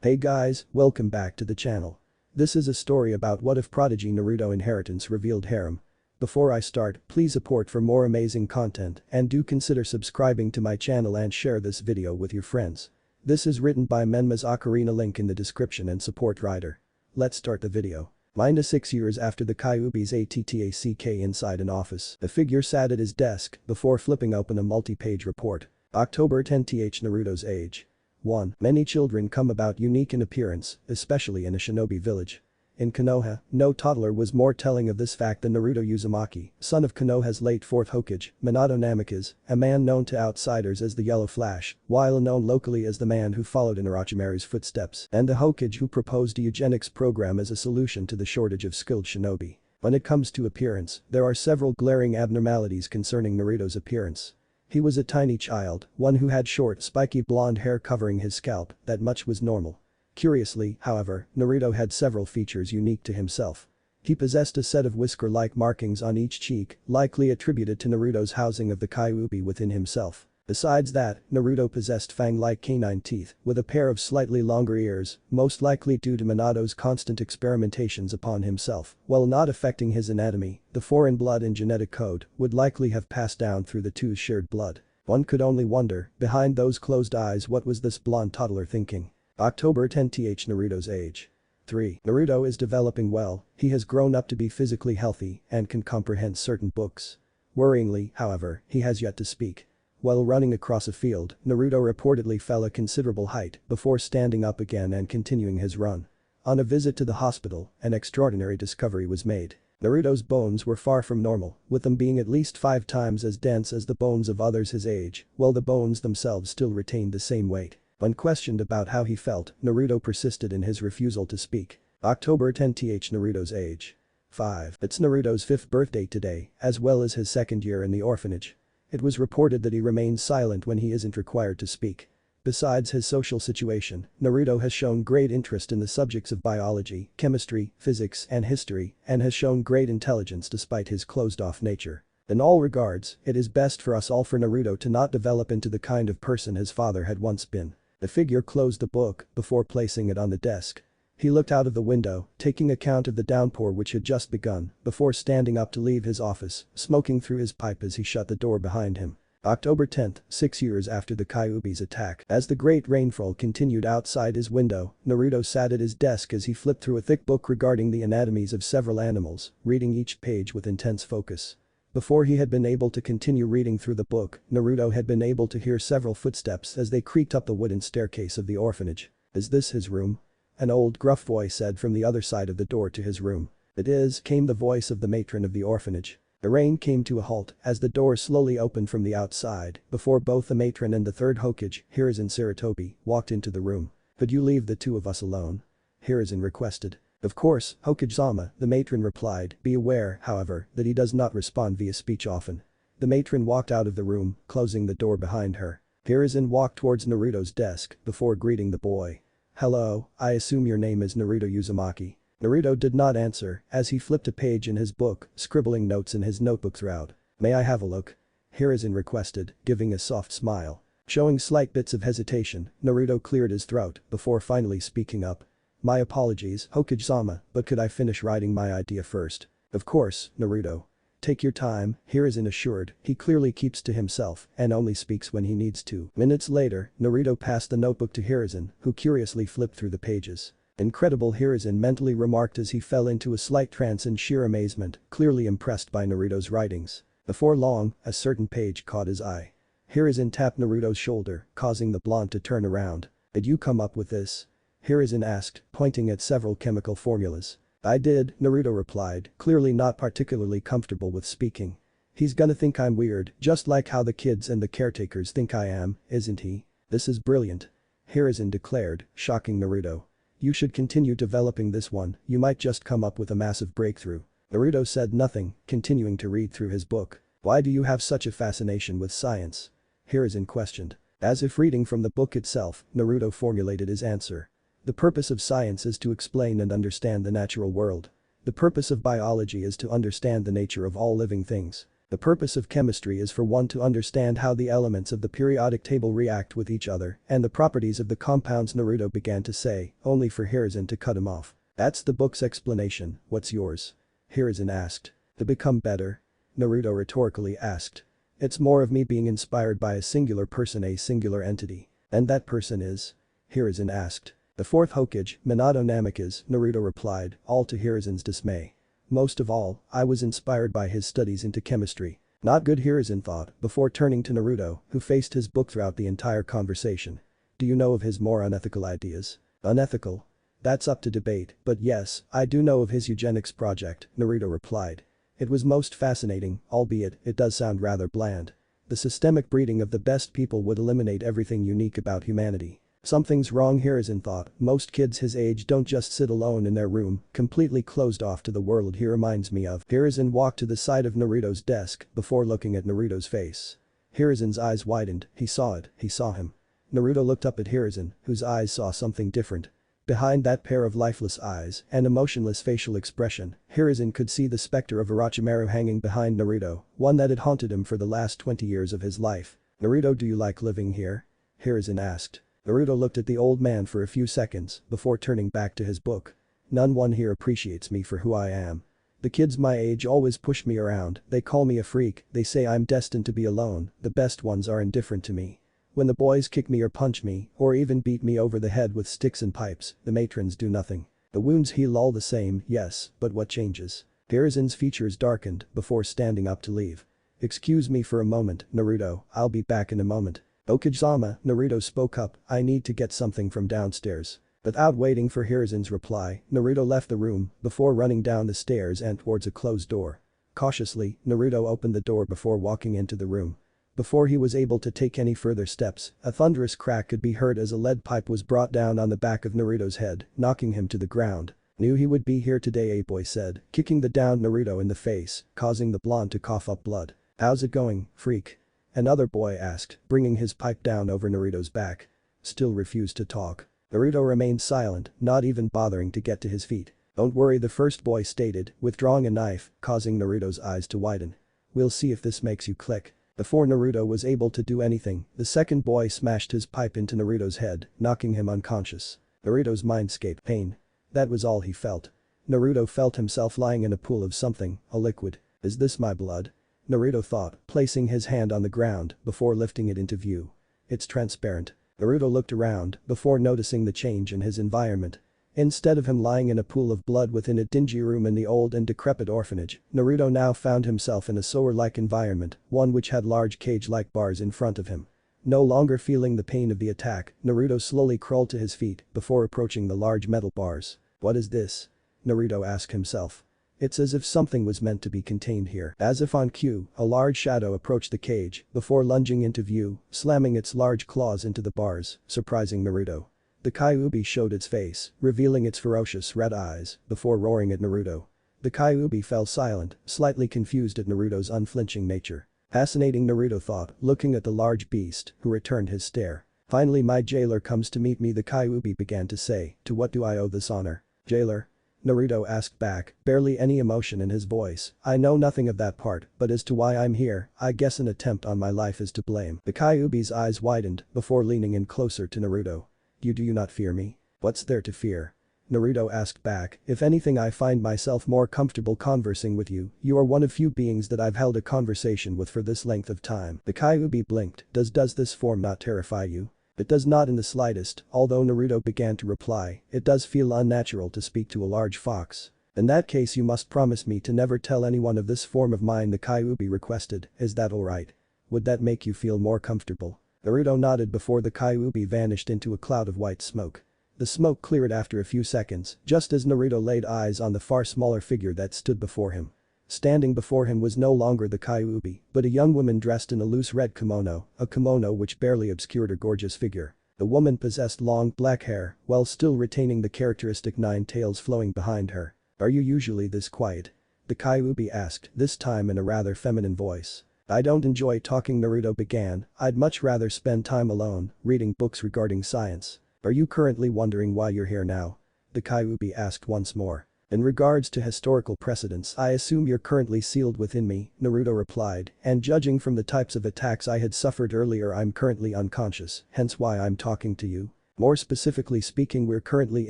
Hey guys, welcome back to the channel. This is a story about what if Prodigy Naruto inheritance revealed harem. Before I start, please support for more amazing content and do consider subscribing to my channel and share this video with your friends. This is written by Menma's Ocarina, link in the description and support writer. Let's start the video. -6 years after the Kyuubi's attack inside an office, a figure sat at his desk before flipping open a multi-page report. October 10th Naruto's age. 1. Many children come about unique in appearance, especially in a shinobi village. In Konoha, no toddler was more telling of this fact than Naruto Uzumaki, son of Konoha's late fourth Hokage, Minato Namikaze, a man known to outsiders as the Yellow Flash, while known locally as the man who followed in Orochimaru's footsteps, and the Hokage who proposed a eugenics program as a solution to the shortage of skilled shinobi. When it comes to appearance, there are several glaring abnormalities concerning Naruto's appearance. He was a tiny child, one who had short spiky blonde hair covering his scalp, that much was normal. Curiously, however, Naruto had several features unique to himself. He possessed a set of whisker-like markings on each cheek, likely attributed to Naruto's housing of the Kyuubi within himself. Besides that, Naruto possessed fang-like canine teeth, with a pair of slightly longer ears, most likely due to Minato's constant experimentations upon himself. While not affecting his anatomy, the foreign blood and genetic code would likely have passed down through the two's shared blood. One could only wonder, behind those closed eyes, what was this blonde toddler thinking? October 10th Naruto's age. 3. Naruto is developing well, he has grown up to be physically healthy and can comprehend certain books. Worryingly, however, he has yet to speak. While running across a field, Naruto reportedly fell a considerable height before standing up again and continuing his run. On a visit to the hospital, an extraordinary discovery was made. Naruto's bones were far from normal, with them being at least 5 times as dense as the bones of others his age, while the bones themselves still retained the same weight. When questioned about how he felt, Naruto persisted in his refusal to speak. October 10th Naruto's age. 5. It's Naruto's 5th birthday today, as well as his 2nd year in the orphanage. It was reported that he remains silent when he isn't required to speak. Besides his social situation, Naruto has shown great interest in the subjects of biology, chemistry, physics, and history, and has shown great intelligence despite his closed-off nature. In all regards, it is best for us all for Naruto to not develop into the kind of person his father had once been. The figure closed the book before placing it on the desk. He looked out of the window, taking account of the downpour which had just begun, before standing up to leave his office, smoking through his pipe as he shut the door behind him. October 10th, 6 years after the Kyuubi's attack. As the great rainfall continued outside his window, Naruto sat at his desk as he flipped through a thick book regarding the anatomies of several animals, reading each page with intense focus. Before he had been able to continue reading through the book, Naruto had been able to hear several footsteps as they creaked up the wooden staircase of the orphanage. "Is this his room?" An old gruff voice said from the other side of the door to his room. "It is," came the voice of the matron of the orphanage. The rain came to a halt as the door slowly opened from the outside before both the matron and the third Hokage, Harisen Sarutobi, walked into the room. "Could you leave the two of us alone?" Harisen requested. "Of course, Hokage-sama," the matron replied, be aware, however, that he does not respond via speech often. The matron walked out of the room, closing the door behind her. Harisen walked towards Naruto's desk before greeting the boy. "Hello, I assume your name is Naruto Uzumaki." Naruto did not answer as he flipped a page in his book, scribbling notes in his notebook throughout. "May I have a look?" Harisen requested, giving a soft smile. Showing slight bits of hesitation, Naruto cleared his throat before finally speaking up. "My apologies, Hokage-sama, but could I finish writing my idea first?" "Of course, Naruto. Take your time," Harisen assured. He clearly keeps to himself and only speaks when he needs to. Minutes later, Naruto passed the notebook to Harisen, who curiously flipped through the pages. "Incredible," Harisen mentally remarked as he fell into a slight trance in sheer amazement, clearly impressed by Naruto's writings. Before long, a certain page caught his eye. Harisen tapped Naruto's shoulder, causing the blonde to turn around. "Did you come up with this?" Harisen asked, pointing at several chemical formulas. "I did," Naruto replied, clearly not particularly comfortable with speaking. "He's gonna think I'm weird, just like how the kids and the caretakers think I am, isn't he?" "This is brilliant," Harisen declared, shocking Naruto. "You should continue developing this one, you might just come up with a massive breakthrough." Naruto said nothing, continuing to read through his book. "Why do you have such a fascination with science?" Harisen questioned. As if reading from the book itself, Naruto formulated his answer. "The purpose of science is to explain and understand the natural world. The purpose of biology is to understand the nature of all living things. The purpose of chemistry is for one to understand how the elements of the periodic table react with each other and the properties of the compounds. Naruto began to say, only for Hiruzen to cut him off. That's the book's explanation, what's yours? Hiruzen asked. To become better? Naruto rhetorically asked. It's more of me being inspired by a singular person, a singular entity. And that person is? Hiruzen asked. The fourth Hokage, Minato Namikaze, Naruto replied, all to Hiruzen's dismay. Most of all, I was inspired by his studies into chemistry. Not good, Hiruzen thought, before turning to Naruto, who faced his book throughout the entire conversation. Do you know of his more unethical ideas? Unethical? That's up to debate, but yes, I do know of his eugenics project, Naruto replied. It was most fascinating, albeit it does sound rather bland. The systemic breeding of the best people would eliminate everything unique about humanity. Something's wrong, Hiruzen thought. Most kids his age don't just sit alone in their room, completely closed off to the world he reminds me of. Hiruzen walked to the side of Naruto's desk before looking at Naruto's face. Hiruzen's eyes widened, he saw it, he saw him. Naruto looked up at Hiruzen, whose eyes saw something different. Behind that pair of lifeless eyes and emotionless facial expression, Hiruzen could see the specter of Orochimaru hanging behind Naruto, one that had haunted him for the last 20 years of his life. Naruto, do you like living here? Hiruzen asked. Naruto looked at the old man for a few seconds before turning back to his book. No one here appreciates me for who I am. The kids my age always push me around, they call me a freak, they say I'm destined to be alone, the best ones are indifferent to me. When the boys kick me or punch me, or even beat me over the head with sticks and pipes, the matrons do nothing. The wounds heal all the same, yes, but what changes? Hiruzen's features darkened before standing up to leave. Excuse me for a moment, Naruto, I'll be back in a moment. Okage-sama, Naruto spoke up, I need to get something from downstairs. Without waiting for Hiruzen's reply, Naruto left the room before running down the stairs and towards a closed door. Cautiously, Naruto opened the door before walking into the room. Before he was able to take any further steps, a thunderous crack could be heard as a lead pipe was brought down on the back of Naruto's head, knocking him to the ground. Knew he would be here today, a boy said, kicking the downed Naruto in the face, causing the blonde to cough up blood. How's it going, freak? Another boy asked, bringing his pipe down over Naruto's back. Still refused to talk. Naruto remained silent, not even bothering to get to his feet. Don't worry, the first boy stated, withdrawing a knife, causing Naruto's eyes to widen. We'll see if this makes you click. Before Naruto was able to do anything, the second boy smashed his pipe into Naruto's head, knocking him unconscious. Naruto's mindscape pain. That was all he felt. Naruto felt himself lying in a pool of something, a liquid. Is this my blood? Naruto thought, placing his hand on the ground before lifting it into view. It's transparent. Naruto looked around before noticing the change in his environment. Instead of him lying in a pool of blood within a dingy room in the old and decrepit orphanage, Naruto now found himself in a sewer-like environment, one which had large cage-like bars in front of him. No longer feeling the pain of the attack, Naruto slowly crawled to his feet before approaching the large metal bars. What is this? Naruto asked himself. It's as if something was meant to be contained here. As if on cue, a large shadow approached the cage before lunging into view, slamming its large claws into the bars, surprising Naruto. The Kyuubi showed its face, revealing its ferocious red eyes, before roaring at Naruto. The Kyuubi fell silent, slightly confused at Naruto's unflinching nature. Fascinating, Naruto thought, looking at the large beast, who returned his stare. Finally my jailer comes to meet me, the Kyuubi began to say, to what do I owe this honor? Jailer? Naruto asked back, barely any emotion in his voice. I know nothing of that part, but as to why I'm here, I guess an attempt on my life is to blame. The Kyuubi's eyes widened before leaning in closer to Naruto. Do you not fear me? What's there to fear? Naruto asked back, if anything I find myself more comfortable conversing with you, you are one of few beings that I've held a conversation with for this length of time. The Kyuubi blinked, does this form not terrify you? It does not in the slightest, although Naruto began to reply, it does feel unnatural to speak to a large fox. In that case you must promise me to never tell anyone of this form of mine, the Kyuubi requested, is that alright? Would that make you feel more comfortable? Naruto nodded before the Kyuubi vanished into a cloud of white smoke. The smoke cleared after a few seconds, just as Naruto laid eyes on the far smaller figure that stood before him. Standing before him was no longer the Kyuubi, but a young woman dressed in a loose red kimono, a kimono which barely obscured her gorgeous figure. The woman possessed long, black hair, while still retaining the characteristic 9 tails flowing behind her. Are you usually this quiet? The Kyuubi asked, this time in a rather feminine voice. I don't enjoy talking, Naruto began, I'd much rather spend time alone, reading books regarding science. Are you currently wondering why you're here now? The Kyuubi asked once more. In regards to historical precedents, I assume you're currently sealed within me, Naruto replied, and judging from the types of attacks I had suffered earlier I'm currently unconscious, hence why I'm talking to you. More specifically speaking we're currently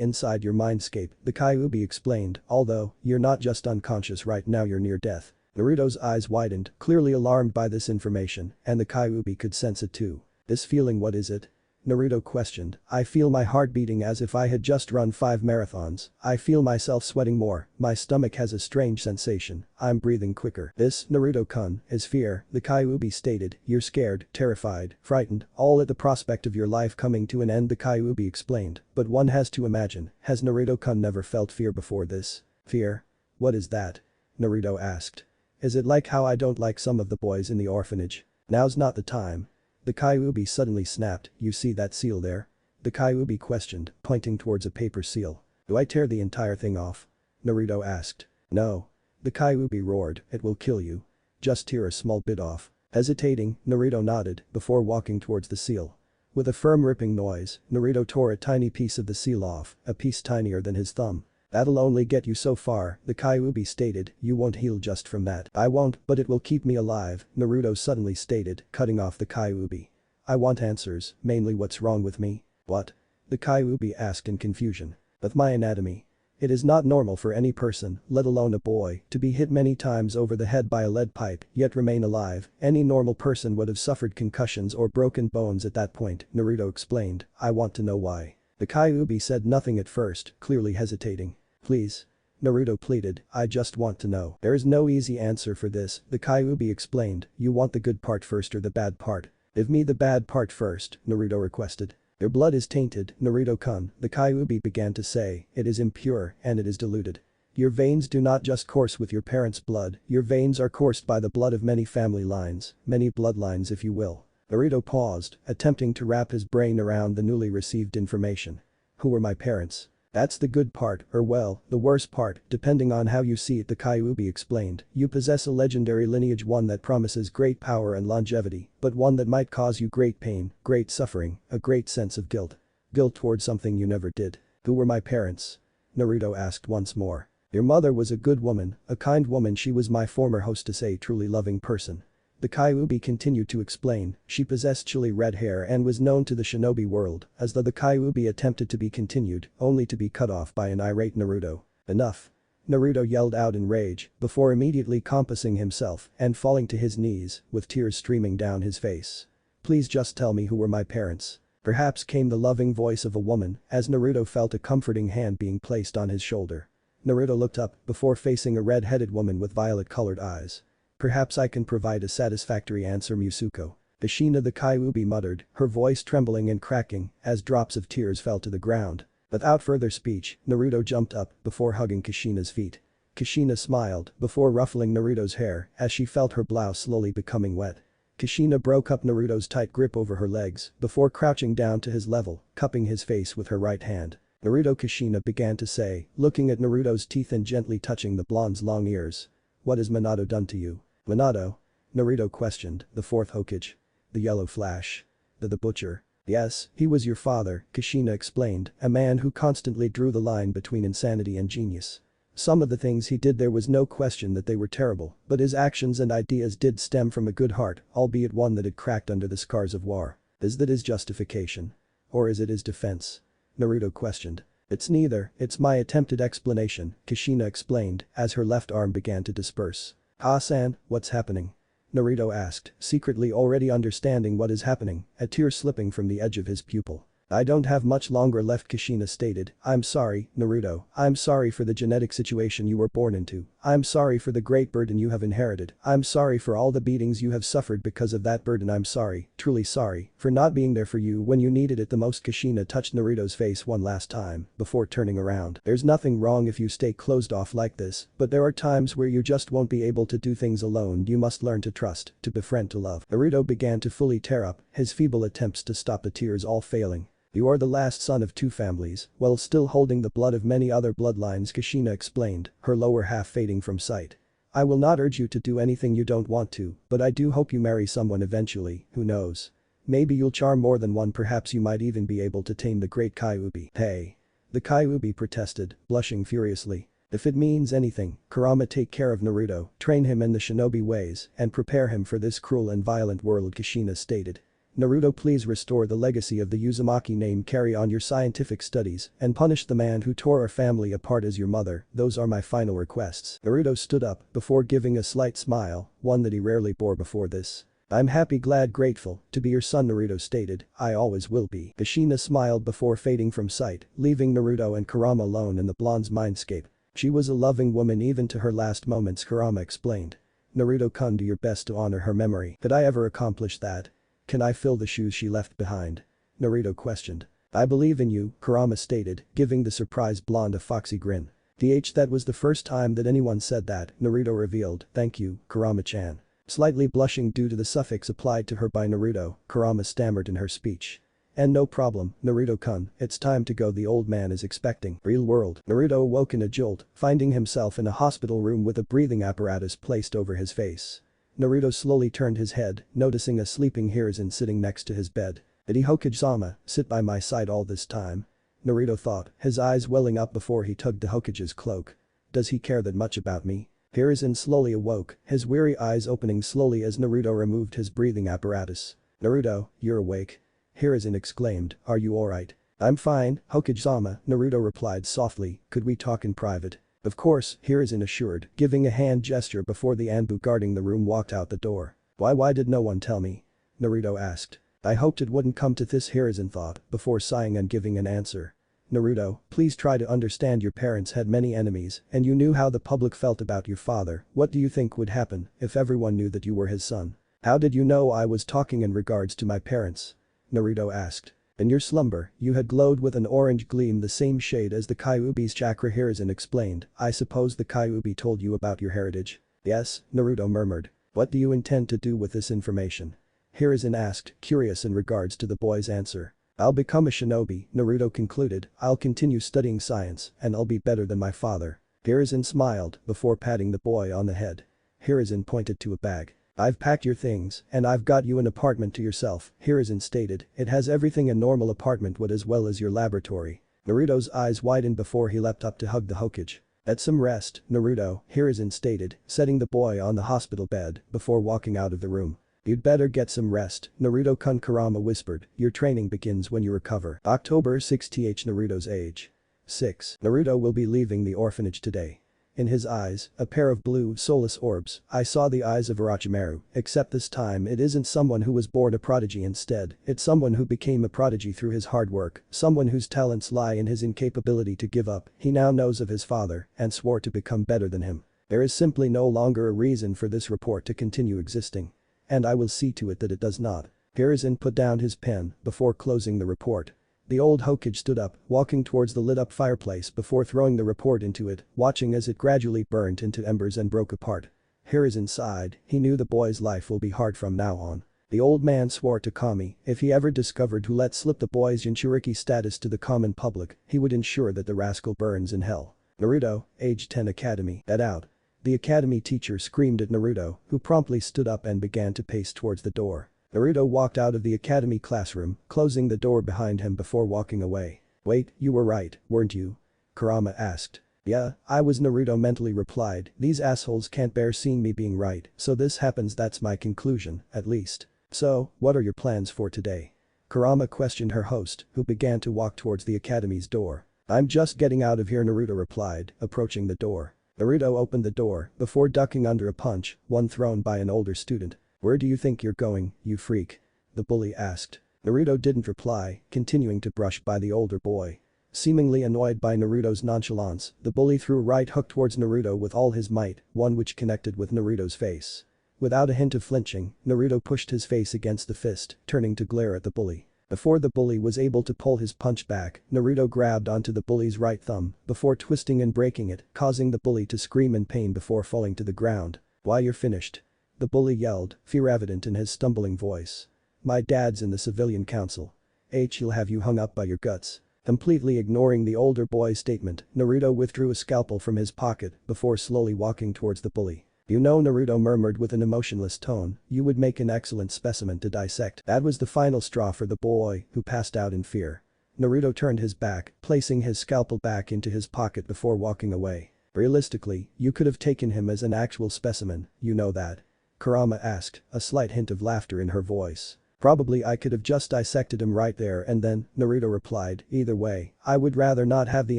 inside your mindscape, the Kyuubi explained, although, you're not just unconscious right now you're near death. Naruto's eyes widened, clearly alarmed by this information, and the Kyuubi could sense it too. This feeling, what is it? Naruto questioned. I feel my heart beating as if I had just run 5 marathons. I feel myself sweating more, my stomach has a strange sensation, I'm breathing quicker. This, Naruto-kun, is fear, the Kyuubi stated, you're scared, terrified, frightened, all at the prospect of your life coming to an end the Kyuubi explained, but one has to imagine, has Naruto-kun never felt fear before this? Fear? What is that? Naruto asked. Is it like how I don't like some of the boys in the orphanage? Now's not the time. The Kyuubi suddenly snapped, you see that seal there? The Kyuubi questioned, pointing towards a paper seal. Do I tear the entire thing off? Naruto asked. No. The Kyuubi roared, it will kill you. Just tear a small bit off. Hesitating, Naruto nodded, before walking towards the seal. With a firm ripping noise, Naruto tore a tiny piece of the seal off, a piece tinier than his thumb. That'll only get you so far, the Kyuubi stated, you won't heal just from that. I won't, but it will keep me alive, Naruto suddenly stated, cutting off the Kyuubi. I want answers, mainly what's wrong with me? What? The Kyuubi asked in confusion. With my anatomy. It is not normal for any person, let alone a boy, to be hit many times over the head by a lead pipe, yet remain alive. Any normal person would have suffered concussions or broken bones at that point, Naruto explained, I want to know why. The Kyuubi said nothing at first, clearly hesitating. Please. Naruto pleaded, I just want to know. There is no easy answer for this, the Kyuubi explained, you want the good part first or the bad part? Give me the bad part first, Naruto requested. Your blood is tainted, Naruto-kun, the Kyuubi began to say, it is impure and it is diluted. Your veins do not just course with your parents' blood, your veins are coursed by the blood of many family lines, many bloodlines if you will. Naruto paused, attempting to wrap his brain around the newly received information. Who were my parents? That's the good part, or well, the worst part, depending on how you see it the Kyuubi explained. You possess a legendary lineage, one that promises great power and longevity, but one that might cause you great pain, great suffering, a great sense of guilt. Guilt towards something you never did. Who were my parents? Naruto asked once more. Your mother was a good woman, a kind woman, she was my former hostess, a truly loving person. The Kyuubi continued to explain, she possessed chilly red hair and was known to the shinobi world, as though the Kyuubi attempted to be continued, only to be cut off by an irate Naruto. Enough. Naruto yelled out in rage, before immediately compassing himself and falling to his knees, with tears streaming down his face. Please just tell me who were my parents. Perhaps came the loving voice of a woman, as Naruto felt a comforting hand being placed on his shoulder. Naruto looked up, before facing a red-headed woman with violet-colored eyes. Perhaps I can provide a satisfactory answer, Musuko. Kushina, the Kyuubi muttered, her voice trembling and cracking, as drops of tears fell to the ground. Without further speech, Naruto jumped up, before hugging Kushina's feet. Kushina smiled, before ruffling Naruto's hair, as she felt her blouse slowly becoming wet. Kushina broke up Naruto's tight grip over her legs, before crouching down to his level, cupping his face with her right hand. Naruto, Kushina began to say, looking at Naruto's teeth and gently touching the blonde's long ears. What has Minato done to you? Minato? Naruto questioned, the fourth Hokage. The yellow flash. The butcher. Yes, he was your father, Kushina explained, a man who constantly drew the line between insanity and genius. Some of the things he did, there was no question that they were terrible, but his actions and ideas did stem from a good heart, albeit one that had cracked under the scars of war. Is that his justification? Or is it his defense? Naruto questioned. It's neither, it's my attempted explanation, Kushina explained, as her left arm began to disperse. Ah-san, what's happening? Naruto asked, secretly already understanding what is happening, a tear slipping from the edge of his pupil. I don't have much longer left, Kushina stated. I'm sorry, Naruto. I'm sorry for the genetic situation you were born into. I'm sorry for the great burden you have inherited. I'm sorry for all the beatings you have suffered because of that burden. I'm sorry, truly sorry, for not being there for you when you needed it the most. Kushina touched Naruto's face one last time, before turning around. There's nothing wrong if you stay closed off like this, but there are times where you just won't be able to do things alone. You must learn to trust, to befriend, to love. Naruto began to fully tear up, his feeble attempts to stop the tears all failing. You are the last son of 2 families, while still holding the blood of many other bloodlines, Kushina explained, her lower half fading from sight. I will not urge you to do anything you don't want to, but I do hope you marry someone eventually, who knows. Maybe you'll charm more than one, perhaps you might even be able to tame the great Kyuubi. Hey. The Kyuubi protested, blushing furiously. If it means anything, Kurama, take care of Naruto, train him in the shinobi ways, and prepare him for this cruel and violent world, Kushina stated. Naruto, please restore the legacy of the Uzumaki name, carry on your scientific studies, and punish the man who tore our family apart as your mother, those are my final requests. Naruto stood up before giving a slight smile, one that he rarely bore before this. I'm happy, glad, grateful to be your son, Naruto stated, I always will be. Kushina smiled before fading from sight, leaving Naruto and Kurama alone in the blonde's mindscape. She was a loving woman even to her last moments, Kurama explained. Naruto-kun, do your best to honor her memory. Could I ever accomplish that? Can I fill the shoes she left behind? Naruto questioned. I believe in you, Kurama stated, giving the surprised blonde a foxy grin. That was the first time that anyone said that, Naruto revealed. Thank you, Kurama-chan. Slightly blushing due to the suffix applied to her by Naruto, Kurama stammered in her speech. And no problem, Naruto-kun, it's time to go, the old man is expecting. Real world. Naruto awoke in a jolt, finding himself in a hospital room with a breathing apparatus placed over his face. Naruto slowly turned his head, noticing a sleeping Hiruzen sitting next to his bed. Did he, Hokage-sama, sit by my side all this time? Naruto thought, his eyes welling up before he tugged the Hokage's cloak. Does he care that much about me? Hiruzen slowly awoke, his weary eyes opening slowly as Naruto removed his breathing apparatus. Naruto, you're awake. Hiruzen exclaimed, are you alright? I'm fine, Hokage-sama, Naruto replied softly, could we talk in private? Of course, Hiruzen assured, giving a hand gesture before the Anbu guarding the room walked out the door. Why did no one tell me? Naruto asked. I hoped it wouldn't come to this, Hiruzen thought, before sighing and giving an answer. Naruto, please try to understand, your parents had many enemies, and you knew how the public felt about your father. What do you think would happen if everyone knew that you were his son? How did you know I was talking in regards to my parents? Naruto asked. In your slumber, you had glowed with an orange gleam, the same shade as the Kyuubi's chakra, Hiruzen explained. I suppose the Kyuubi told you about your heritage? Yes, Naruto murmured. What do you intend to do with this information? Hiruzen asked, curious in regards to the boy's answer. I'll become a shinobi, Naruto concluded. I'll continue studying science, and I'll be better than my father. Hiruzen smiled before patting the boy on the head. Hiruzen pointed to a bag. I've packed your things, and I've got you an apartment to yourself, Hiruzen stated. It has everything a normal apartment would as well as your laboratory. Naruto's eyes widened before he leapt up to hug the Hokage. Get some rest, Naruto, Hiruzen stated, setting the boy on the hospital bed before walking out of the room. You'd better get some rest, Naruto-kun, Kurama whispered. Your training begins when you recover. October 6th, Naruto's age. 6. Naruto will be leaving the orphanage today. In his eyes, a pair of blue, soulless orbs. I saw the eyes of Orochimaru, except this time it isn't someone who was born a prodigy, instead, it's someone who became a prodigy through his hard work, someone whose talents lie in his incapability to give up. He now knows of his father and swore to become better than him. There is simply no longer a reason for this report to continue existing. And I will see to it that it does not. Hiruzen put down his pen before closing the report. The old Hokage stood up, walking towards the lit-up fireplace before throwing the report into it, watching as it gradually burnt into embers and broke apart. Hiruzen sighed, he knew the boy's life will be hard from now on. The old man swore to Kami, if he ever discovered who let slip the boy's Jinchuriki status to the common public, he would ensure that the rascal burns in hell. Naruto, age 10 Academy. Get out. The academy teacher screamed at Naruto, who promptly stood up and began to pace towards the door. Naruto walked out of the academy classroom, closing the door behind him before walking away. Wait, you were right, weren't you? Kurama asked. Yeah, I was, Naruto mentally replied. These assholes can't bear seeing me being right, so this happens, that's my conclusion, at least. So, what are your plans for today? Kurama questioned her host, who began to walk towards the academy's door. I'm just getting out of here, Naruto replied, approaching the door. Naruto opened the door before ducking under a punch, one thrown by an older student. Where do you think you're going, you freak? The bully asked. Naruto didn't reply, continuing to brush by the older boy. Seemingly annoyed by Naruto's nonchalance, the bully threw a right hook towards Naruto with all his might, one which connected with Naruto's face. Without a hint of flinching, Naruto pushed his face against the fist, turning to glare at the bully. Before the bully was able to pull his punch back, Naruto grabbed onto the bully's right thumb before twisting and breaking it, causing the bully to scream in pain before falling to the ground. Why, you're finished. The bully yelled, fear evident in his stumbling voice. My dad's in the civilian council. He'll have you hung up by your guts. Completely ignoring the older boy's statement, Naruto withdrew a scalpel from his pocket before slowly walking towards the bully. You know, Naruto murmured with an emotionless tone, you would make an excellent specimen to dissect. That was the final straw for the boy, who passed out in fear. Naruto turned his back, placing his scalpel back into his pocket before walking away. Realistically, you could have taken him as an actual specimen, you know that. Kurama asked, a slight hint of laughter in her voice. Probably I could have just dissected him right there and then, Naruto replied, either way, I would rather not have the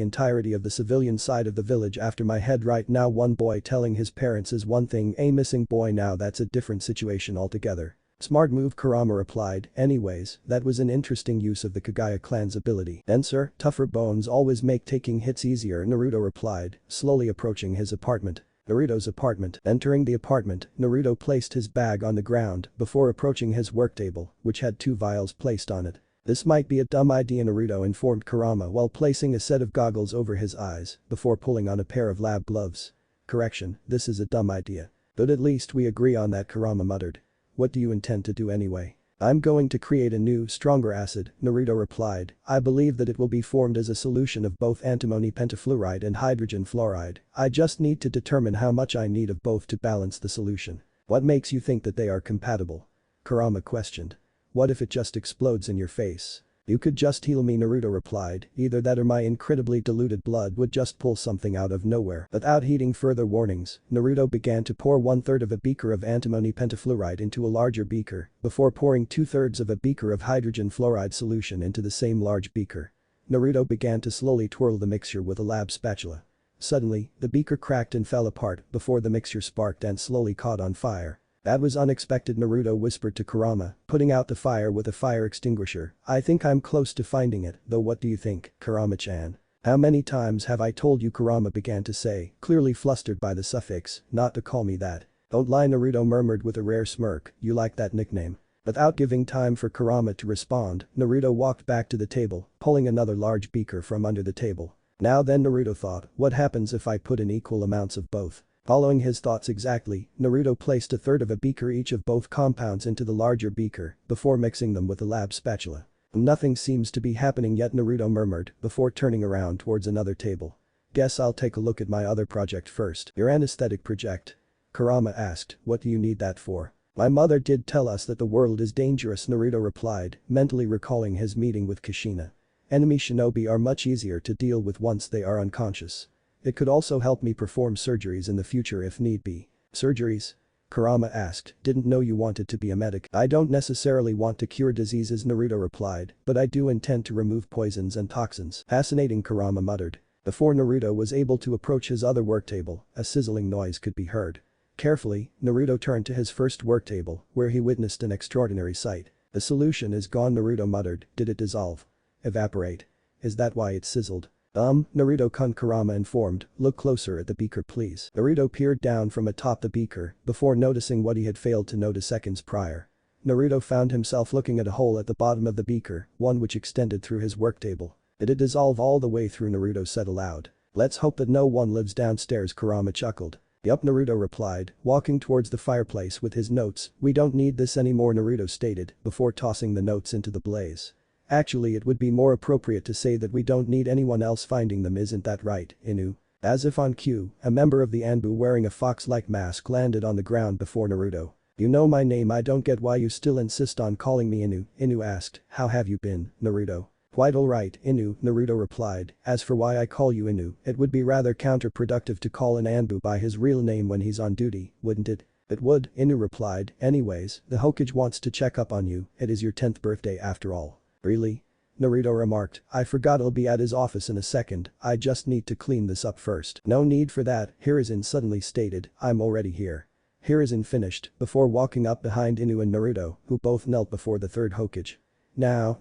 entirety of the civilian side of the village after my head right now. One boy telling his parents is one thing, a missing boy now that's a different situation altogether. Smart move, Kurama replied, anyways, that was an interesting use of the Kagaya clan's ability. Then sir, tougher bones always make taking hits easier, Naruto replied, slowly approaching his apartment. Naruto's apartment. Entering the apartment, Naruto placed his bag on the ground before approaching his work table, which had 2 vials placed on it. This might be a dumb idea, Naruto informed Kurama while placing a set of goggles over his eyes before pulling on a pair of lab gloves. Correction, this is a dumb idea. But at least we agree on that, Kurama muttered. What do you intend to do anyway? I'm going to create a new, stronger acid, Naruto replied. I believe that it will be formed as a solution of both antimony pentafluoride and hydrogen fluoride. I just need to determine how much I need of both to balance the solution. What makes you think that they are compatible? Kurama questioned. What if it just explodes in your face? You could just heal me, Naruto replied, either that or my incredibly diluted blood would just pull something out of nowhere. Without heeding further warnings, Naruto began to pour 1/3 of a beaker of antimony pentafluoride into a larger beaker, before pouring 2/3 of a beaker of hydrogen fluoride solution into the same large beaker. Naruto began to slowly twirl the mixture with a lab spatula. Suddenly, the beaker cracked and fell apart before the mixture sparked and slowly caught on fire. That was unexpected, Naruto whispered to Kurama, putting out the fire with a fire extinguisher. I think I'm close to finding it, though what do you think, Kurama-chan? How many times have I told you, Kurama began to say, clearly flustered by the suffix, not to call me that. Don't lie, Naruto murmured with a rare smirk, you like that nickname. Without giving time for Kurama to respond, Naruto walked back to the table, pulling another large beaker from under the table. Now then, Naruto thought, what happens if I put in equal amounts of both? Following his thoughts exactly, Naruto placed 1/3 of a beaker each of both compounds into the larger beaker before mixing them with a lab spatula. Nothing seems to be happening yet, Naruto murmured before turning around towards another table. Guess I'll take a look at my other project first. Your anesthetic project? Kurama asked, what do you need that for? My mother did tell us that the world is dangerous, Naruto replied, mentally recalling his meeting with Kushina. Enemy shinobi are much easier to deal with once they are unconscious. It could also help me perform surgeries in the future if need be. Surgeries? Kurama asked, didn't know you wanted to be a medic. I don't necessarily want to cure diseases, Naruto replied, but I do intend to remove poisons and toxins. Fascinating, Kurama muttered. Before Naruto was able to approach his other work table, a sizzling noise could be heard. Carefully, Naruto turned to his first work table, where he witnessed an extraordinary sight. The solution is gone, Naruto muttered. Did it dissolve? Evaporate? Is that why it sizzled? Naruto-kun, Kurama informed, look closer at the beaker please. Naruto peered down from atop the beaker before noticing what he had failed to notice seconds prior. Naruto found himself looking at a hole at the bottom of the beaker, one which extended through his work table. Did it dissolve all the way through? Naruto said aloud. Let's hope that no one lives downstairs, Kurama chuckled. Yup, Naruto replied, walking towards the fireplace with his notes. We don't need this anymore, Naruto stated before tossing the notes into the blaze. Actually, it would be more appropriate to say that we don't need anyone else finding them, isn't that right, Inu? As if on cue, a member of the Anbu wearing a fox-like mask landed on the ground before Naruto. You know my name, I don't get why you still insist on calling me Inu, Inu asked. How have you been, Naruto? Quite alright, Inu, Naruto replied. As for why I call you Inu, it would be rather counterproductive to call an Anbu by his real name when he's on duty, wouldn't it? It would, Inu replied. Anyways, the Hokage wants to check up on you, it is your 10th birthday after all. Really? Naruto remarked, I forgot I'll be at his office in a second, I just need to clean this up first. No need for that, Harisen suddenly stated, I'm already here. Harisen finished before walking up behind Inu and Naruto, who both knelt before the third Hokage. Now,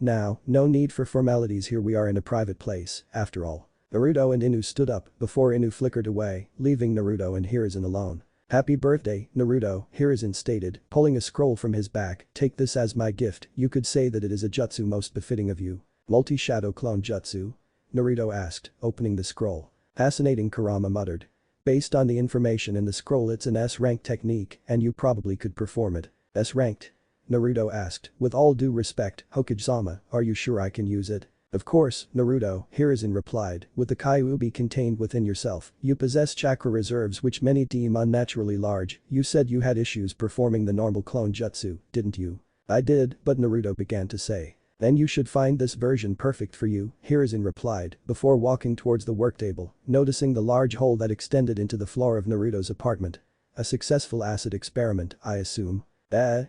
no need for formalities here, we are in a private place, after all. Naruto and Inu stood up before Inu flickered away, leaving Naruto and Harisen alone. Happy birthday, Naruto, Harisen stated, pulling a scroll from his back. Take this as my gift, you could say that it is a jutsu most befitting of you. Multi-shadow clone jutsu? Naruto asked, opening the scroll. Fascinating, Kurama muttered. Based on the information in the scroll, it's an S-rank technique, and you probably could perform it. S-ranked? Naruto asked, with all due respect, Hokage-sama, are you sure I can use it? Of course, Naruto, Harisen replied, with the Kyuubi contained within yourself, you possess chakra reserves which many deem unnaturally large. You said you had issues performing the normal clone jutsu, didn't you? I did, but Naruto began to say. Then you should find this version perfect for you, Hiruzen replied, before walking towards the worktable, noticing the large hole that extended into the floor of Naruto's apartment. A successful acid experiment, I assume.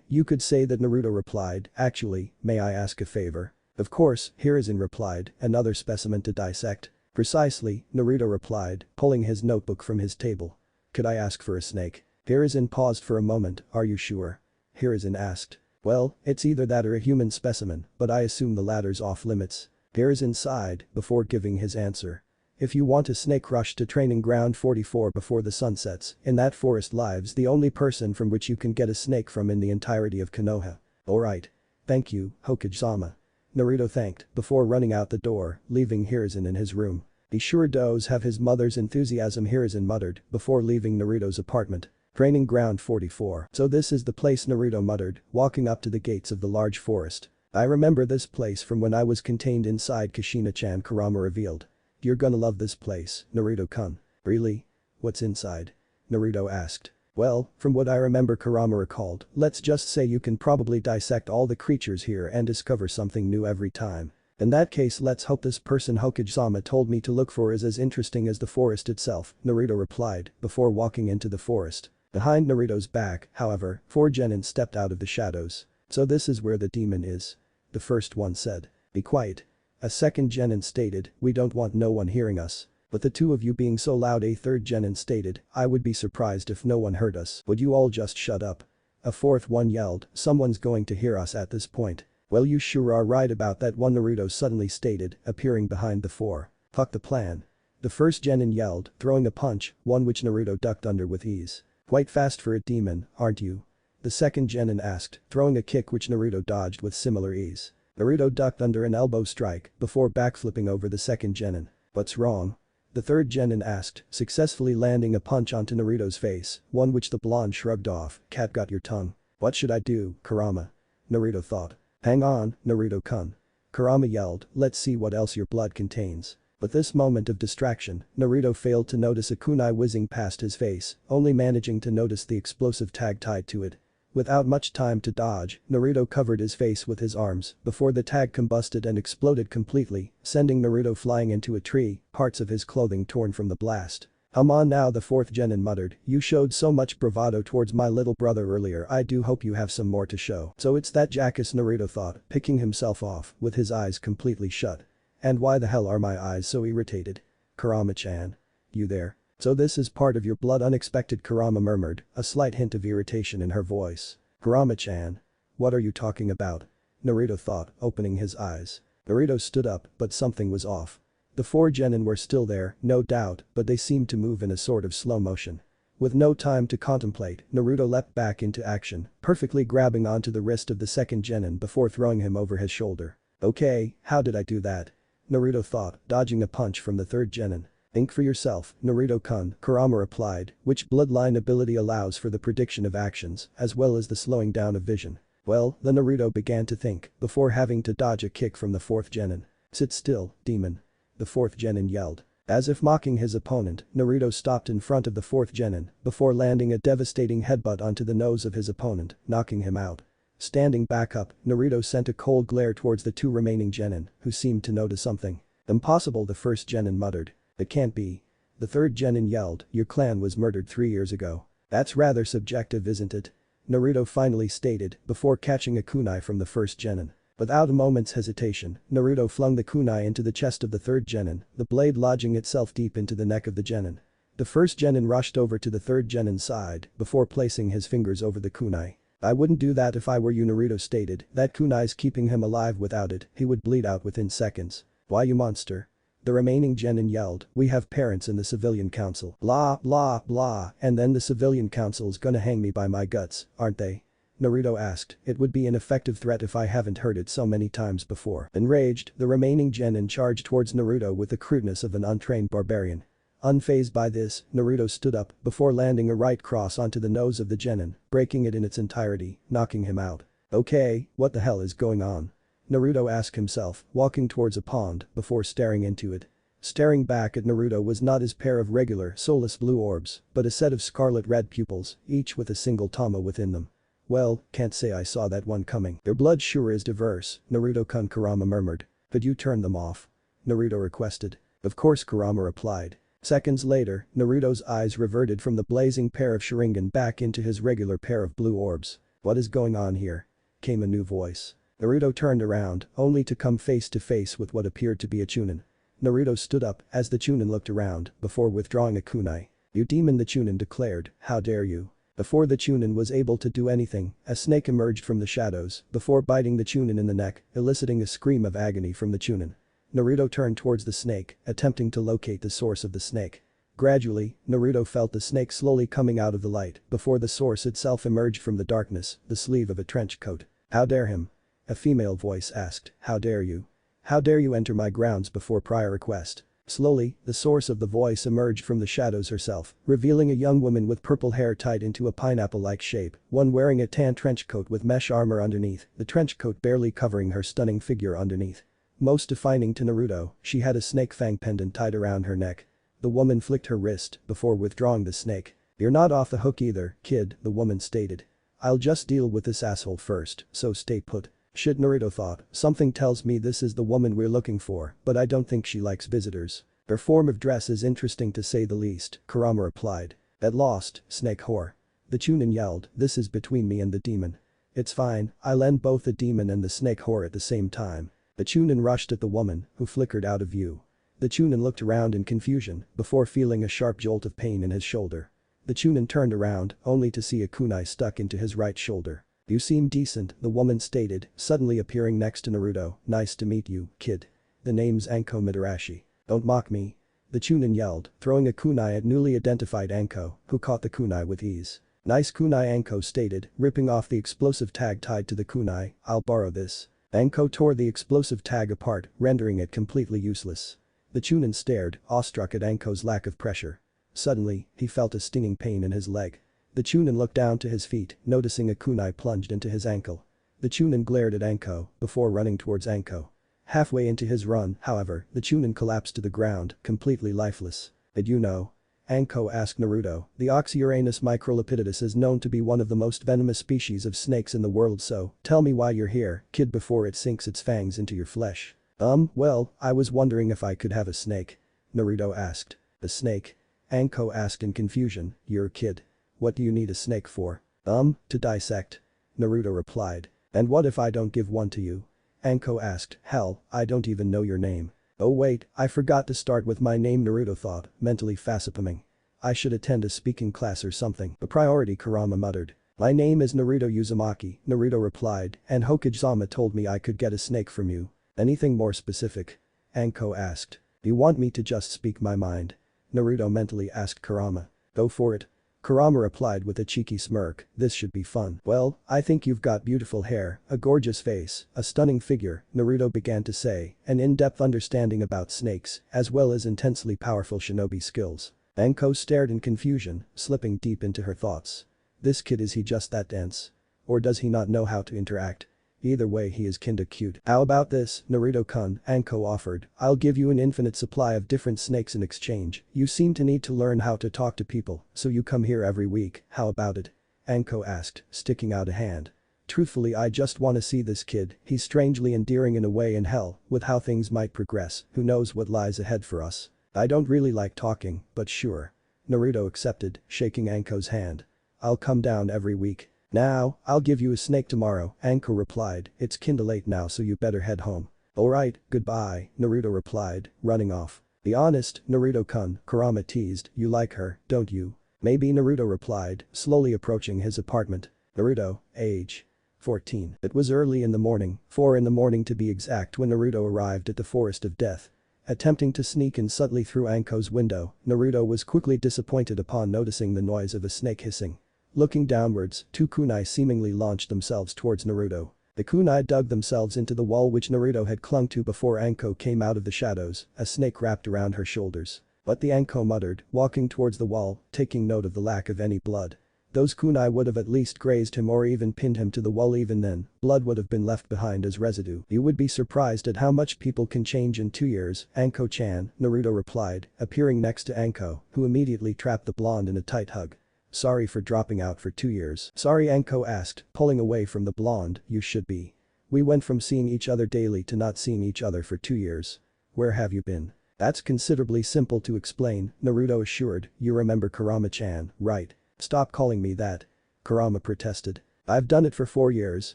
You could say that, Naruto replied. Actually, may I ask a favor? Of course, Hiruzen replied, another specimen to dissect. Precisely, Naruto replied, pulling his notebook from his table. Could I ask for a snake? Hiruzen paused for a moment, are you sure? Hiruzen asked. Well, it's either that or a human specimen, but I assume the latter's off limits. Hiruzen sighed, before giving his answer. If you want a snake, rush to training ground 44 before the sun sets. In that forest lives the only person from which you can get a snake from in the entirety of Konoha. Alright. Thank you, Hokage-sama. Naruto thanked, before running out the door, leaving Hiruzen in his room. He sure does have his mother's enthusiasm, Hiruzen muttered, before leaving Naruto's apartment. Training ground 44. So this is the place, Naruto muttered, walking up to the gates of the large forest. I remember this place from when I was contained inside Kushina-chan, Kurama revealed. You're gonna love this place, Naruto-kun. Really? What's inside? Naruto asked. Well, from what I remember, Kurama recalled, let's just say you can probably dissect all the creatures here and discover something new every time. In that case, let's hope this person Hokage-sama told me to look for is as interesting as the forest itself, Naruto replied, before walking into the forest. Behind Naruto's back, however, 4 genin stepped out of the shadows. So this is where the demon is. The first one said. Be quiet. A second genin stated, we don't want no one hearing us. But the two of you being so loud, a third genin stated, I would be surprised if no one heard us. Would you all just shut up? A fourth one yelled, someone's going to hear us at this point. Well, you sure are right about that one, Naruto suddenly stated, appearing behind the 4. Fuck the plan. The first genin yelled, throwing a punch, one which Naruto ducked under with ease. Quite fast for a demon, aren't you? The second genin asked, throwing a kick which Naruto dodged with similar ease. Naruto ducked under an elbow strike before backflipping over the second genin. What's wrong? The third genin asked, successfully landing a punch onto Naruto's face, one which the blonde shrugged off. Cat got your tongue. What should I do, Kurama? Naruto thought. Hang on, Naruto-kun. Kurama yelled, let's see what else your blood contains. But this moment of distraction, Naruto failed to notice a kunai whizzing past his face, only managing to notice the explosive tag tied to it. Without much time to dodge, Naruto covered his face with his arms before the tag combusted and exploded completely, sending Naruto flying into a tree, parts of his clothing torn from the blast. Come on now, the fourth genin muttered, you showed so much bravado towards my little brother earlier, I do hope you have some more to show. So it's that jackass, Naruto thought, picking himself off, with his eyes completely shut. And why the hell are my eyes so irritated? Kurama-chan. You there? So this is part of your blood, unexpected, Kurama murmured, a slight hint of irritation in her voice. Kurama-chan. What are you talking about? Naruto thought, opening his eyes. Naruto stood up, but something was off. The 4 genin were still there, no doubt, but they seemed to move in a sort of slow motion. With no time to contemplate, Naruto leapt back into action, perfectly grabbing onto the wrist of the second genin before throwing him over his shoulder. Okay, how did I do that? Naruto thought, dodging a punch from the third genin. Think for yourself, Naruto-kun, Kurama replied, which bloodline ability allows for the prediction of actions, as well as the slowing down of vision. Well, then Naruto began to think, before having to dodge a kick from the 4th genin. Sit still, demon. The 4th genin yelled. As if mocking his opponent, Naruto stopped in front of the 4th genin, before landing a devastating headbutt onto the nose of his opponent, knocking him out. Standing back up, Naruto sent a cold glare towards the 2 remaining genin, who seemed to notice something. Impossible, the first genin muttered. It can't be. The 3rd genin yelled, your clan was murdered 3 years ago. That's rather subjective, isn't it? Naruto finally stated, before catching a kunai from the 1st genin. Without a moment's hesitation, Naruto flung the kunai into the chest of the 3rd genin, the blade lodging itself deep into the neck of the genin. The 1st genin rushed over to the 3rd genin's side, before placing his fingers over the kunai. I wouldn't do that if I were you, Naruto stated, that kunai's keeping him alive, without it, he would bleed out within seconds. Why, you monster? The remaining genin yelled, we have parents in the civilian council. Blah blah blah, and then the civilian council's gonna hang me by my guts, aren't they? Naruto asked, it would be an effective threat if I haven't heard it so many times before. Enraged, the remaining genin charged towards Naruto with the crudeness of an untrained barbarian. Unfazed by this, Naruto stood up before landing a right cross onto the nose of the genin, breaking it in its entirety, knocking him out. Okay, what the hell is going on? Naruto asked himself, walking towards a pond before staring into it. Staring back at Naruto was not his pair of regular, soulless blue orbs, but a set of scarlet red pupils, each with a single tama within them. Well, can't say I saw that one coming. Their blood sure is diverse, Naruto-kun, Kurama murmured. Could you turn them off? Naruto requested. Of course, Kurama replied. Seconds later, Naruto's eyes reverted from the blazing pair of Sharingan back into his regular pair of blue orbs. What is going on here? Came a new voice. Naruto turned around, only to come face to face with what appeared to be a Chunin. Naruto stood up as the Chunin looked around before withdrawing a kunai. You demon, the Chunin declared, how dare you. Before the Chunin was able to do anything, a snake emerged from the shadows before biting the Chunin in the neck, eliciting a scream of agony from the Chunin. Naruto turned towards the snake, attempting to locate the source of the snake. Gradually, Naruto felt the snake slowly coming out of the light before the source itself emerged from the darkness, the sleeve of a trench coat. How dare him? A female voice asked, how dare you? How dare you enter my grounds before prior request? Slowly, the source of the voice emerged from the shadows herself, revealing a young woman with purple hair tied into a pineapple-like shape, one wearing a tan trench coat with mesh armor underneath, the trench coat barely covering her stunning figure underneath. Most defining to Naruto, she had a snake fang pendant tied around her neck. The woman flicked her wrist before withdrawing the snake. You're not off the hook either, kid, the woman stated. I'll just deal with this asshole first, so stay put. Shit, Naruto thought, something tells me this is the woman we're looking for, but I don't think she likes visitors. Her form of dress is interesting to say the least, Kurama replied. At lost, snake whore. The Chunin yelled, this is between me and the demon. It's fine, I'll end both the demon and the snake whore at the same time. The Chunin rushed at the woman, who flickered out of view. The Chunin looked around in confusion before feeling a sharp jolt of pain in his shoulder. The Chunin turned around, only to see a kunai stuck into his right shoulder. You seem decent, the woman stated, suddenly appearing next to Naruto. Nice to meet you, kid. The name's Anko Midarashi. Don't mock me. The Chunin yelled, throwing a kunai at newly identified Anko, who caught the kunai with ease. Nice kunai, Anko stated, ripping off the explosive tag tied to the kunai. I'll borrow this. Anko tore the explosive tag apart, rendering it completely useless. The Chunin stared, awestruck at Anko's lack of pressure. Suddenly, he felt a stinging pain in his leg. The Chunin looked down to his feet, noticing a kunai plunged into his ankle. The Chunin glared at Anko before running towards Anko. Halfway into his run, however, the Chunin collapsed to the ground, completely lifeless. Did you know? Anko asked Naruto. The Oxyuranus microlepidus is known to be one of the most venomous species of snakes in the world, so tell me why you're here, kid, before it sinks its fangs into your flesh. Well, I was wondering if I could have a snake. Naruto asked. A snake? Anko asked in confusion. You're a kid. What do you need a snake for? To dissect. Naruto replied. And what if I don't give one to you? Anko asked. Hell, I don't even know your name. Oh wait, I forgot to start with my name, Naruto thought, mentally facepalming. I should attend a speaking class or something. A priority, Kurama muttered. My name is Naruto Uzumaki, Naruto replied, and Hokage-sama told me I could get a snake from you. Anything more specific? Anko asked. You want me to just speak my mind? Naruto mentally asked Kurama. Go for it. Kurama replied with a cheeky smirk, this should be fun. Well, I think you've got beautiful hair, a gorgeous face, a stunning figure, Naruto began to say, an in-depth understanding about snakes, as well as intensely powerful shinobi skills. Anko stared in confusion, slipping deep into her thoughts. This kid, is he just that dense? Or does he not know how to interact? Either way, he is kinda cute. How about this, Naruto-kun, Anko offered. I'll give you an infinite supply of different snakes in exchange. You seem to need to learn how to talk to people, so you come here every week, how about it? Anko asked, sticking out a hand. Truthfully, I just wanna see this kid, he's strangely endearing in a way, and hell, with how things might progress, who knows what lies ahead for us. I don't really like talking, but sure. Naruto accepted, shaking Anko's hand. I'll come down every week. Now, I'll give you a snake tomorrow, Anko replied. It's kinda late now, so you better head home. Alright, goodbye, Naruto replied, running off. Be honest, Naruto-kun, Kurama teased, you like her, don't you? Maybe, Naruto replied, slowly approaching his apartment. Naruto, age 14. It was early in the morning, 4 in the morning to be exact, when Naruto arrived at the Forest of Death. Attempting to sneak in subtly through Anko's window, Naruto was quickly disappointed upon noticing the noise of a snake hissing. Looking downwards, 2 kunai seemingly launched themselves towards Naruto. The kunai dug themselves into the wall which Naruto had clung to before Anko came out of the shadows, a snake wrapped around her shoulders. But the Anko muttered, walking towards the wall, taking note of the lack of any blood. Those kunai would have at least grazed him or even pinned him to the wall. Even then, blood would have been left behind as residue. You would be surprised at how much people can change in 2 years, Anko-chan, Naruto replied, appearing next to Anko, who immediately trapped the blonde in a tight hug. Sorry for dropping out for 2 years. Sorry, Anko asked, pulling away from the blonde, you should be. We went from seeing each other daily to not seeing each other for 2 years. Where have you been? That's considerably simple to explain, Naruto assured, you remember Kurama-chan, right? Stop calling me that. Kurama protested. I've done it for 4 years,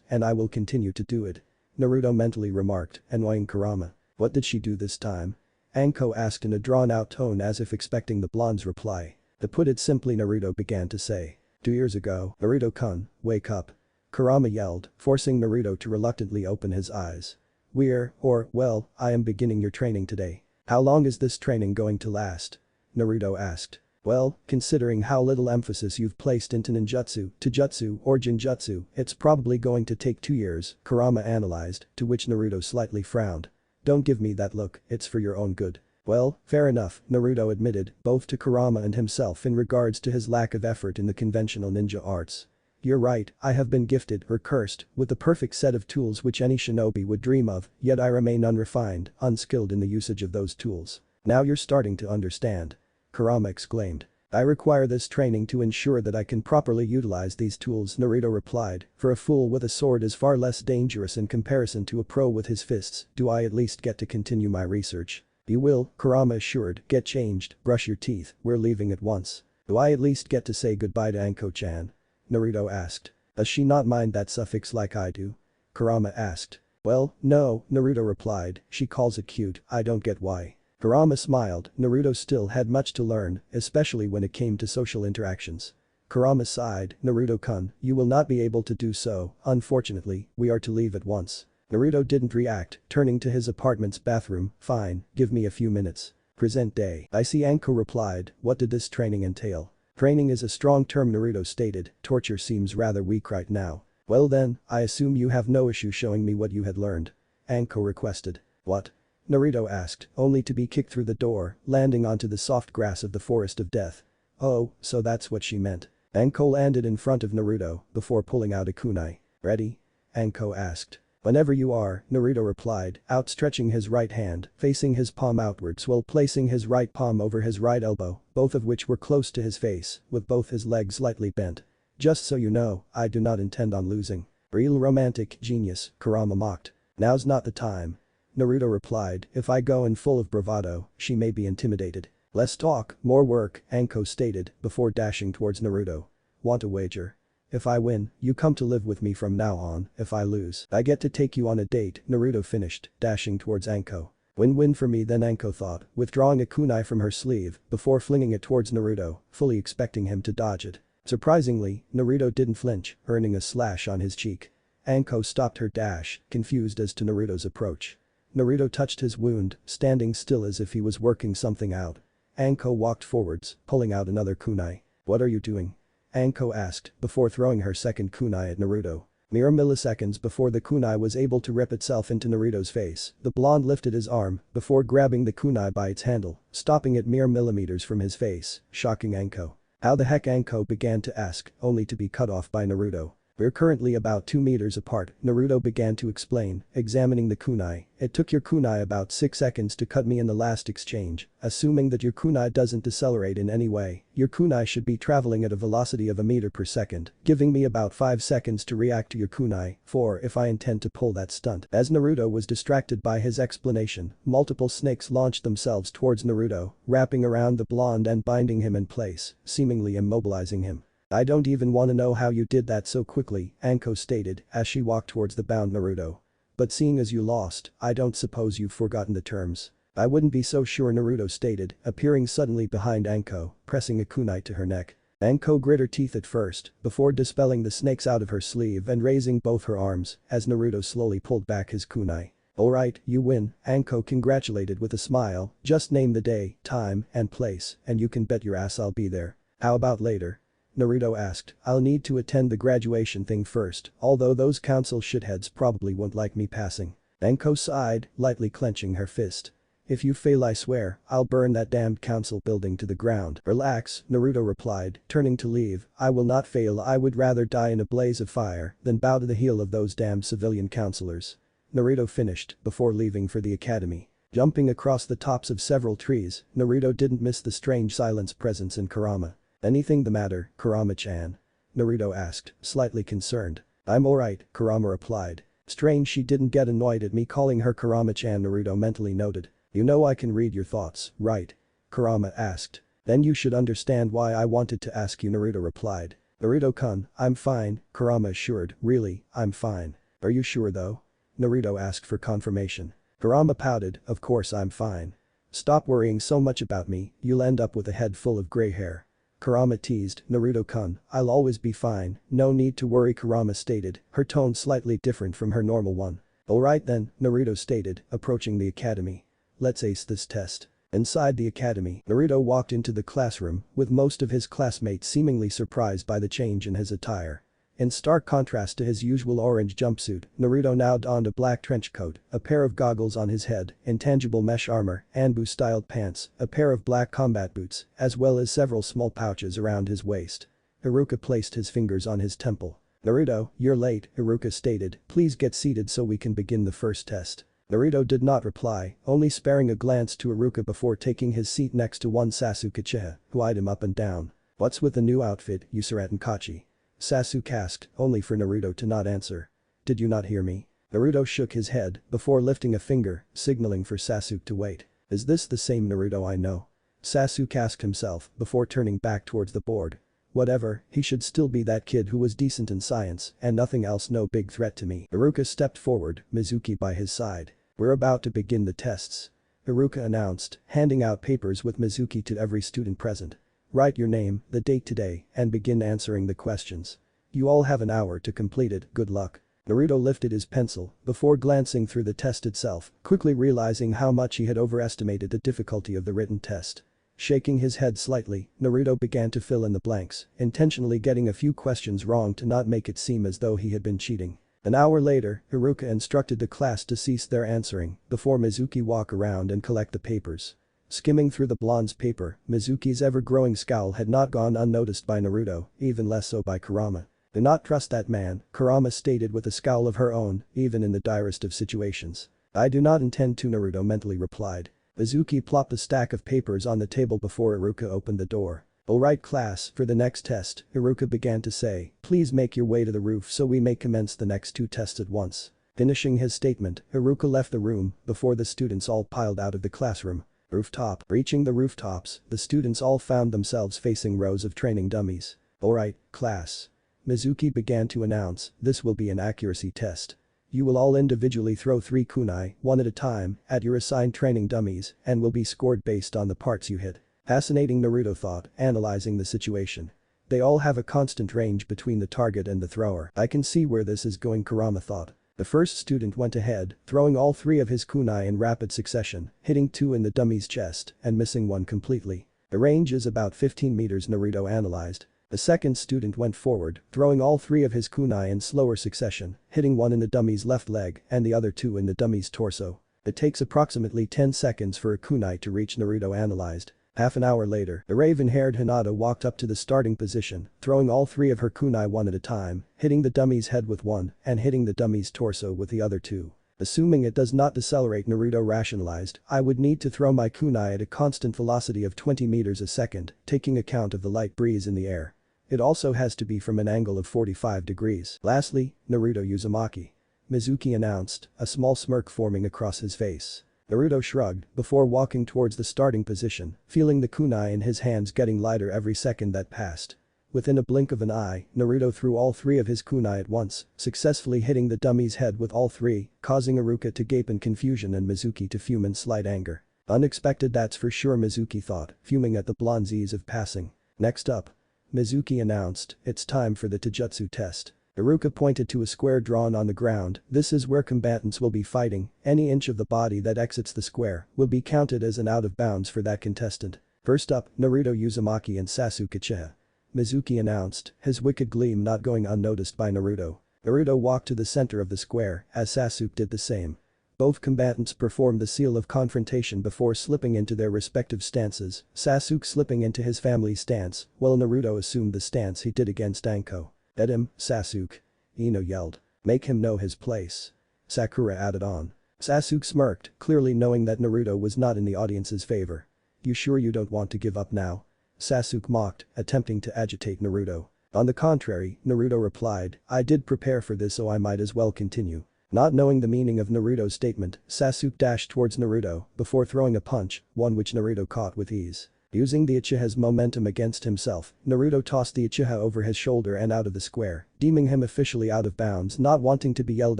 and I will continue to do it. Naruto mentally remarked, annoying Kurama. What did she do this time? Anko asked in a drawn-out tone as if expecting the blonde's reply. To put it simply, Naruto began to say. 2 years ago, Naruto-kun, wake up. Kurama yelled, forcing Naruto to reluctantly open his eyes. Well, I am beginning your training today. How long is this training going to last? Naruto asked. Well, considering how little emphasis you've placed into ninjutsu, taijutsu or jinjutsu, it's probably going to take 2 years, Kurama analyzed, to which Naruto slightly frowned. Don't give me that look, it's for your own good. Well, fair enough, Naruto admitted, both to Kurama and himself in regards to his lack of effort in the conventional ninja arts. You're right, I have been gifted or cursed with the perfect set of tools which any shinobi would dream of, yet I remain unrefined, unskilled in the usage of those tools. Now you're starting to understand. Kurama exclaimed. I require this training to ensure that I can properly utilize these tools, Naruto replied, for a fool with a sword is far less dangerous in comparison to a pro with his fists. Do I at least get to continue my research? You will, Kurama assured, get changed, brush your teeth, we're leaving at once. Do I at least get to say goodbye to Anko-chan? Naruto asked. Does she not mind that suffix like I do? Kurama asked. Well, no, Naruto replied, she calls it cute, I don't get why. Kurama smiled, Naruto still had much to learn, especially when it came to social interactions. Kurama sighed, Naruto-kun, you will not be able to do so, unfortunately, we are to leave at once. Naruto didn't react, turning to his apartment's bathroom, fine, give me a few minutes. Present day. I see, Anko replied, what did this training entail? Training is a strong term, Naruto stated, torture seems rather weak right now. Well then, I assume you have no issue showing me what you had learned. Anko requested. What? Naruto asked, only to be kicked through the door, landing onto the soft grass of the forest of death. Oh, so that's what she meant. Anko landed in front of Naruto before pulling out a kunai. Ready? Anko asked. Whenever you are, Naruto replied, outstretching his right hand, facing his palm outwards while placing his right palm over his right elbow, both of which were close to his face, with both his legs slightly bent. Just so you know, I do not intend on losing. Real romantic genius, Kurama mocked. Now's not the time. Naruto replied, if I go in full of bravado, she may be intimidated. Less talk, more work, Anko stated, before dashing towards Naruto. Want a wager? If I win, you come to live with me from now on, if I lose, I get to take you on a date, Naruto finished, dashing towards Anko. Win-win for me then, Anko thought, withdrawing a kunai from her sleeve before flinging it towards Naruto, fully expecting him to dodge it. Surprisingly, Naruto didn't flinch, earning a slash on his cheek. Anko stopped her dash, confused as to Naruto's approach. Naruto touched his wound, standing still as if he was working something out. Anko walked forwards, pulling out another kunai. What are you doing? Anko asked, before throwing her second kunai at Naruto. Mere milliseconds before the kunai was able to rip itself into Naruto's face, the blonde lifted his arm before grabbing the kunai by its handle, stopping it mere millimeters from his face, shocking Anko. How the heck, Anko began to ask, only to be cut off by Naruto. We're currently about 2 meters apart, Naruto began to explain, examining the kunai. It took your kunai about 6 seconds to cut me in the last exchange. Assuming that your kunai doesn't decelerate in any way, your kunai should be traveling at a velocity of a meter per second, giving me about 5 seconds to react to your kunai, 4 if I intend to pull that stunt. As Naruto was distracted by his explanation, multiple snakes launched themselves towards Naruto, wrapping around the blonde and binding him in place, seemingly immobilizing him. I don't even want to know how you did that so quickly, Anko stated as she walked towards the bound Naruto. But seeing as you lost, I don't suppose you've forgotten the terms. I wouldn't be so sure, Naruto stated, appearing suddenly behind Anko, pressing a kunai to her neck. Anko grit her teeth at first, before dispelling the snakes out of her sleeve and raising both her arms, as Naruto slowly pulled back his kunai. Alright, you win, Anko congratulated with a smile, just name the day, time, and place, and you can bet your ass I'll be there. How about later? Naruto asked, I'll need to attend the graduation thing first, although those council shitheads probably won't like me passing. Anko sighed, lightly clenching her fist. If you fail, I swear, I'll burn that damned council building to the ground. Relax, Naruto replied, turning to leave, I will not fail. I would rather die in a blaze of fire than bow to the heel of those damned civilian councilors. Naruto finished, before leaving for the academy. Jumping across the tops of several trees, Naruto didn't miss the strange silence presence in Kurama. Anything the matter, Kurama-chan? Naruto asked, slightly concerned. I'm alright, Kurama replied. Strange she didn't get annoyed at me calling her Kurama-chan, Naruto mentally noted. You know I can read your thoughts, right? Kurama asked. Then you should understand why I wanted to ask you, Naruto replied. Naruto-kun, I'm fine, Kurama assured. Really, I'm fine. Are you sure though? Naruto asked for confirmation. Kurama pouted, of course I'm fine. Stop worrying so much about me, you'll end up with a head full of gray hair. Kurama teased, Naruto-kun, I'll always be fine, no need to worry, Kurama stated, her tone slightly different from her normal one. Alright then, Naruto stated, approaching the academy. Let's ace this test. Inside the academy, Naruto walked into the classroom, with most of his classmates seemingly surprised by the change in his attire. In stark contrast to his usual orange jumpsuit, Naruto now donned a black trench coat, a pair of goggles on his head, intangible mesh armor, Anbu-styled pants, a pair of black combat boots, as well as several small pouches around his waist. Iruka placed his fingers on his temple. Naruto, you're late, Iruka stated, please get seated so we can begin the first test. Naruto did not reply, only sparing a glance to Iruka before taking his seat next to one Sasuke Uchiha, who eyed him up and down. What's with the new outfit, Usuratenkachi? Sasuke asked, only for Naruto to not answer. Did you not hear me? Naruto shook his head before lifting a finger, signaling for Sasuke to wait. Is this the same Naruto I know? Sasuke asked himself before turning back towards the board. Whatever, he should still be that kid who was decent in science and nothing else, no big threat to me. Iruka stepped forward, Mizuki by his side. We're about to begin the tests. Iruka announced, handing out papers with Mizuki to every student present. Write your name, the date today, and begin answering the questions. You all have an hour to complete it, good luck. Naruto lifted his pencil before glancing through the test itself, quickly realizing how much he had overestimated the difficulty of the written test. Shaking his head slightly, Naruto began to fill in the blanks, intentionally getting a few questions wrong to not make it seem as though he had been cheating. An hour later, Iruka instructed the class to cease their answering before Mizuki walk around and collect the papers. Skimming through the blonde's paper, Mizuki's ever-growing scowl had not gone unnoticed by Naruto, even less so by Kurama. Do not trust that man, Kurama stated with a scowl of her own, even in the direst of situations. I do not intend to, Naruto mentally replied. Mizuki plopped a stack of papers on the table before Iruka opened the door. Alright class, for the next test, Iruka began to say, please make your way to the roof so we may commence the next two tests at once. Finishing his statement, Iruka left the room before the students all piled out of the classroom. Rooftop. Reaching the rooftops, the students all found themselves facing rows of training dummies. Alright, class. Mizuki began to announce, this will be an accuracy test. You will all individually throw 3 kunai, one at a time, at your assigned training dummies and will be scored based on the parts you hit. Fascinating, Naruto thought, analyzing the situation. They all have a constant range between the target and the thrower. I can see where this is going, Kurama thought. The first student went ahead, throwing all 3 of his kunai in rapid succession, hitting 2 in the dummy's chest and missing 1 completely. The range is about 15 meters, Naruto analyzed. The second student went forward, throwing all 3 of his kunai in slower succession, hitting 1 in the dummy's left leg and the other 2 in the dummy's torso. It takes approximately 10 seconds for a kunai to reach, Naruto analyzed. Half an hour later, the raven-haired Hinata walked up to the starting position, throwing all 3 of her kunai one at a time, hitting the dummy's head with 1 and hitting the dummy's torso with the other 2. Assuming it does not decelerate, Naruto rationalized, I would need to throw my kunai at a constant velocity of 20 meters a second, taking account of the light breeze in the air. It also has to be from an angle of 45 degrees. Lastly, Naruto Uzumaki. Mizuki announced, a small smirk forming across his face. Naruto shrugged before walking towards the starting position, feeling the kunai in his hands getting lighter every second that passed. Within a blink of an eye, Naruto threw all 3 of his kunai at once, successfully hitting the dummy's head with all 3, causing Iruka to gape in confusion and Mizuki to fume in slight anger. Unexpected, that's for sure, Mizuki thought, fuming at the blonde's ease of passing. Next up. Mizuki announced, it's time for the Taijutsu test. Iruka pointed to a square drawn on the ground, this is where combatants will be fighting, any inch of the body that exits the square will be counted as an out of bounds for that contestant. First up, Naruto Uzumaki and Sasuke Uchiha. Mizuki announced, his wicked gleam not going unnoticed by Naruto. Naruto walked to the center of the square, as Sasuke did the same. Both combatants performed the seal of confrontation before slipping into their respective stances, Sasuke slipping into his family's stance, while Naruto assumed the stance he did against Anko. At him, Sasuke. Ino yelled. Make him know his place. Sakura added on. Sasuke smirked, clearly knowing that Naruto was not in the audience's favor. You sure you don't want to give up now? Sasuke mocked, attempting to agitate Naruto. On the contrary, Naruto replied, I did prepare for this so I might as well continue. Not knowing the meaning of Naruto's statement, Sasuke dashed towards Naruto before throwing a punch, one which Naruto caught with ease. Using the Uchiha's momentum against himself, Naruto tossed the Uchiha over his shoulder and out of the square, deeming him officially out of bounds. Not wanting to be yelled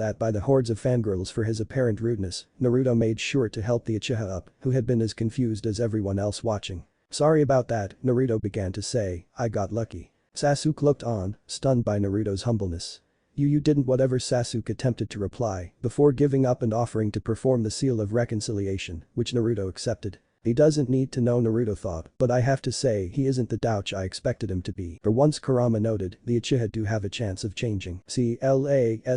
at by the hordes of fangirls for his apparent rudeness, Naruto made sure to help the Uchiha up, who had been as confused as everyone else watching. Sorry about that, Naruto began to say, I got lucky. Sasuke looked on, stunned by Naruto's humbleness. You didn't whatever Sasuke attempted to reply, before giving up and offering to perform the seal of reconciliation, which Naruto accepted. He doesn't need to know, Naruto thought, but I have to say he isn't the douche I expected him to be. For once, Kurama noted, the Uchiha do have a chance of changing. CLASSROOM.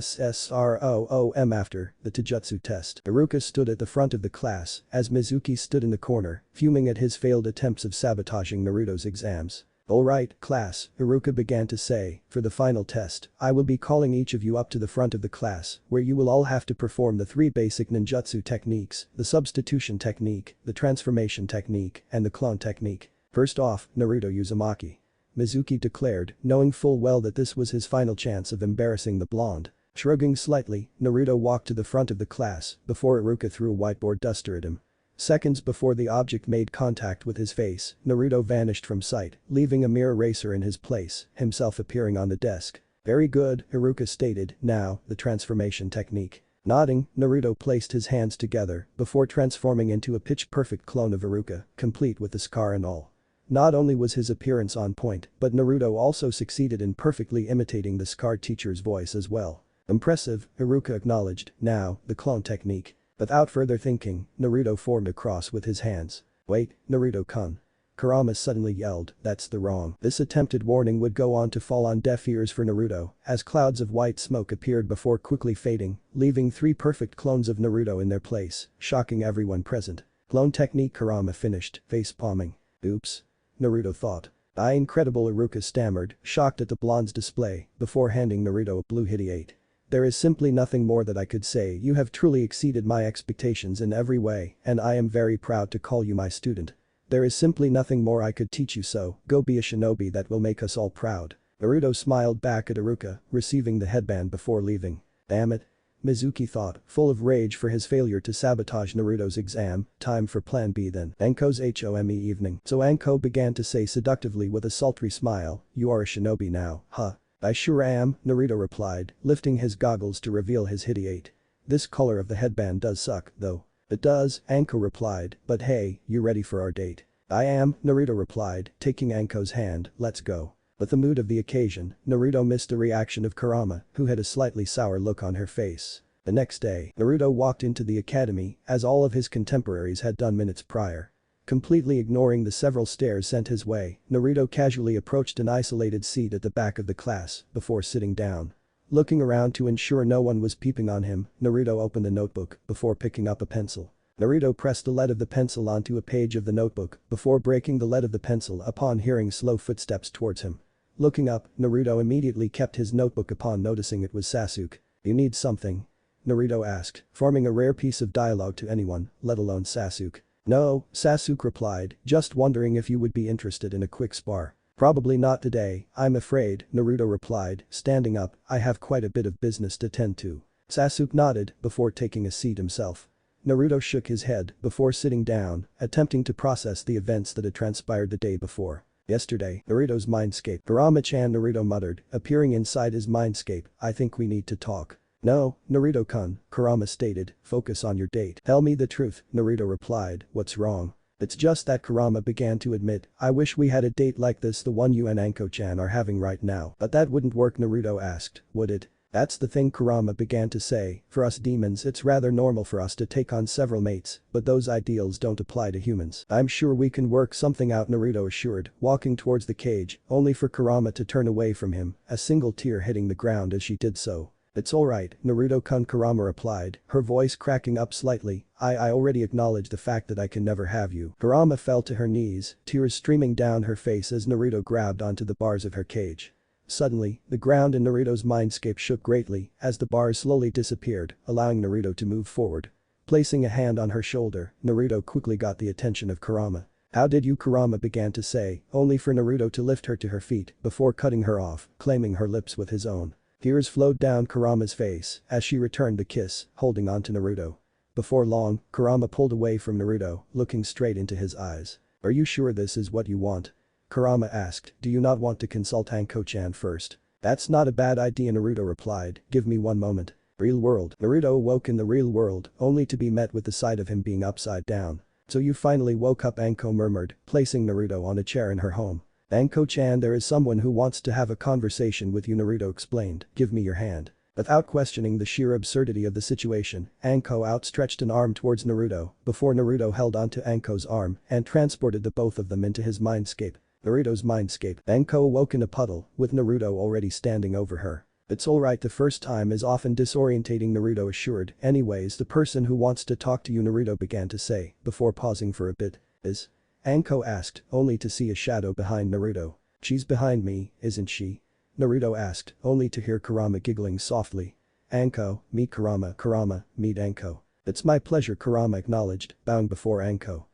After the Taijutsu test, Iruka stood at the front of the class, as Mizuki stood in the corner, fuming at his failed attempts of sabotaging Naruto's exams. Alright, class, Iruka began to say, for the final test, I will be calling each of you up to the front of the class, where you will all have to perform the 3 basic ninjutsu techniques, the substitution technique, the transformation technique, and the clone technique. First off, Naruto Uzumaki. Mizuki declared, knowing full well that this was his final chance of embarrassing the blonde. Shrugging slightly, Naruto walked to the front of the class, before Iruka threw a whiteboard duster at him. Seconds before the object made contact with his face, Naruto vanished from sight, leaving a mere eraser in his place, himself appearing on the desk. Very good, Iruka stated, now, the transformation technique. Nodding, Naruto placed his hands together, before transforming into a pitch-perfect clone of Iruka, complete with the scar and all. Not only was his appearance on point, but Naruto also succeeded in perfectly imitating the scarred teacher's voice as well. Impressive, Iruka acknowledged, now, the clone technique. Without further thinking, Naruto formed a cross with his hands. Wait, Naruto-kun. Kurama suddenly yelled, that's the wrong. This attempted warning would go on to fall on deaf ears for Naruto, as clouds of white smoke appeared before quickly fading, leaving 3 perfect clones of Naruto in their place, shocking everyone present. Clone technique, Kurama finished, face palming. Oops. Naruto thought. Incredible, Iruka stammered, shocked at the blonde's display, before handing Naruto a blue hidiate. There is simply nothing more that I could say. You have truly exceeded my expectations in every way, and I am very proud to call you my student. There is simply nothing more I could teach you, so go be a shinobi that will make us all proud. Naruto smiled back at Iruka, receiving the headband before leaving. Damn it. Mizuki thought, full of rage for his failure to sabotage Naruto's exam. Time for plan B then. Anko's home evening. So Anko began to say seductively with a sultry smile, you are a shinobi now, huh? I sure am, Naruto replied, lifting his goggles to reveal his hidiate. This color of the headband does suck, though. It does, Anko replied, but hey, you ready for our date? I am, Naruto replied, taking Anko's hand, let's go. With the mood of the occasion, Naruto missed the reaction of Kurama, who had a slightly sour look on her face. The next day, Naruto walked into the academy, as all of his contemporaries had done minutes prior. Completely ignoring the several stares sent his way, Naruto casually approached an isolated seat at the back of the class, before sitting down. Looking around to ensure no one was peeping on him, Naruto opened the notebook, before picking up a pencil. Naruto pressed the lead of the pencil onto a page of the notebook, before breaking the lead of the pencil upon hearing slow footsteps towards him. Looking up, Naruto immediately kept his notebook upon noticing it was Sasuke. You need something? Naruto asked, forming a rare piece of dialogue to anyone, let alone Sasuke. No, Sasuke replied, just wondering if you would be interested in a quick spar. Probably not today, I'm afraid, Naruto replied, standing up, I have quite a bit of business to tend to. Sasuke nodded, before taking a seat himself. Naruto shook his head, before sitting down, attempting to process the events that had transpired the day before. Yesterday, Naruto's mindscape. Kurama-chan, Naruto muttered, appearing inside his mindscape, I think we need to talk. No, Naruto-kun, Kurama stated, focus on your date. Tell me the truth, Naruto replied, what's wrong? It's just that, Kurama began to admit, I wish we had a date like this, the one you and Anko-chan are having right now. But that wouldn't work, Naruto asked, would it? That's the thing, Kurama began to say, for us demons it's rather normal for us to take on several mates, but those ideals don't apply to humans. I'm sure we can work something out, Naruto assured, walking towards the cage, only for Kurama to turn away from him, a single tear hitting the ground as she did so. It's alright, Naruto-kun, Kurama replied, her voice cracking up slightly, I already acknowledge the fact that I can never have you. Kurama fell to her knees, tears streaming down her face as Naruto grabbed onto the bars of her cage. Suddenly, the ground in Naruto's mindscape shook greatly as the bars slowly disappeared, allowing Naruto to move forward. Placing a hand on her shoulder, Naruto quickly got the attention of Kurama. How did you? Kurama began to say, only for Naruto to lift her to her feet before cutting her off, claiming her lips with his own. Tears flowed down Kurama's face as she returned the kiss, holding on to Naruto. Before long, Kurama pulled away from Naruto, looking straight into his eyes. Are you sure this is what you want? Kurama asked, do you not want to consult Anko-chan first? That's not a bad idea, Naruto replied, give me one moment. Real world. Naruto awoke in the real world, only to be met with the sight of him being upside down. So you finally woke up, Anko murmured, placing Naruto on a chair in her home. Anko-chan, there is someone who wants to have a conversation with you, Naruto explained, give me your hand. Without questioning the sheer absurdity of the situation, Anko outstretched an arm towards Naruto before Naruto held onto Anko's arm and transported the both of them into his mindscape. Naruto's mindscape. Anko awoke in a puddle, with Naruto already standing over her. It's alright, the first time is often disorientating, Naruto assured. Anyways, the person who wants to talk to you, Naruto began to say, before pausing for a bit. Is? Anko asked, only to see a shadow behind Naruto. She's behind me, isn't she? Naruto asked, only to hear Kurama giggling softly. Anko, meet Kurama. Kurama, meet Anko. It's my pleasure, Kurama acknowledged, bowing before Anko.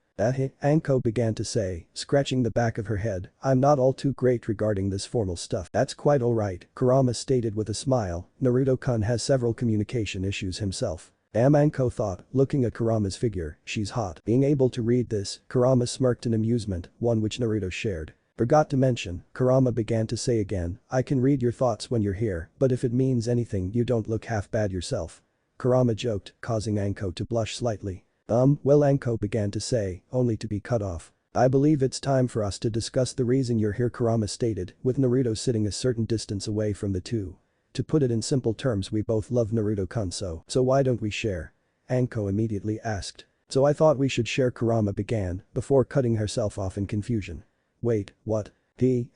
Anko began to say, scratching the back of her head, I'm not all too great regarding this formal stuff. That's quite alright, Kurama stated with a smile. Naruto-kun has several communication issues himself. Damn, Anko thought, looking at Kurama's figure, she's hot. Being able to read this, Kurama smirked in amusement, one which Naruto shared. Forgot to mention, Kurama began to say again, I can read your thoughts when you're here, but if it means anything, you don't look half bad yourself. Kurama joked, causing Anko to blush slightly. Well, Anko began to say, only to be cut off. I believe it's time for us to discuss the reason you're here, Kurama stated, with Naruto sitting a certain distance away from the two. To put it in simple terms, we both love Naruto-kun, so why don't we share? Anko immediately asked. So I thought we should share, Kurama began, before cutting herself off in confusion. Wait, what?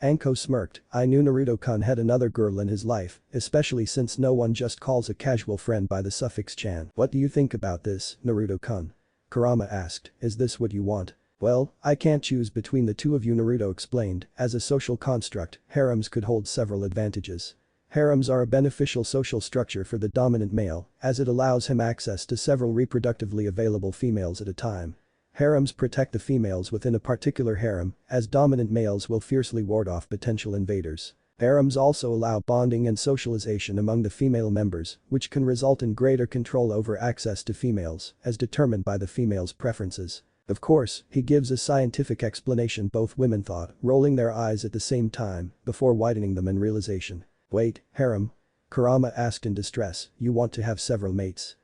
Anko smirked, I knew Naruto-kun had another girl in his life, especially since no one just calls a casual friend by the suffix chan. What do you think about this, Naruto-kun? Kurama asked, is this what you want? Well, I can't choose between the two of you, Naruto explained. As a social construct, harems could hold several advantages. Harems are a beneficial social structure for the dominant male, as it allows him access to several reproductively available females at a time. Harems protect the females within a particular harem, as dominant males will fiercely ward off potential invaders. Harems also allow bonding and socialization among the female members, which can result in greater control over access to females, as determined by the female's preferences. Of course, he gives a scientific explanation, both women thought, rolling their eyes at the same time, before widening them in realization. Wait, harem? Kurama asked in distress, you want to have several mates?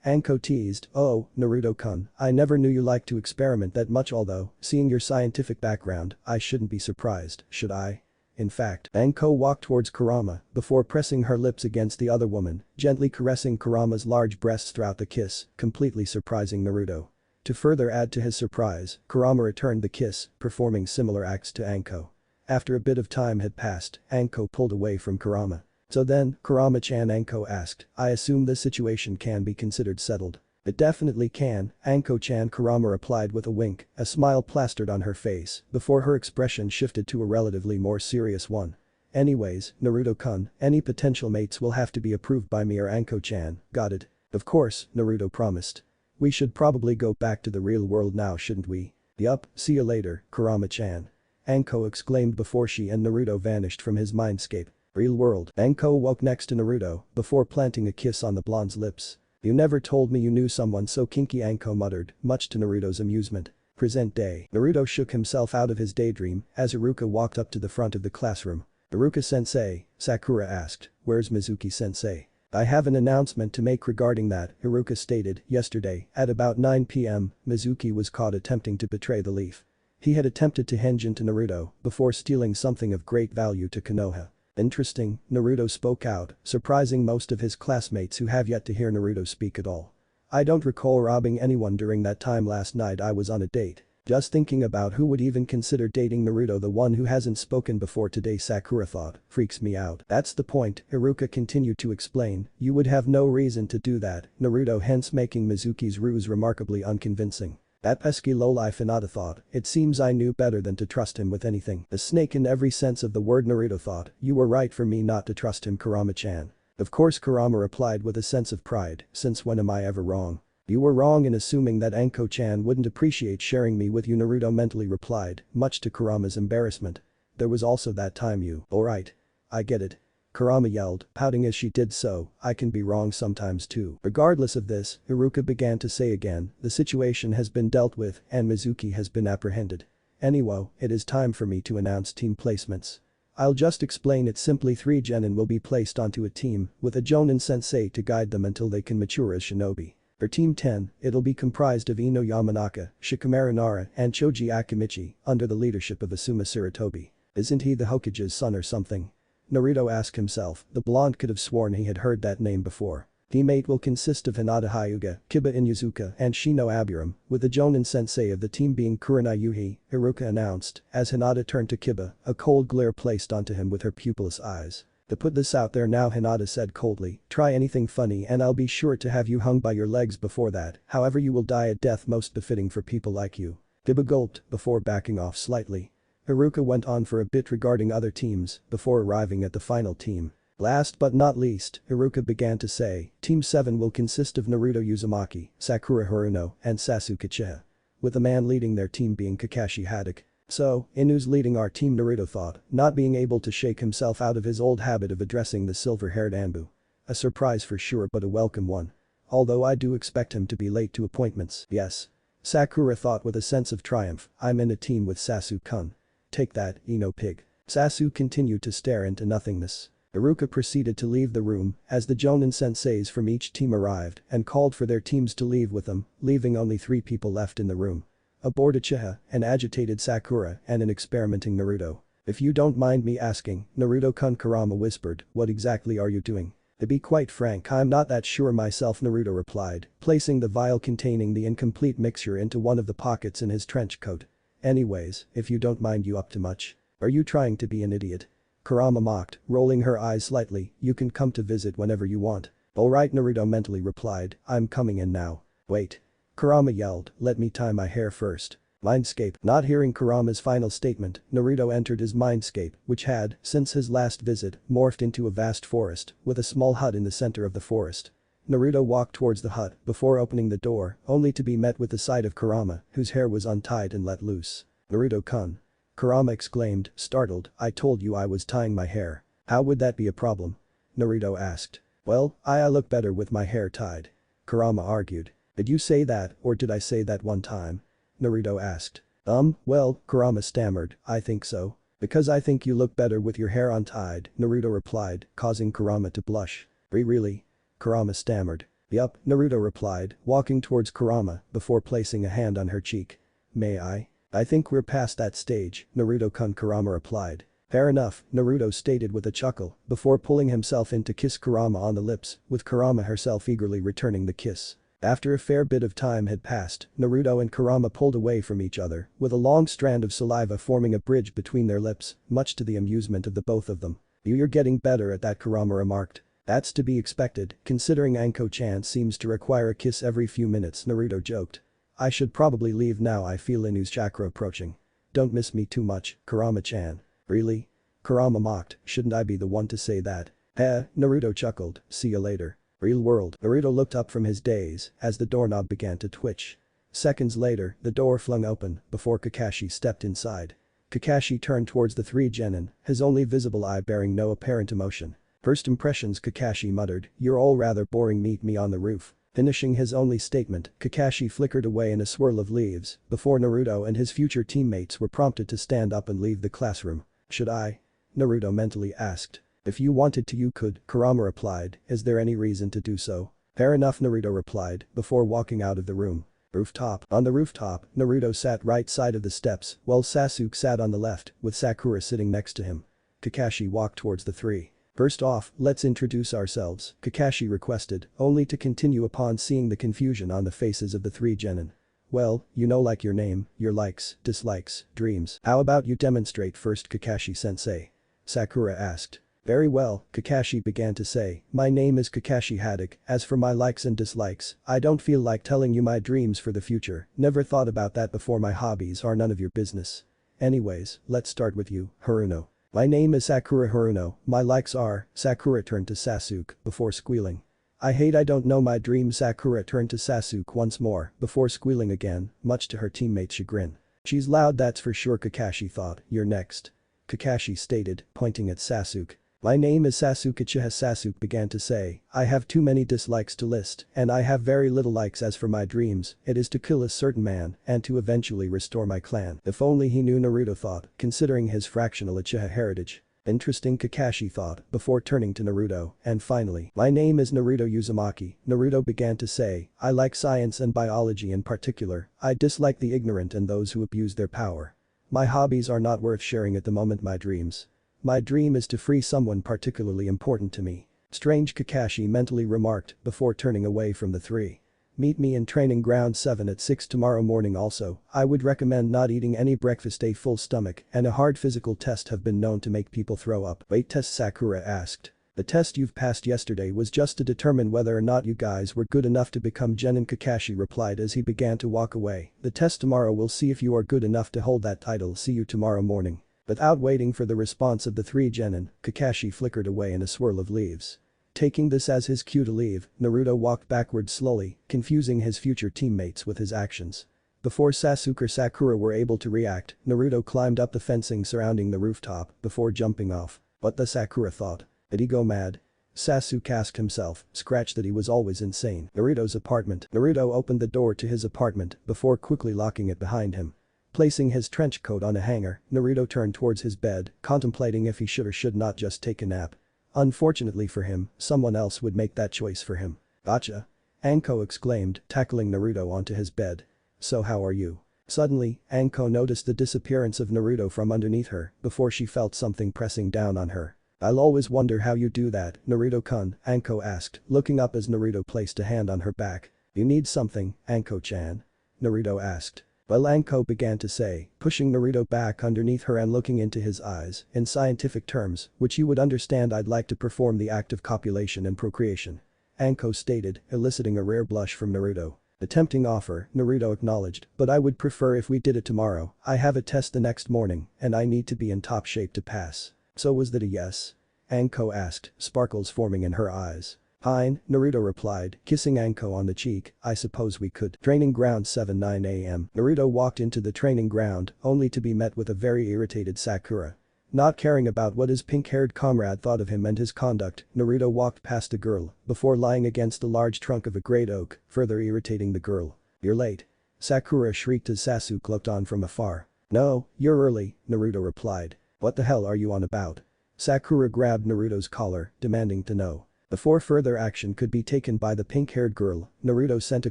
Anko teased, oh, Naruto-kun, I never knew you liked to experiment that much, although, seeing your scientific background, I shouldn't be surprised, should I? In fact, Anko walked towards Kurama before pressing her lips against the other woman, gently caressing Kurama's large breasts throughout the kiss, completely surprising Naruto. To further add to his surprise, Kurama returned the kiss, performing similar acts to Anko. After a bit of time had passed, Anko pulled away from Kurama. So then, Kurama-chan, Anko asked, I assume this situation can be considered settled. It definitely can, Anko-chan, Kurama replied with a wink, a smile plastered on her face, before her expression shifted to a relatively more serious one. Anyways, Naruto-kun, any potential mates will have to be approved by me or Anko-chan, got it? Of course, Naruto promised. We should probably go back to the real world now, shouldn't we? Yup, see you later, Kurama-chan. Anko exclaimed before she and Naruto vanished from his mindscape. Real world. Anko woke next to Naruto, before planting a kiss on the blonde's lips. You never told me you knew someone so kinky, Anko muttered, much to Naruto's amusement. Present day. Naruto shook himself out of his daydream as Haruka walked up to the front of the classroom. Haruka-sensei, Sakura asked, where's Mizuki-sensei? I have an announcement to make regarding that, Haruka stated. Yesterday, at about 9 p.m., Mizuki was caught attempting to betray the leaf. He had attempted to henge into Naruto before stealing something of great value to Konoha. Interesting, Naruto spoke out, surprising most of his classmates who have yet to hear Naruto speak at all. I don't recall robbing anyone during that time. Last night I was on a date. Just thinking about who would even consider dating Naruto, the one who hasn't spoken before today, Sakura thought, freaks me out. That's the point, Haruka continued to explain, you would have no reason to do that, Naruto, hence making Mizuki's ruse remarkably unconvincing. That pesky lowlife, Hinata thought, it seems I knew better than to trust him with anything. A snake in every sense of the word, Naruto thought, you were right for me not to trust him, Kurama-chan. Of course, Kurama replied with a sense of pride, since when am I ever wrong? You were wrong in assuming that Anko-chan wouldn't appreciate sharing me with you, Naruto mentally replied, much to Kurama's embarrassment. There was also that time you. Alright. I get it. Kurama yelled, pouting as she did so, I can be wrong sometimes too. Regardless of this, Iruka began to say again, the situation has been dealt with and Mizuki has been apprehended. Anyway, it is time for me to announce team placements. I'll just explain it simply. 3 genin will be placed onto a team with a Jonin sensei to guide them until they can mature as shinobi. For Team 10, it'll be comprised of Ino Yamanaka, Shikamaru Nara and Choji Akimichi under the leadership of Asuma Sarutobi. Isn't he the Hokage's son or something? Naruto asked himself, the blonde could have sworn he had heard that name before. Team 8 will consist of Hinata Hyuga, Kiba Inuzuka and Shino Aburam, with the Jonin sensei of the team being Kurina Yuhi, Iruka announced, as Hinata turned to Kiba, a cold glare placed onto him with her pupilless eyes. To put this out there now, Hinata said coldly, try anything funny and I'll be sure to have you hung by your legs before that, however you will die a death most befitting for people like you. Kiba gulped before backing off slightly. Iruka went on for a bit regarding other teams before arriving at the final team. Last but not least, Iruka began to say, Team 7 will consist of Naruto Uzumaki, Sakura Haruno and Sasuke Uchiha. With the man leading their team being Kakashi Haddock. So, Inu's leading our team, Naruto thought, not being able to shake himself out of his old habit of addressing the silver-haired Anbu. A surprise for sure but a welcome one. Although I do expect him to be late to appointments, yes. Sakura thought with a sense of triumph, I'm in a team with Sasuke-kun. Take that, Ino pig. Sasuke continued to stare into nothingness. Iruka proceeded to leave the room as the Jonin senseis from each team arrived and called for their teams to leave with them, leaving only 3 people left in the room. A bored Uchiha, an agitated Sakura and an experimenting Naruto. If you don't mind me asking, Naruto-kun, Kurama whispered, what exactly are you doing? To be quite frank, I'm not that sure myself, Naruto replied, placing the vial containing the incomplete mixture into one of the pockets in his trench coat. Anyways, if you don't mind, you up to much? Are you trying to be an idiot? Kurama mocked, rolling her eyes slightly, you can come to visit whenever you want. Alright, Naruto mentally replied, I'm coming in now. Wait. Kurama yelled, let me tie my hair first. Mindscape. Not hearing Kurama's final statement, Naruto entered his mindscape, which had, since his last visit, morphed into a vast forest, with a small hut in the center of the forest. Naruto walked towards the hut before opening the door, only to be met with the sight of Kurama, whose hair was untied and let loose. Naruto-kun. Kurama exclaimed, startled, I told you I was tying my hair. How would that be a problem? Naruto asked. Well, I look better with my hair tied. Kurama argued. Did you say that, or did I say that one time? Naruto asked. Well, Kurama stammered, I think so. Because I think you look better with your hair untied, Naruto replied, causing Kurama to blush. Really? Kurama stammered. Yup, Naruto replied, walking towards Kurama before placing a hand on her cheek. May I? I think we're past that stage, Naruto-kun, Kurama replied. Fair enough, Naruto stated with a chuckle, before pulling himself in to kiss Kurama on the lips, with Kurama herself eagerly returning the kiss. After a fair bit of time had passed, Naruto and Kurama pulled away from each other, with a long strand of saliva forming a bridge between their lips, much to the amusement of the both of them. You're getting better at that, Kurama remarked. That's to be expected, considering Anko-chan seems to require a kiss every few minutes, Naruto joked. I should probably leave now, I feel Inu's chakra approaching. Don't miss me too much, Kurama-chan. Really? Kurama mocked, shouldn't I be the one to say that? Naruto chuckled, see you later. Real world. Naruto looked up from his daze as the doorknob began to twitch. Seconds later, the door flung open before Kakashi stepped inside. Kakashi turned towards the 3 genin, his only visible eye bearing no apparent emotion. First impressions, Kakashi muttered, you're all rather boring, meet me on the roof. Finishing his only statement, Kakashi flickered away in a swirl of leaves before Naruto and his future teammates were prompted to stand up and leave the classroom. Should I? Naruto mentally asked. If you wanted to you could, Kurama replied, is there any reason to do so? Fair enough, Naruto replied, before walking out of the room. Rooftop. On the rooftop, Naruto sat right side of the steps while Sasuke sat on the left, with Sakura sitting next to him. Kakashi walked towards the 3. First off, let's introduce ourselves, Kakashi requested, only to continue upon seeing the confusion on the faces of the 3 genin. Well, you know, like your name, your likes, dislikes, dreams. How about you demonstrate first, Kakashi-sensei? Sakura asked. Very well, Kakashi began to say, my name is Kakashi Haddock, as for my likes and dislikes, I don't feel like telling you my dreams for the future, never thought about that before, my hobbies are none of your business. Anyways, let's start with you, Haruno. My name is Sakura Haruno, my likes are, Sakura turned to Sasuke before squealing. I don't know my dream." Sakura turned to Sasuke once more before squealing again, much to her teammate's chagrin. "She's loud, that's for sure," Kakashi thought. "You're next," Kakashi stated, pointing at Sasuke. "My name is Sasuke Uchiha," Sasuke began to say. "I have too many dislikes to list, and I have very little likes. As for my dreams, it is to kill a certain man and to eventually restore my clan." If only he knew, Naruto thought, considering his fractional Uchiha heritage. Interesting, Kakashi thought, before turning to Naruto, and finally, "My name is Naruto Uzumaki," Naruto began to say. "I like science and biology in particular. I dislike the ignorant and those who abuse their power. My hobbies are not worth sharing at the moment. My dream is to free someone particularly important to me." Strange, Kakashi mentally remarked before turning away from the three. "Meet me in training ground 7 at 6 tomorrow morning. Also, I would recommend not eating any breakfast. A full stomach and a hard physical test have been known to make people throw up." "Wait, test?" Sakura asked. "The test you've passed yesterday was just to determine whether or not you guys were good enough to become genin," Kakashi replied as he began to walk away. "The test tomorrow will see if you are good enough to hold that title. See you tomorrow morning." Without waiting for the response of the three genin, Kakashi flickered away in a swirl of leaves. Taking this as his cue to leave, Naruto walked backwards slowly, confusing his future teammates with his actions. Before Sasuke or Sakura were able to react, Naruto climbed up the fencing surrounding the rooftop before jumping off. What the Sakura thought? Did he go mad? Sasuke asked himself, scratched that he was always insane. Naruto's apartment. Naruto opened the door to his apartment before quickly locking it behind him. Placing his trench coat on a hanger, Naruto turned towards his bed, contemplating if he should or should not just take a nap. Unfortunately for him, someone else would make that choice for him. "Gotcha!" Anko exclaimed, tackling Naruto onto his bed. "So how are you?" Suddenly, Anko noticed the disappearance of Naruto from underneath her before she felt something pressing down on her. "I'll always wonder how you do that, Naruto-kun," Anko asked, looking up as Naruto placed a hand on her back. "You need something, Anko-chan?" Naruto asked. "Well," Anko began to say, pushing Naruto back underneath her and looking into his eyes. "In scientific terms, which you would understand, I'd like to perform the act of copulation and procreation," Anko stated, eliciting a rare blush from Naruto. "A tempting offer," Naruto acknowledged, "but I would prefer if we did it tomorrow. I have a test the next morning, and I need to be in top shape to pass." "So was that a yes?" Anko asked, sparkles forming in her eyes. "Fine," Naruto replied, kissing Anko on the cheek. "I suppose we could." Training ground 7 9 am. Naruto walked into the training ground, only to be met with a very irritated Sakura. Not caring about what his pink-haired comrade thought of him and his conduct, Naruto walked past the girl before lying against the large trunk of a great oak, further irritating the girl. "You're late," Sakura shrieked as Sasuke looked on from afar. "No, you're early," Naruto replied. "What the hell are you on about?" Sakura grabbed Naruto's collar, demanding to know. Before further action could be taken by the pink-haired girl, Naruto sent a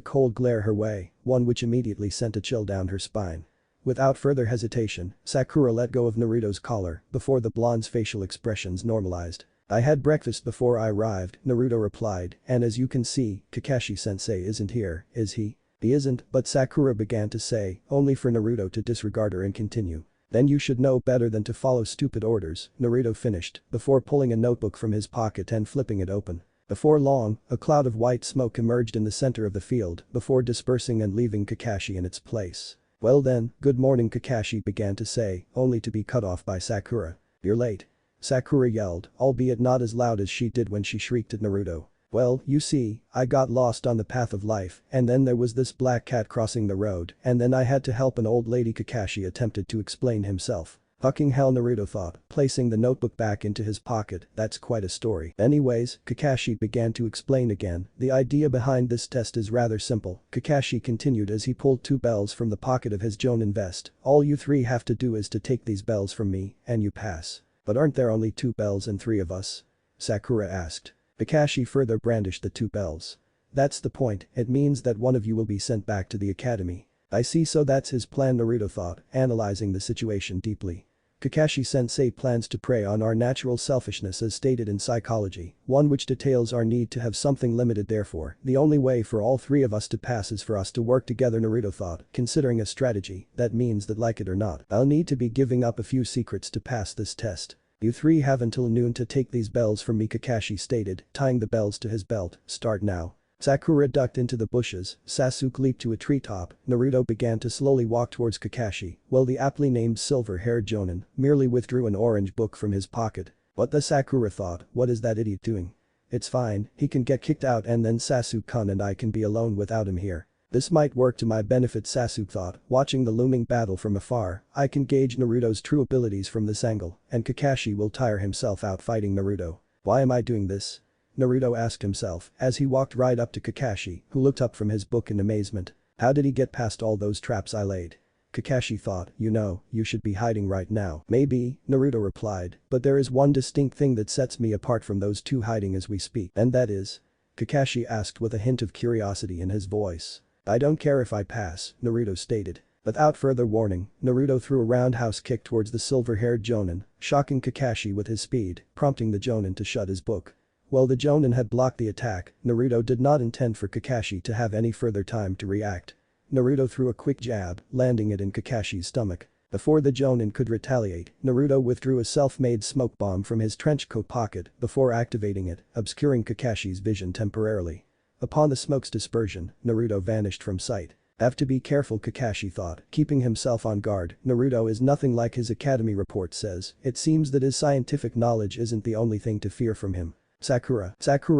cold glare her way, one which immediately sent a chill down her spine. Without further hesitation, Sakura let go of Naruto's collar before the blonde's facial expressions normalized. "I had breakfast before I arrived," Naruto replied, "and as you can see, Kakashi-sensei isn't here, is he?" "He isn't," but Sakura began to say, only for Naruto to disregard her and continue. "Then you should know better than to follow stupid orders," Naruto finished, before pulling a notebook from his pocket and flipping it open. Before long, a cloud of white smoke emerged in the center of the field before dispersing and leaving Kakashi in its place. "Well then, good morning," Kakashi began to say, only to be cut off by Sakura. "You're late," Sakura yelled, albeit not as loud as she did when she shrieked at Naruto. "Well, you see, I got lost on the path of life, and then there was this black cat crossing the road, and then I had to help an old lady," Kakashi attempted to explain himself. "Fucking hell," Naruto thought, placing the notebook back into his pocket. "That's quite a story." "Anyways," Kakashi began to explain again, "the idea behind this test is rather simple," Kakashi continued as he pulled 2 bells from the pocket of his Jonin vest. "All you 3 have to do is to take these bells from me, and you pass." "But aren't there only 2 bells and 3 of us?" Sakura asked. Kakashi further brandished the 2 bells. "That's the point, it means that one of you will be sent back to the academy." "I see, so that's his plan," Naruto thought, analyzing the situation deeply. Kakashi-sensei plans to prey on our natural selfishness as stated in psychology, one which details our need to have something limited. Therefore, the only way for all 3 of us to pass is for us to work together, Naruto thought, considering a strategy, that means that like it or not, I'll need to be giving up a few secrets to pass this test. "You 3 have until noon to take these bells from me," Kakashi stated, tying the bells to his belt. "Start now." Sakura ducked into the bushes, Sasuke leaped to a treetop, Naruto began to slowly walk towards Kakashi, while the aptly named silver-haired Jonin merely withdrew an orange book from his pocket. "What the?" Sakura thought, "what is that idiot doing?" It's fine, he can get kicked out and then Sasuke-kun and I can be alone without him here. This might work to my benefit, Sasuke thought, watching the looming battle from afar. I can gauge Naruto's true abilities from this angle, and Kakashi will tire himself out fighting Naruto. Why am I doing this? Naruto asked himself as he walked right up to Kakashi, who looked up from his book in amazement. How did he get past all those traps I laid? Kakashi thought, you should be hiding right now. Maybe, Naruto replied, but there is one distinct thing that sets me apart from those two hiding as we speak. And that is? Kakashi asked with a hint of curiosity in his voice. I don't care if I pass, Naruto stated. Without further warning, Naruto threw a roundhouse kick towards the silver-haired Jonin, shocking Kakashi with his speed, prompting the Jonin to shut his book. While the Jonin had blocked the attack, Naruto did not intend for Kakashi to have any further time to react. Naruto threw a quick jab, landing it in Kakashi's stomach. Before the Jonin could retaliate, Naruto withdrew a self-made smoke bomb from his trenchcoat pocket before activating it, obscuring Kakashi's vision temporarily. Upon the smoke's dispersion, Naruto vanished from sight. Have to be careful, Kakashi thought, keeping himself on guard. Naruto is nothing like his academy report says. It seems that his scientific knowledge isn't the only thing to fear from him. Sakura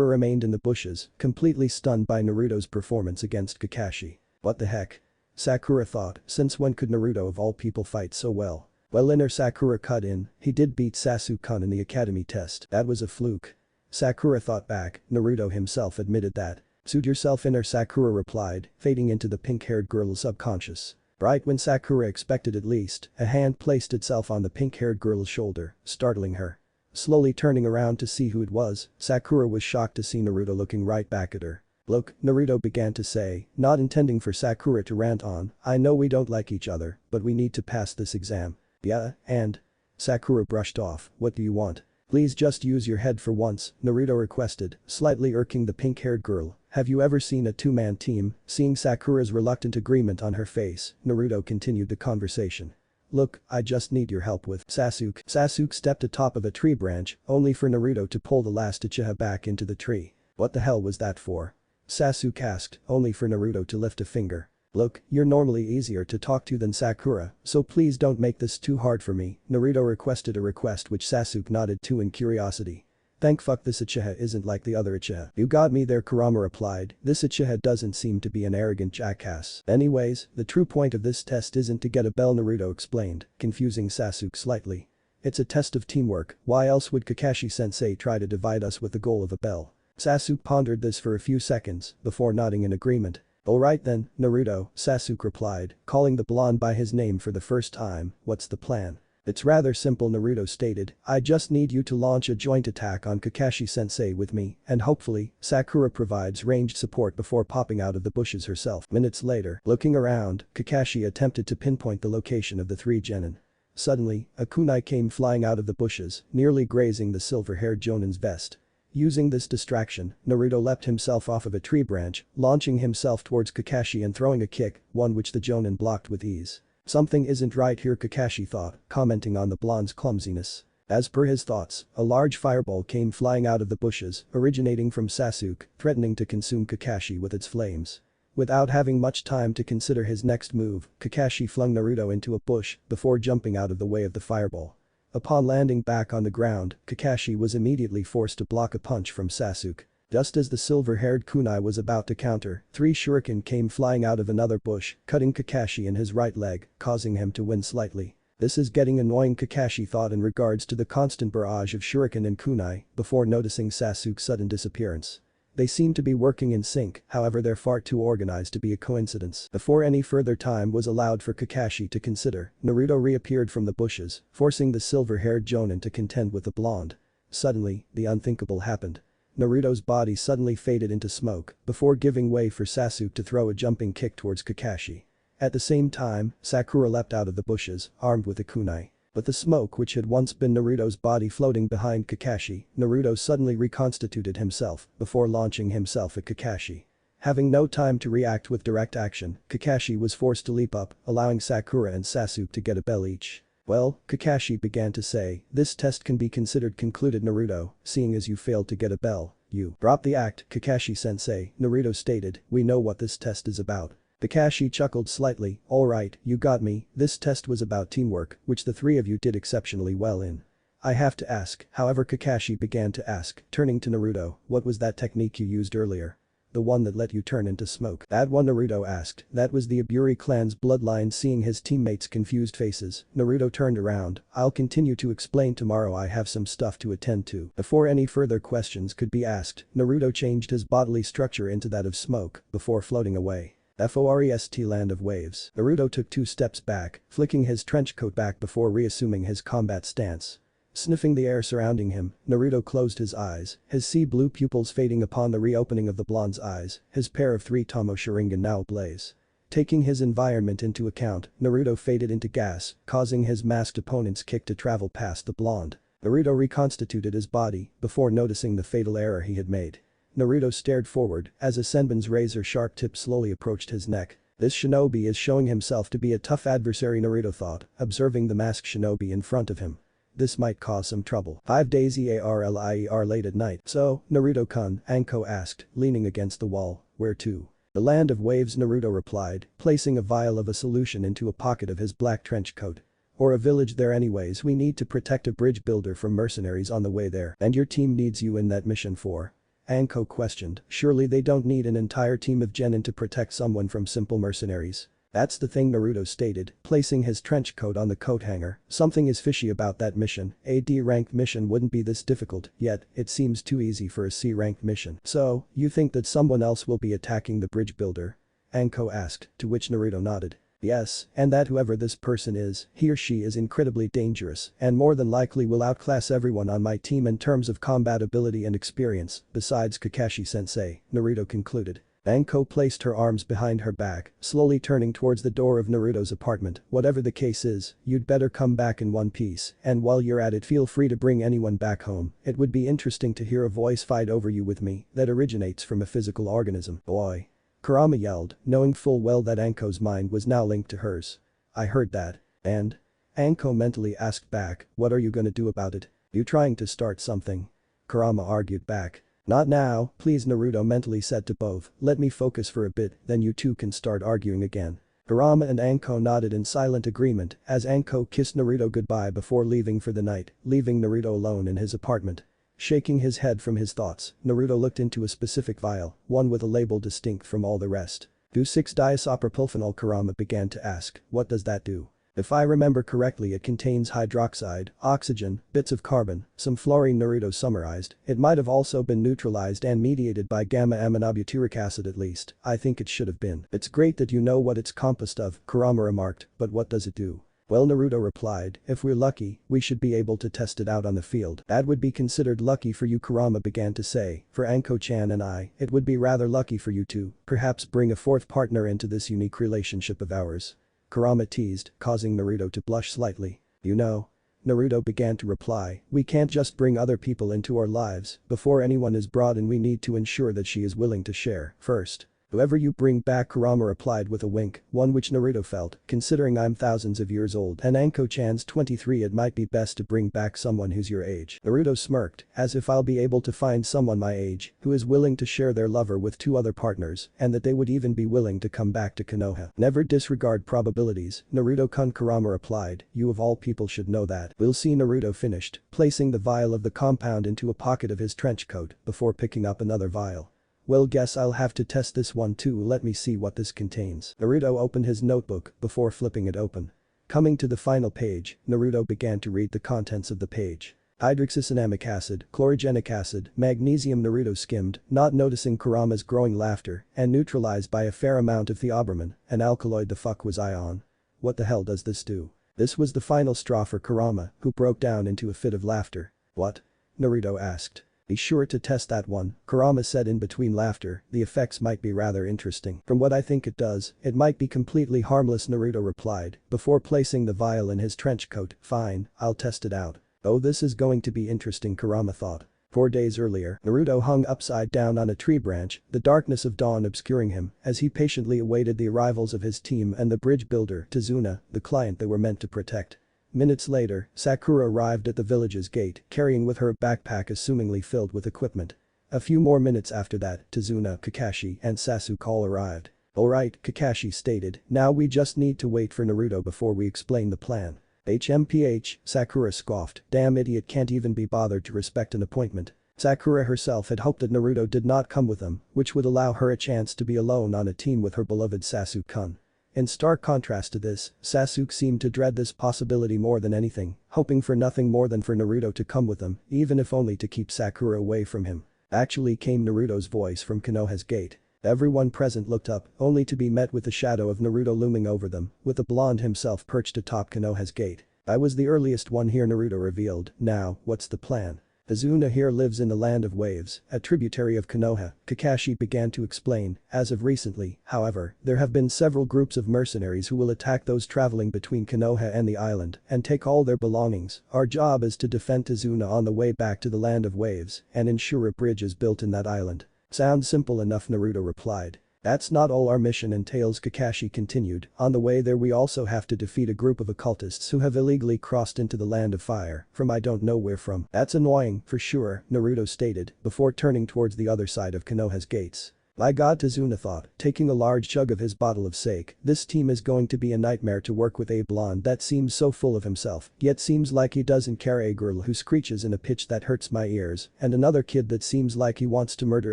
remained in the bushes, completely stunned by Naruto's performance against Kakashi. What the heck? Sakura thought, since when could Naruto of all people fight so well? Well, inner Sakura cut in, he did beat Sasuke-kun in the academy test. That was a fluke. Sakura thought back, Naruto himself admitted that. Suit yourself, inner Sakura replied, fading into the pink-haired girl's subconscious. Right when Sakura expected it least, a hand placed itself on the pink-haired girl's shoulder, startling her. Slowly turning around to see who it was, Sakura was shocked to see Naruto looking right back at her. Look, Naruto began to say, not intending for Sakura to rant on, I know we don't like each other, but we need to pass this exam. Yeah, and? Sakura brushed off, what do you want? Please just use your head for once, Naruto requested, slightly irking the pink-haired girl. Have you ever seen a two-man team? Seeing Sakura's reluctant agreement on her face, Naruto continued the conversation. Look, I just need your help with Sasuke. Sasuke stepped atop of a tree branch, only for Naruto to pull the last Uchiha back into the tree. What the hell was that for? Sasuke asked, only for Naruto to lift a finger. Look, you're normally easier to talk to than Sakura, so please don't make this too hard for me, Naruto requested, a request which Sasuke nodded to in curiosity. Thank fuck this Uchiha isn't like the other Uchiha. You got me there, Kurama replied, this Uchiha doesn't seem to be an arrogant jackass. Anyways, the true point of this test isn't to get a bell, Naruto explained, confusing Sasuke slightly. It's a test of teamwork, why else would Kakashi-sensei try to divide us with the goal of a bell? Sasuke pondered this for a few seconds before nodding in agreement. Alright then, Naruto, Sasuke replied, calling the blonde by his name for the first time. What's the plan? It's rather simple, Naruto stated. I just need you to launch a joint attack on Kakashi-sensei with me, and hopefully, Sakura provides ranged support before popping out of the bushes herself. Minutes later, looking around, Kakashi attempted to pinpoint the location of the three genin. Suddenly, a kunai came flying out of the bushes, nearly grazing the silver-haired Jonin's vest. Using this distraction, Naruto leapt himself off of a tree branch, launching himself towards Kakashi and throwing a kick, one which the Jonin blocked with ease. Something isn't right here, Kakashi thought, commenting on the blonde's clumsiness. As per his thoughts, a large fireball came flying out of the bushes, originating from Sasuke, threatening to consume Kakashi with its flames. Without having much time to consider his next move, Kakashi flung Naruto into a bush before jumping out of the way of the fireball. Upon landing back on the ground, Kakashi was immediately forced to block a punch from Sasuke. Just as the silver-haired kunai was about to counter, three shuriken came flying out of another bush, cutting Kakashi in his right leg, causing him to wince slightly. This is getting annoying, Kakashi thought in regards to the constant barrage of shuriken and kunai, before noticing Sasuke's sudden disappearance. They seem to be working in sync, however they're far too organized to be a coincidence. Before any further time was allowed for Kakashi to consider, Naruto reappeared from the bushes, forcing the silver-haired Jonin to contend with the blonde. Suddenly, the unthinkable happened. Naruto's body suddenly faded into smoke, before giving way for Sasuke to throw a jumping kick towards Kakashi. At the same time, Sakura leapt out of the bushes, armed with a kunai. But the smoke which had once been Naruto's body floating behind Kakashi, Naruto suddenly reconstituted himself before launching himself at Kakashi. Having no time to react with direct action, Kakashi was forced to leap up, allowing Sakura and Sasuke to get a bell each. Well, Kakashi began to say, this test can be considered concluded, Naruto, seeing as you failed to get a bell. You drop the act, Kakashi-sensei, Naruto stated, we know what this test is about. Kakashi chuckled slightly, alright, you got me, this test was about teamwork, which the three of you did exceptionally well in. I have to ask, however Kakashi began to ask, turning to Naruto, what was that technique you used earlier? The one that let you turn into smoke. That one, Naruto asked. That was the Iburi clan's bloodline. Seeing his teammates' confused faces, Naruto turned around. I'll continue to explain tomorrow, I have some stuff to attend to. Before any further questions could be asked, Naruto changed his bodily structure into that of smoke, before floating away. Forest land of waves. Naruto took 2 steps back, flicking his trench coat back before reassuming his combat stance. Sniffing the air surrounding him, Naruto closed his eyes, his sea blue pupils fading upon the reopening of the blonde's eyes, his pair of 3 Tomo Sharingan now ablaze. Taking his environment into account, Naruto faded into gas, causing his masked opponent's kick to travel past the blonde. Naruto reconstituted his body, before noticing the fatal error he had made. Naruto stared forward, as a Senbon's razor-sharp tip slowly approached his neck. This shinobi is showing himself to be a tough adversary, Naruto thought, observing the masked shinobi in front of him. This might cause some trouble. 5 days EARLIER late at night. So, Naruto-kun, Anko asked, leaning against the wall, where to? The land of waves, Naruto replied, placing a vial of a solution into a pocket of his black trench coat. Or a village there anyways, we need to protect a bridge builder from mercenaries on the way there. And your team needs you in that mission for? Anko questioned, surely they don't need an entire team of genin to protect someone from simple mercenaries. That's the thing, Naruto stated, placing his trench coat on the coat hanger. Something is fishy about that mission. A D-ranked mission wouldn't be this difficult, yet it seems too easy for a C-ranked mission. So, you think that someone else will be attacking the bridge builder? Anko asked, to which Naruto nodded. Yes, and that whoever this person is, he or she is incredibly dangerous and more than likely will outclass everyone on my team in terms of combat ability and experience, besides Kakashi-sensei, Naruto concluded. Anko placed her arms behind her back, slowly turning towards the door of Naruto's apartment. Whatever the case is, you'd better come back in one piece, and while you're at it feel free to bring anyone back home. It would be interesting to hear a voice fight over you with me that originates from a physical organism. Boy. Kurama yelled, knowing full well that Anko's mind was now linked to hers. I heard that. And? Anko mentally asked back, what are you gonna do about it? You trying to start something? Kurama argued back. Not now, please, Naruto mentally said to both, let me focus for a bit, then you two can start arguing again. Kurama and Anko nodded in silent agreement as Anko kissed Naruto goodbye before leaving for the night, leaving Naruto alone in his apartment. Shaking his head from his thoughts, Naruto looked into a specific vial, one with a label distinct from all the rest. Do 6-diisopropylphenol, Kurama began to ask, what does that do? If I remember correctly, it contains hydroxide, oxygen, bits of carbon, some fluorine, Naruto summarized. It might have also been neutralized and mediated by gamma-aminobutyric acid, at least, I think it should have been. It's great that you know what it's composed of, Kurama remarked, but what does it do? Well, Naruto replied, if we're lucky, we should be able to test it out on the field. That would be considered lucky for you, Kurama began to say. For Anko-chan and I, it would be rather lucky for you to, perhaps bring a 4th partner into this unique relationship of ours. Kurama teased, causing Naruto to blush slightly. You know. Naruto began to reply, we can't just bring other people into our lives, before anyone is brought in we need to ensure that she is willing to share, first. Whoever you bring back, Kurama replied with a wink, one which Naruto felt, considering I'm thousands of years old and Anko-chan's 23, it might be best to bring back someone who's your age. Naruto smirked, as if I'll be able to find someone my age, who is willing to share their lover with 2 other partners, and that they would even be willing to come back to Konoha. Never disregard probabilities, Naruto-kun, Kurama replied, you of all people should know that. We'll see, Naruto finished, placing the vial of the compound into a pocket of his trench coat, before picking up another vial. Well, guess I'll have to test this one too, let me see what this contains. Naruto opened his notebook before flipping it open. Coming to the final page, Naruto began to read the contents of the page. Hydroxycinnamic acid, chlorogenic acid, magnesium. Naruto skimmed, not noticing Kurama's growing laughter, and neutralized by a fair amount of theobromine, an alkaloid. The fuck was I on? What the hell does this do? This was the final straw for Kurama, who broke down into a fit of laughter. What? Naruto asked. Be sure to test that one, Kurama said in between laughter, the effects might be rather interesting. From what I think it does, it might be completely harmless, Naruto replied, before placing the vial in his trench coat. Fine, I'll test it out. Oh, this is going to be interesting, Kurama thought. 4 days earlier, Naruto hung upside down on a tree branch, the darkness of dawn obscuring him, as he patiently awaited the arrivals of his team and the bridge builder, Tazuna, the client they were meant to protect. Minutes later, Sakura arrived at the village's gate, carrying with her a backpack assumingly filled with equipment. A few more minutes after that, Tazuna, Kakashi, and Sasuke all arrived. Alright, Kakashi stated, now we just need to wait for Naruto before we explain the plan. HMPH, Sakura scoffed, damn idiot can't even be bothered to respect an appointment. Sakura herself had hoped that Naruto did not come with them, which would allow her a chance to be alone on a team with her beloved Sasuke-kun. In stark contrast to this, Sasuke seemed to dread this possibility more than anything, hoping for nothing more than for Naruto to come with them, even if only to keep Sakura away from him. Actually came Naruto's voice from Konoha's gate. Everyone present looked up, only to be met with the shadow of Naruto looming over them, with the blonde himself perched atop Konoha's gate. I was the earliest one here, Naruto revealed. Now, what's the plan? Azuna here lives in the Land of Waves, a tributary of Konoha, Kakashi began to explain. As of recently, however, there have been several groups of mercenaries who will attack those traveling between Konoha and the island and take all their belongings. Our job is to defend Azuna on the way back to the Land of Waves and ensure a bridge is built in that island. Sounds simple enough, Naruto replied. That's not all our mission entails, Kakashi continued. On the way there we also have to defeat a group of occultists who have illegally crossed into the Land of Fire from I don't know where from. That's annoying, for sure, Naruto stated, before turning towards the other side of Konoha's gates. My god, Azuna thought, taking a large chug of his bottle of sake, this team is going to be a nightmare to work with. A blonde that seems so full of himself, yet seems like he doesn't care, a girl who screeches in a pitch that hurts my ears, and another kid that seems like he wants to murder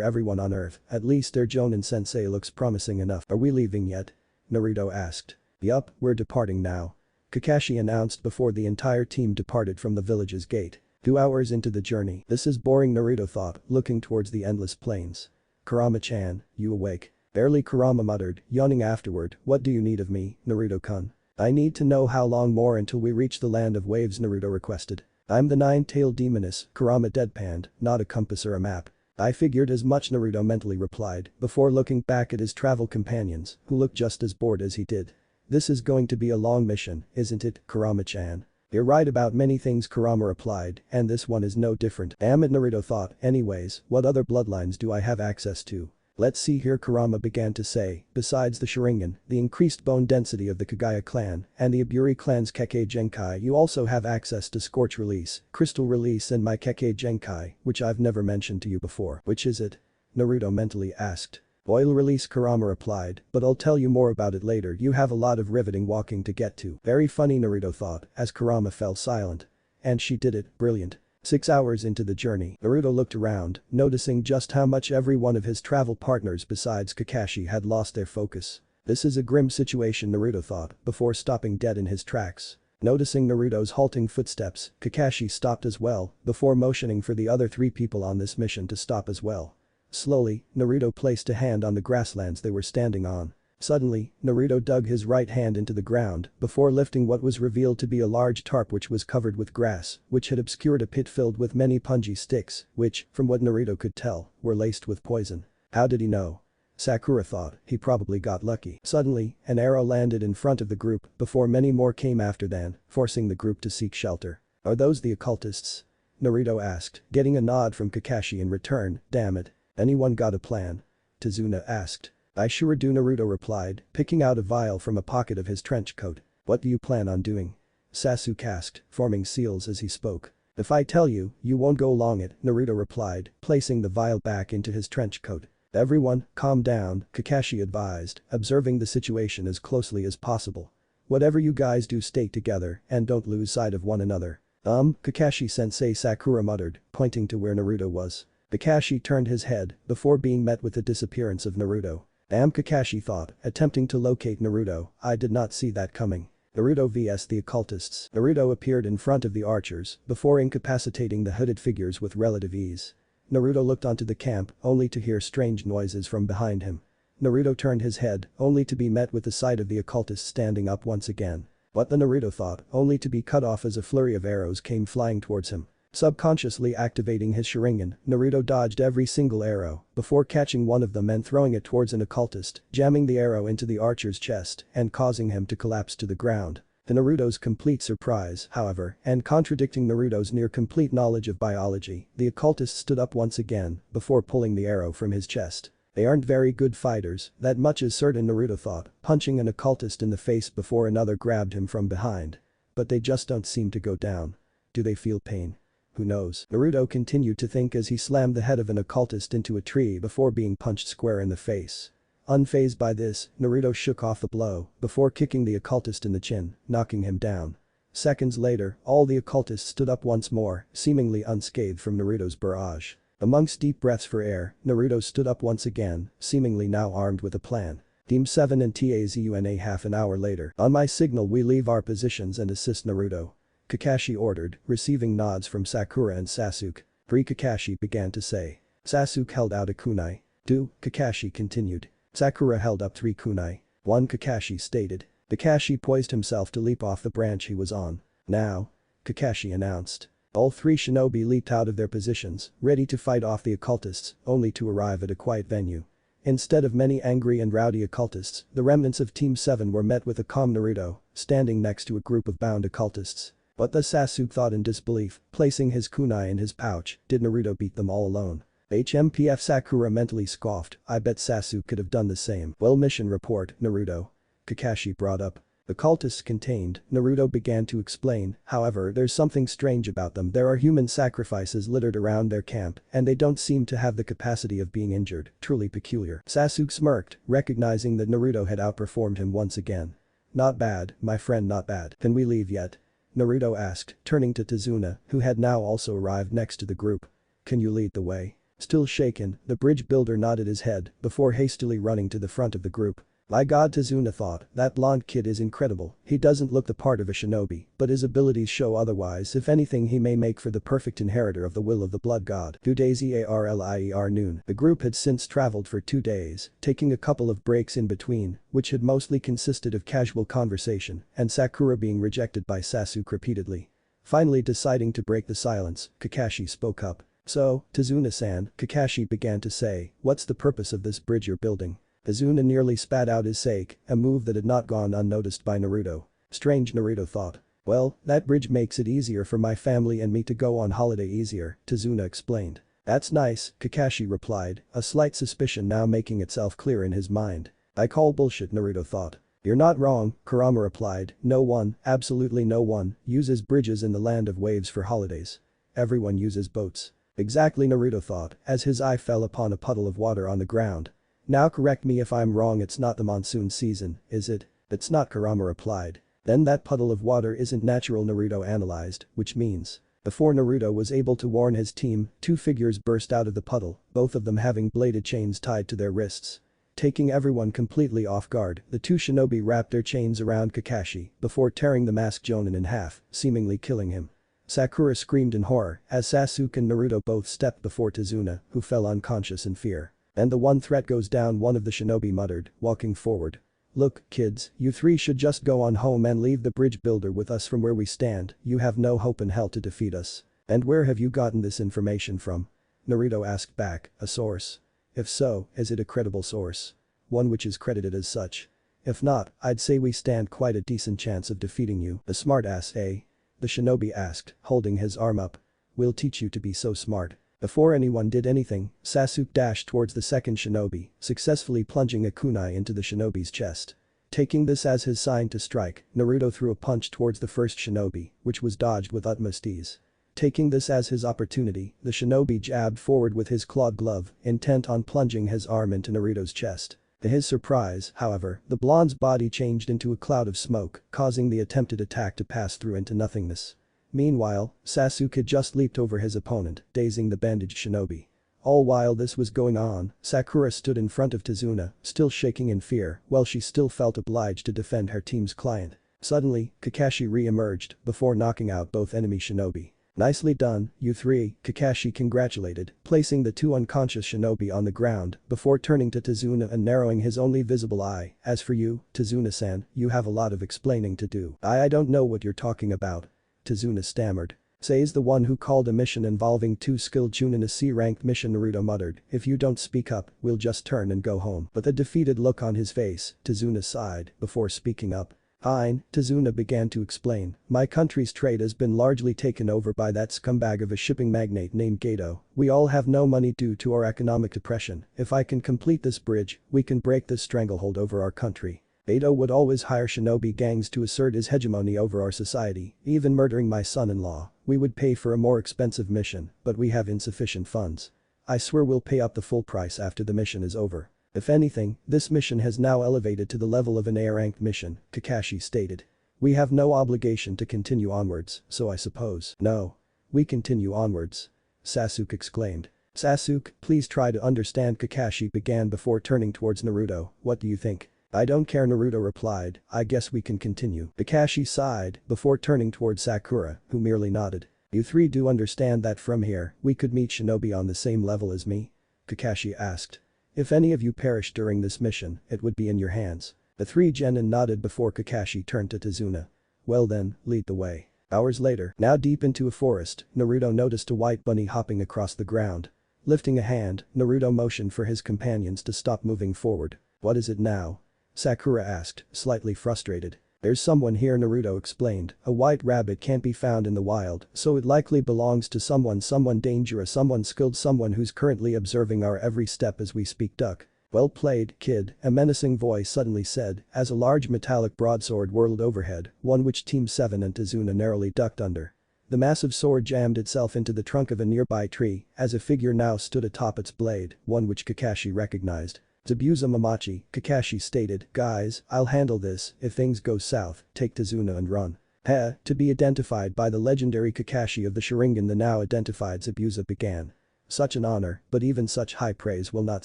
everyone on earth. At least their Jonin sensei looks promising enough. Are we leaving yet? Naruto asked. Yup, we're departing now. Kakashi announced before the entire team departed from the village's gate. 2 hours into the journey. This is boring, Naruto thought, looking towards the endless plains. Kurama-chan, you awake? Barely, Kurama muttered, yawning afterward. What do you need of me, Naruto-kun? I need to know how long more until we reach the Land of Waves, Naruto requested. I'm the nine-tailed demoness, Kurama deadpanned, not a compass or a map. I figured as much, Naruto mentally replied, before looking back at his travel companions, who looked just as bored as he did. This is going to be a long mission, isn't it, Kurama-chan? You're right about many things, Kurama replied, and this one is no different. Damn it, Naruto thought. Anyways, what other bloodlines do I have access to? Let's see here, Kurama began to say. Besides the Sharingan, the increased bone density of the Kagaya clan, and the Iburi clan's Kekkei Genkai, you also have access to Scorch Release, Crystal Release, and my Kekkei Genkai, which I've never mentioned to you before. Which is it? Naruto mentally asked. Oil Release, Kurama replied, but I'll tell you more about it later. You have a lot of riveting walking to get to. Very funny, Naruto thought, as Kurama fell silent. And she did it, brilliant. 6 hours into the journey, Naruto looked around, noticing just how much every one of his travel partners besides Kakashi had lost their focus. This is a grim situation, Naruto thought, before stopping dead in his tracks. Noticing Naruto's halting footsteps, Kakashi stopped as well, before motioning for the other 3 people on this mission to stop as well. Slowly, Naruto placed a hand on the grasslands they were standing on. Suddenly, Naruto dug his right hand into the ground before lifting what was revealed to be a large tarp which was covered with grass, which had obscured a pit filled with many punji sticks, which, from what Naruto could tell, were laced with poison. How did he know? Sakura thought, he probably got lucky. Suddenly, an arrow landed in front of the group before many more came after them, forcing the group to seek shelter. Are those the occultists? Naruto asked, getting a nod from Kakashi in return. Damn it. Anyone got a plan? Tazuna asked. I sure do, Naruto replied, picking out a vial from a pocket of his trench coat. What do you plan on doing? Sasuke asked, forming seals as he spoke. If I tell you, you won't go along it, Naruto replied, placing the vial back into his trench coat. Everyone, calm down, Kakashi advised, observing the situation as closely as possible. Whatever you guys do, stay together and don't lose sight of one another. Kakashi-sensei, Sakura muttered, pointing to where Naruto was. Kakashi turned his head before being met with the disappearance of Naruto. Damn, Kakashi thought, attempting to locate Naruto. I did not see that coming. Naruto vs the occultists. Naruto appeared in front of the archers before incapacitating the hooded figures with relative ease. Naruto looked onto the camp only to hear strange noises from behind him. Naruto turned his head only to be met with the sight of the occultists standing up once again. What the Naruto thought, only to be cut off as a flurry of arrows came flying towards him. Subconsciously activating his Sharingan, Naruto dodged every single arrow before catching one of them and throwing it towards an occultist, jamming the arrow into the archer's chest and causing him to collapse to the ground. To Naruto's complete surprise, however, and contradicting Naruto's near-complete knowledge of biology, the occultist stood up once again before pulling the arrow from his chest. They aren't very good fighters, that much is certain, Naruto thought, punching an occultist in the face before another grabbed him from behind. But they just don't seem to go down. Do they feel pain? Who knows? Naruto continued to think as he slammed the head of an occultist into a tree before being punched square in the face. Unfazed by this, Naruto shook off the blow before kicking the occultist in the chin, knocking him down. Seconds later, all the occultists stood up once more, seemingly unscathed from Naruto's barrage. Amongst deep breaths for air, Naruto stood up once again, seemingly now armed with a plan. Team 7 and TAZUNA half an hour later. On my signal we leave our positions and assist Naruto. Kakashi ordered, receiving nods from Sakura and Sasuke. Kakashi began to say. Sasuke held out a kunai. 2, Kakashi continued. Sakura held up 3 kunai. 1, Kakashi stated. Kakashi poised himself to leap off the branch he was on. Now. Kakashi announced. All 3 shinobi leaped out of their positions, ready to fight off the occultists, only to arrive at a quiet venue. Instead of many angry and rowdy occultists, the remnants of Team 7 were met with a calm Naruto, standing next to a group of bound occultists. But the Sasuke thought in disbelief, placing his kunai in his pouch, did Naruto beat them all alone? HMPF Sakura mentally scoffed, I bet Sasuke could have done the same. Well, mission report, Naruto. Kakashi brought up. The cultists contained, Naruto began to explain, however there's something strange about them. There are human sacrifices littered around their camp and they don't seem to have the capacity of being injured, truly peculiar. Sasuke smirked, recognizing that Naruto had outperformed him once again. Not bad, my friend, not bad. Can we leave yet? Naruto asked, turning to Tazuna, who had now also arrived next to the group. Can you lead the way? Still shaken, the bridge builder nodded his head before hastily running to the front of the group. My god, Tazuna thought, that blonde kid is incredible. He doesn't look the part of a shinobi, but his abilities show otherwise. If anything, he may make for the perfect inheritor of the will of the blood god. 2 days EARLIER noon. The group had since traveled for 2 days, taking a couple of breaks in between, which had mostly consisted of casual conversation and Sakura being rejected by Sasuke repeatedly. Finally deciding to break the silence, Kakashi spoke up. So, Tazuna-san, Kakashi began to say, what's the purpose of this bridge you're building? Tazuna nearly spat out his sake, a move that had not gone unnoticed by Naruto. Strange, Naruto thought. Well, that bridge makes it easier for my family and me to go on holiday easier, Tazuna explained. That's nice, Kakashi replied, a slight suspicion now making itself clear in his mind. I call bullshit, Naruto thought. You're not wrong, Kurama replied, no one, absolutely no one, uses bridges in the land of waves for holidays. Everyone uses boats. Exactly, Naruto thought, as his eye fell upon a puddle of water on the ground. Now correct me if I'm wrong, it's not the monsoon season, is it? It's not, Kurama replied. Then that puddle of water isn't natural, Naruto analyzed, which means. Before Naruto was able to warn his team, 2 figures burst out of the puddle, both of them having bladed chains tied to their wrists. Taking everyone completely off guard, the 2 shinobi wrapped their chains around Kakashi before tearing the masked Jonin in half, seemingly killing him. Sakura screamed in horror as Sasuke and Naruto both stepped before Tazuna, who fell unconscious in fear. And the one threat goes down, one of the shinobi muttered, walking forward. Look, kids, you 3 should just go on home and leave the bridge builder with us. From where we stand, you have no hope in hell to defeat us. And where have you gotten this information from? Naruto asked back, a source. If so, is it a credible source? One which is credited as such. If not, I'd say we stand quite a decent chance of defeating you. A smartass, eh? The shinobi asked, holding his arm up. We'll teach you to be so smart. Before anyone did anything, Sasuke dashed towards the second shinobi, successfully plunging a kunai into the shinobi's chest. Taking this as his sign to strike, Naruto threw a punch towards the first shinobi, which was dodged with utmost ease. Taking this as his opportunity, the shinobi jabbed forward with his clawed glove, intent on plunging his arm into Naruto's chest. To his surprise, however, the blonde's body changed into a cloud of smoke, causing the attempted attack to pass through into nothingness. Meanwhile, Sasuke had just leaped over his opponent, dazing the bandaged shinobi. All while this was going on, Sakura stood in front of Tazuna, still shaking in fear, while she still felt obliged to defend her team's client. Suddenly, Kakashi re-emerged before knocking out both enemy shinobi. Nicely done, you 3, Kakashi congratulated, placing the 2 unconscious shinobi on the ground before turning to Tazuna and narrowing his only visible eye. As for you, Tazuna-san, you have a lot of explaining to do. I don't know what you're talking about. Tazuna stammered. Says the one who called a mission involving 2 skilled Chunin a C-ranked mission, Naruto muttered. If you don't speak up, we'll just turn and go home. But the defeated look on his face, Tazuna sighed before speaking up. Fine, Tazuna began to explain. My country's trade has been largely taken over by that scumbag of a shipping magnate named Gato. We all have no money due to our economic depression. If I can complete this bridge, we can break this stranglehold over our country. Gato would always hire shinobi gangs to assert his hegemony over our society, even murdering my son-in-law. We would pay for a more expensive mission, but we have insufficient funds. I swear we'll pay up the full price after the mission is over. If anything, this mission has now elevated to the level of an A-ranked mission, Kakashi stated. We have no obligation to continue onwards, so I suppose. No. We continue onwards. Sasuke exclaimed. Sasuke, please try to understand, Kakashi began before turning towards Naruto. What do you think? I don't care, Naruto replied. I guess we can continue. Kakashi sighed before turning towards Sakura, who merely nodded. You three do understand that from here, we could meet shinobi on the same level as me? Kakashi asked. If any of you perish during this mission, it would be in your hands. The three genin nodded before Kakashi turned to Tazuna. Well then, lead the way. Hours later, now deep into a forest, Naruto noticed a white bunny hopping across the ground. Lifting a hand, Naruto motioned for his companions to stop moving forward. What is it now? Sakura asked, slightly frustrated. There's someone here, Naruto explained. A white rabbit can't be found in the wild, so it likely belongs to someone dangerous, someone skilled, someone who's currently observing our every step as we speak. Duck. Well played, kid, a menacing voice suddenly said, as a large metallic broadsword whirled overhead, one which Team 7 and Tazuna narrowly ducked under. The massive sword jammed itself into the trunk of a nearby tree, as a figure now stood atop its blade, one which Kakashi recognized. Zabuza Mamachi, Kakashi stated, guys, I'll handle this, if things go south, take Tazuna and run. To be identified by the legendary Kakashi of the Sharingan, the now identified Zabuza began. Such an honor, but even such high praise will not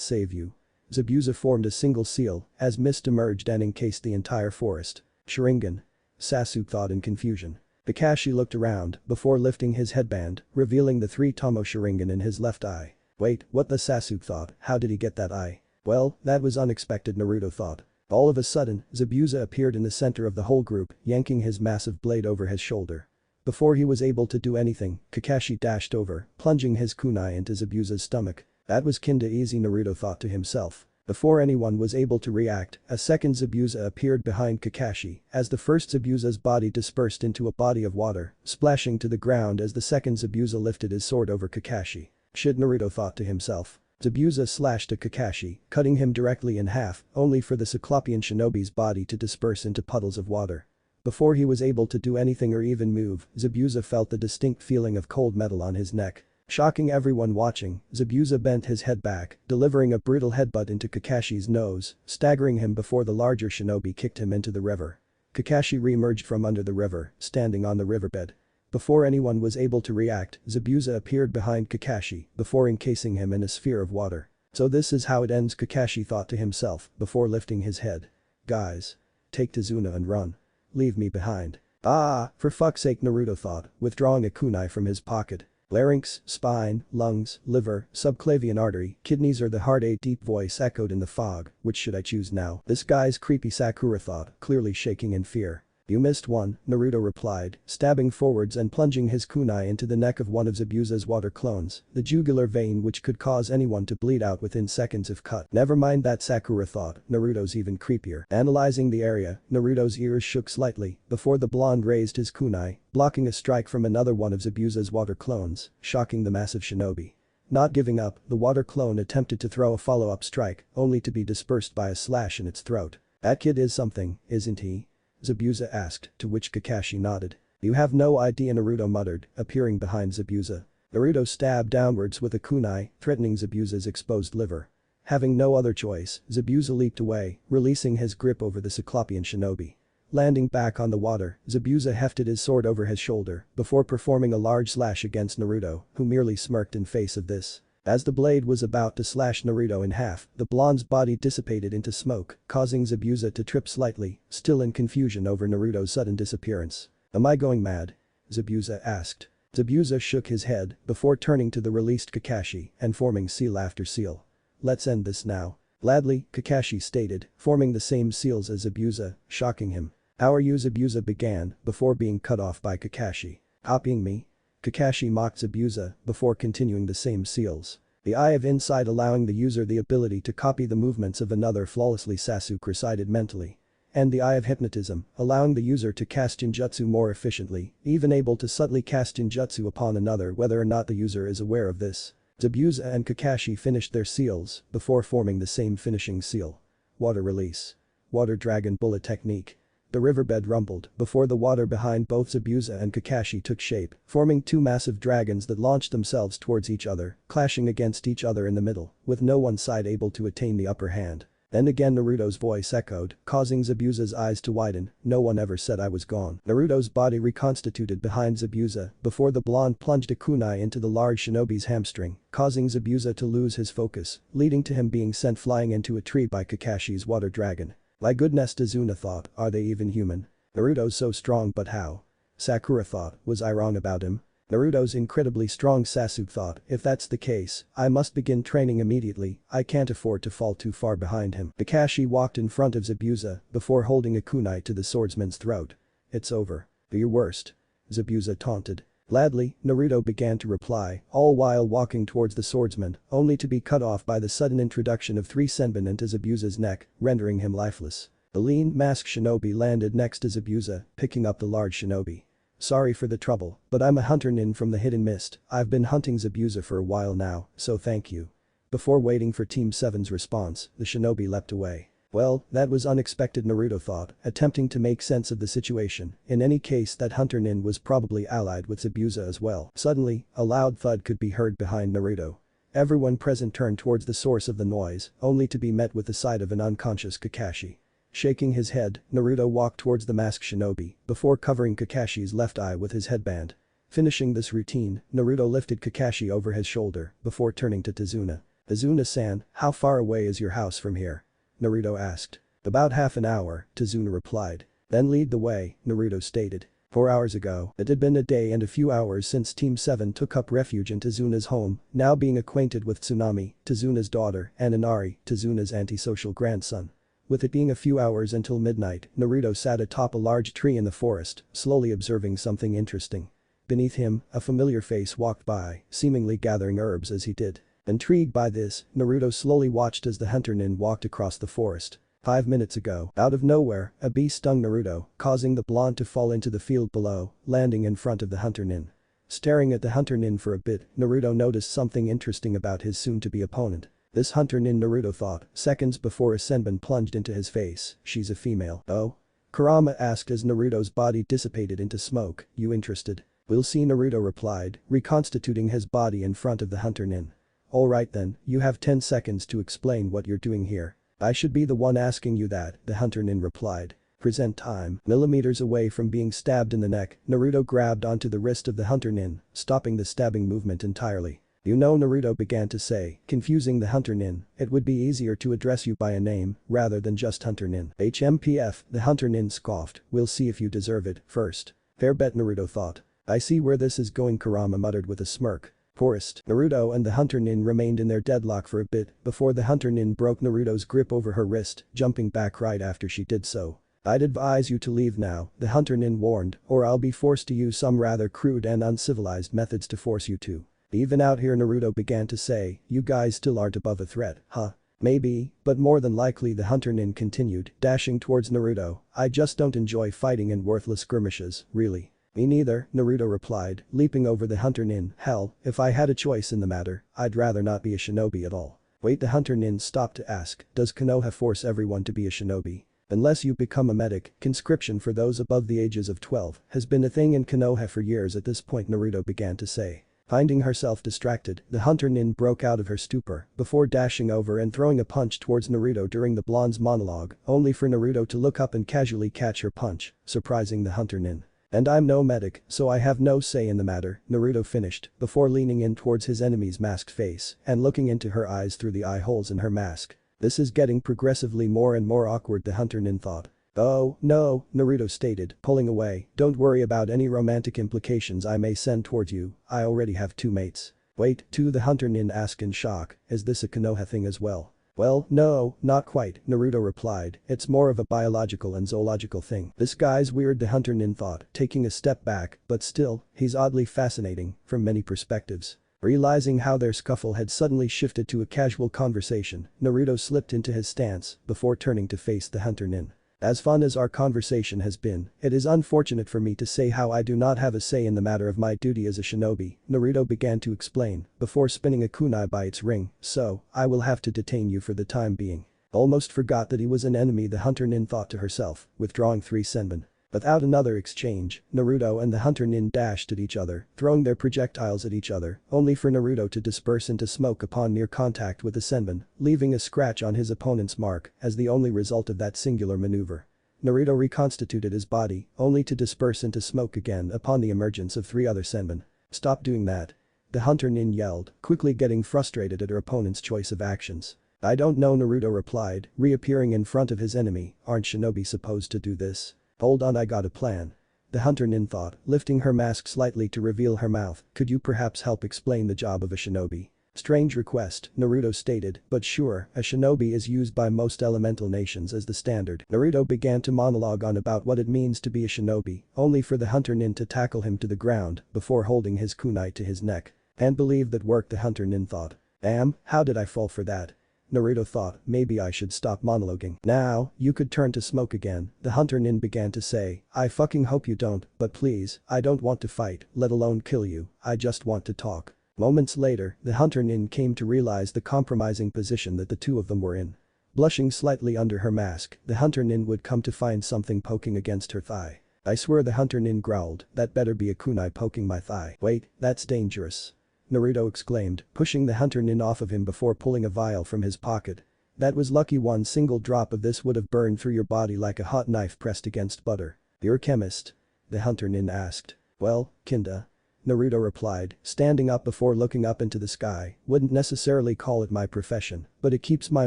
save you. Zabuza formed a single seal, as mist emerged and encased the entire forest. Sharingan. Sasuke thought in confusion. Kakashi looked around, before lifting his headband, revealing the 3 Tomo Sharingan in his left eye. Wait, what? The Sasuke thought, how did he get that eye? Well, that was unexpected, Naruto thought. All of a sudden, Zabuza appeared in the center of the whole group, yanking his massive blade over his shoulder. Before he was able to do anything, Kakashi dashed over, plunging his kunai into Zabuza's stomach. That was kinda easy, Naruto thought to himself. Before anyone was able to react, a second Zabuza appeared behind Kakashi, as the first Zabuza's body dispersed into a body of water, splashing to the ground as the second Zabuza lifted his sword over Kakashi. Shit, Naruto thought to himself. Zabuza slashed at Kakashi, cutting him directly in half, only for the Cyclopean shinobi's body to disperse into puddles of water. Before he was able to do anything or even move, Zabuza felt the distinct feeling of cold metal on his neck. Shocking everyone watching, Zabuza bent his head back, delivering a brutal headbutt into Kakashi's nose, staggering him before the larger shinobi kicked him into the river. Kakashi re-emerged from under the river, standing on the riverbed. Before anyone was able to react, Zabuza appeared behind Kakashi, before encasing him in a sphere of water. So this is how it ends, Kakashi thought to himself, before lifting his head. Guys. Take Tazuna and run. Leave me behind. Ah, for fuck's sake, Naruto thought, withdrawing a kunai from his pocket. Larynx, spine, lungs, liver, subclavian artery, kidneys or the heart, a deep voice echoed in the fog. Which should I choose now? This guy's creepy, Sakura thought, clearly shaking in fear. You missed one, Naruto replied, stabbing forwards and plunging his kunai into the neck of one of Zabuza's water clones, the jugular vein which could cause anyone to bleed out within seconds if cut. Never mind that, Sakura thought, Naruto's even creepier. Analyzing the area, Naruto's ears shook slightly, before the blonde raised his kunai, blocking a strike from another one of Zabuza's water clones, shocking the massive shinobi. Not giving up, the water clone attempted to throw a follow-up strike, only to be dispersed by a slash in its throat. That kid is something, isn't he? Zabuza asked, to which Kakashi nodded. You have no idea, Naruto muttered, appearing behind Zabuza. Naruto stabbed downwards with a kunai, threatening Zabuza's exposed liver. Having no other choice, Zabuza leaped away, releasing his grip over the Cyclopean shinobi. Landing back on the water, Zabuza hefted his sword over his shoulder, before performing a large slash against Naruto, who merely smirked in face of this. As the blade was about to slash Naruto in half, the blonde's body dissipated into smoke, causing Zabuza to trip slightly, still in confusion over Naruto's sudden disappearance. Am I going mad? Zabuza asked. Zabuza shook his head, before turning to the released Kakashi and forming seal after seal. Let's end this now. Gladly, Kakashi stated, forming the same seals as Zabuza, shocking him. How are you? Zabuza began, before being cut off by Kakashi. Copying me? Kakashi mocked Zabuza, before continuing the same seals. The Eye of Insight allowing the user the ability to copy the movements of another flawlessly, Sasuke recited mentally. And the Eye of Hypnotism, allowing the user to cast ninjutsu more efficiently, even able to subtly cast ninjutsu upon another whether or not the user is aware of this. Zabuza and Kakashi finished their seals, before forming the same finishing seal. Water release. Water Dragon Bullet Technique. The riverbed rumbled before the water behind both Zabuza and Kakashi took shape, forming two massive dragons that launched themselves towards each other, clashing against each other in the middle, with no one side able to attain the upper hand. Then again Naruto's voice echoed, causing Zabuza's eyes to widen. No one ever said I was gone. Naruto's body reconstituted behind Zabuza before the blonde plunged a kunai into the large shinobi's hamstring, causing Zabuza to lose his focus, leading to him being sent flying into a tree by Kakashi's water dragon. My goodness, Tazuna thought, are they even human? Naruto's so strong, but how? Sakura thought, was I wrong about him? Naruto's incredibly strong, Sasuke thought, if that's the case, I must begin training immediately, I can't afford to fall too far behind him. Kakashi walked in front of Zabuza before holding a kunai to the swordsman's throat. It's over. Do your worst. Zabuza taunted. Gladly, Naruto began to reply, all while walking towards the swordsman, only to be cut off by the sudden introduction of 3 senbon into Zabuza's neck, rendering him lifeless. The lean, masked shinobi landed next to Zabuza, picking up the large shinobi. Sorry for the trouble, but I'm a hunter nin from the hidden mist. I've been hunting Zabuza for a while now, so thank you. Before waiting for Team 7's response, the shinobi leapt away. Well, that was unexpected, Naruto thought, attempting to make sense of the situation. In any case, that hunter nin was probably allied with Zabuza as well. Suddenly, a loud thud could be heard behind Naruto. Everyone present turned towards the source of the noise, only to be met with the sight of an unconscious Kakashi. Shaking his head, Naruto walked towards the masked shinobi before covering Kakashi's left eye with his headband. Finishing this routine, Naruto lifted Kakashi over his shoulder before turning to Tazuna. Tazuna-san, how far away is your house from here? Naruto asked. About half an hour, Tazuna replied. Then lead the way, Naruto stated. 4 hours ago, it had been a day and a few hours since Team 7 took up refuge in Tazuna's home, now being acquainted with Tsunami, Tazuna's daughter, and Inari, Tazuna's antisocial grandson. With it being a few hours until midnight, Naruto sat atop a large tree in the forest, slowly observing something interesting. Beneath him, a familiar face walked by, seemingly gathering herbs as he did. Intrigued by this, Naruto slowly watched as the hunter nin walked across the forest. 5 minutes ago, out of nowhere, a bee stung Naruto, causing the blonde to fall into the field below, landing in front of the hunter nin. Staring at the hunter nin for a bit, Naruto noticed something interesting about his soon-to-be opponent. This hunter nin, Naruto thought, seconds before a senbon plunged into his face. She's a female. Oh? Kurama asked as Naruto's body dissipated into smoke. You interested? We'll see, Naruto replied, reconstituting his body in front of the hunter nin. Alright then, you have 10 seconds to explain what you're doing here. I should be the one asking you that, the hunter nin replied. Present time. Millimeters away from being stabbed in the neck, Naruto grabbed onto the wrist of the hunter nin, stopping the stabbing movement entirely. You know, Naruto began to say, confusing the hunter nin, it would be easier to address you by a name, rather than just hunter nin. HMPF, the hunter nin scoffed, we'll see if you deserve it, first. Fair bet, Naruto thought. I see where this is going, Kurama muttered with a smirk. Poorest. Naruto and the hunter nin remained in their deadlock for a bit before the hunter nin broke Naruto's grip over her wrist, jumping back right after she did so. I'd advise you to leave now, the hunter nin warned, or I'll be forced to use some rather crude and uncivilized methods to force you to. Even out here, Naruto began to say, you guys still aren't above a threat, huh? Maybe, but more than likely, the hunter nin continued, dashing towards Naruto. I just don't enjoy fighting in worthless skirmishes, really. Me neither, Naruto replied, leaping over the hunter nin. Hell, if I had a choice in the matter, I'd rather not be a shinobi at all. Wait, the hunter nin stopped to ask, does Konoha force everyone to be a shinobi? Unless you become a medic, conscription for those above the ages of 12 has been a thing in Konoha for years at this point, Naruto began to say. Finding herself distracted, the hunter nin broke out of her stupor before dashing over and throwing a punch towards Naruto during the blonde's monologue, only for Naruto to look up and casually catch her punch, surprising the hunter nin. And I'm no medic, so I have no say in the matter, Naruto finished, before leaning in towards his enemy's masked face and looking into her eyes through the eye holes in her mask. This is getting progressively more and more awkward, the hunter nin thought. Oh, no, Naruto stated, pulling away, don't worry about any romantic implications I may send towards you, I already have 2 mates. Wait, 2, the hunter nin asked in shock, is this a Konoha thing as well? Well, no, not quite, Naruto replied, it's more of a biological and zoological thing. This guy's weird, the hunter nin thought, taking a step back, but still, he's oddly fascinating, from many perspectives. Realizing how their scuffle had suddenly shifted to a casual conversation, Naruto slipped into his stance before turning to face the hunter nin. As fun as our conversation has been, it is unfortunate for me to say how I do not have a say in the matter of my duty as a shinobi, Naruto began to explain, before spinning a kunai by its ring, so, I will have to detain you for the time being. Almost forgot that he was an enemy, the hunter nin thought to herself, withdrawing 3 senbon. Without another exchange, Naruto and the Hunter Nin dashed at each other, throwing their projectiles at each other, only for Naruto to disperse into smoke upon near contact with the Senbon, leaving a scratch on his opponent's mark as the only result of that singular maneuver. Naruto reconstituted his body, only to disperse into smoke again upon the emergence of 3 other Senbon. "Stop doing that." The Hunter Nin yelled, quickly getting frustrated at her opponent's choice of actions. "I don't know," Naruto replied, reappearing in front of his enemy. "Aren't shinobi supposed to do this?" "Hold on, I got a plan." The Hunter Nin thought, lifting her mask slightly to reveal her mouth. "Could you perhaps help explain the job of a shinobi?" "Strange request," Naruto stated, "but sure, a shinobi is used by most elemental nations as the standard." Naruto began to monologue on about what it means to be a shinobi, only for the Hunter Nin to tackle him to the ground before holding his kunai to his neck. "And believe that worked," the Hunter Nin thought. How did I fall for that?" Naruto thought, maybe I should stop monologuing. "Now, you could turn to smoke again," the Hunter Nin began to say. "I fucking hope you don't, but please, I don't want to fight, let alone kill you, I just want to talk." Moments later, the Hunter Nin came to realize the compromising position that the two of them were in. Blushing slightly under her mask, the Hunter Nin would come to find something poking against her thigh. "I swear," the Hunter Nin growled, "that better be a kunai poking my thigh." "Wait, that's dangerous," Naruto exclaimed, pushing the Hunter Nin off of him before pulling a vial from his pocket. "That was lucky, one single drop of this would have burned through your body like a hot knife pressed against butter." "You're a chemist?" the Hunter Nin asked. "Well, kinda," Naruto replied, standing up before looking up into the sky. "Wouldn't necessarily call it my profession, but it keeps my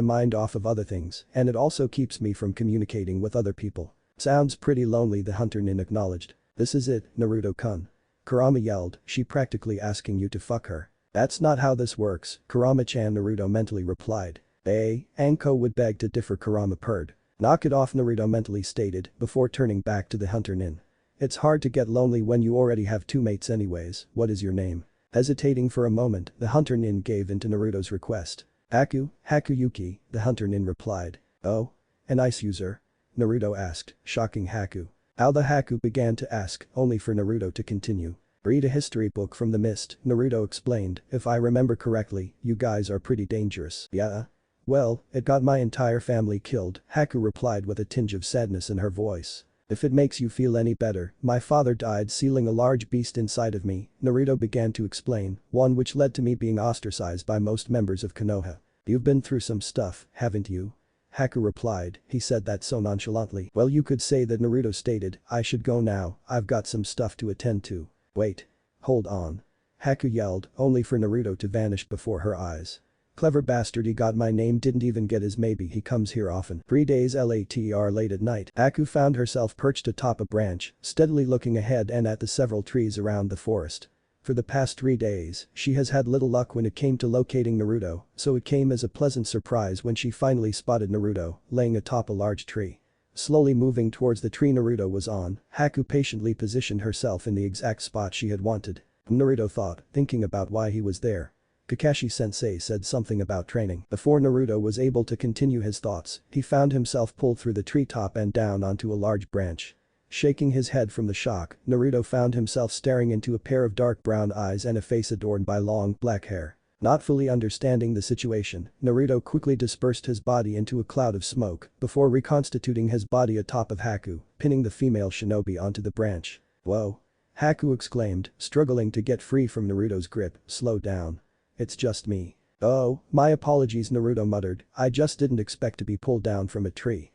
mind off of other things, and it also keeps me from communicating with other people." "Sounds pretty lonely," the Hunter Nin acknowledged. "This is it, Naruto-kun," Kurama yelled, "she practically asking you to fuck her." "That's not how this works, Kurama-chan," Naruto mentally replied. Anko would beg to differ, Kurama purred. "Knock it off," Naruto mentally stated, before turning back to the Hunter Nin. "It's hard to get lonely when you already have 2 mates anyways, what is your name?" Hesitating for a moment, the Hunter Nin gave in to Naruto's request. Hakuyuki, the Hunter Nin replied. "Oh? An ice user?" Naruto asked, shocking Haku. How the Haku began to ask, only for Naruto to continue. "Read a history book from the mist," Naruto explained. "If I remember correctly, you guys are pretty dangerous." "Yeah? Well, it got my entire family killed," Haku replied with a tinge of sadness in her voice. "If it makes you feel any better, my father died sealing a large beast inside of me," Naruto began to explain, "one which led to me being ostracized by most members of Konoha." "You've been through some stuff, haven't you?" Haku replied. He said that so nonchalantly. "Well, you could say that," Naruto stated. "I should go now, I've got some stuff to attend to." "Wait. Hold on." Haku yelled, only for Naruto to vanish before her eyes. "Clever bastard, he got my name, didn't even get his maybe, he comes here often." 3 days later late at night, Haku found herself perched atop a branch, steadily looking ahead and at the several trees around the forest. For the past 3 days, she has had little luck when it came to locating Naruto, so it came as a pleasant surprise when she finally spotted Naruto, laying atop a large tree. Slowly moving towards the tree Naruto was on, Haku patiently positioned herself in the exact spot she had wanted. Naruto thought, thinking about why he was there. Kakashi-sensei said something about training. Before Naruto was able to continue his thoughts, he found himself pulled through the treetop and down onto a large branch. Shaking his head from the shock, Naruto found himself staring into a pair of dark brown eyes and a face adorned by long, black hair. Not fully understanding the situation, Naruto quickly dispersed his body into a cloud of smoke before reconstituting his body atop of Haku, pinning the female shinobi onto the branch. "Whoa!" Haku exclaimed, struggling to get free from Naruto's grip. "Slow down. It's just me." "Oh, my apologies," Naruto muttered. "I just didn't expect to be pulled down from a tree."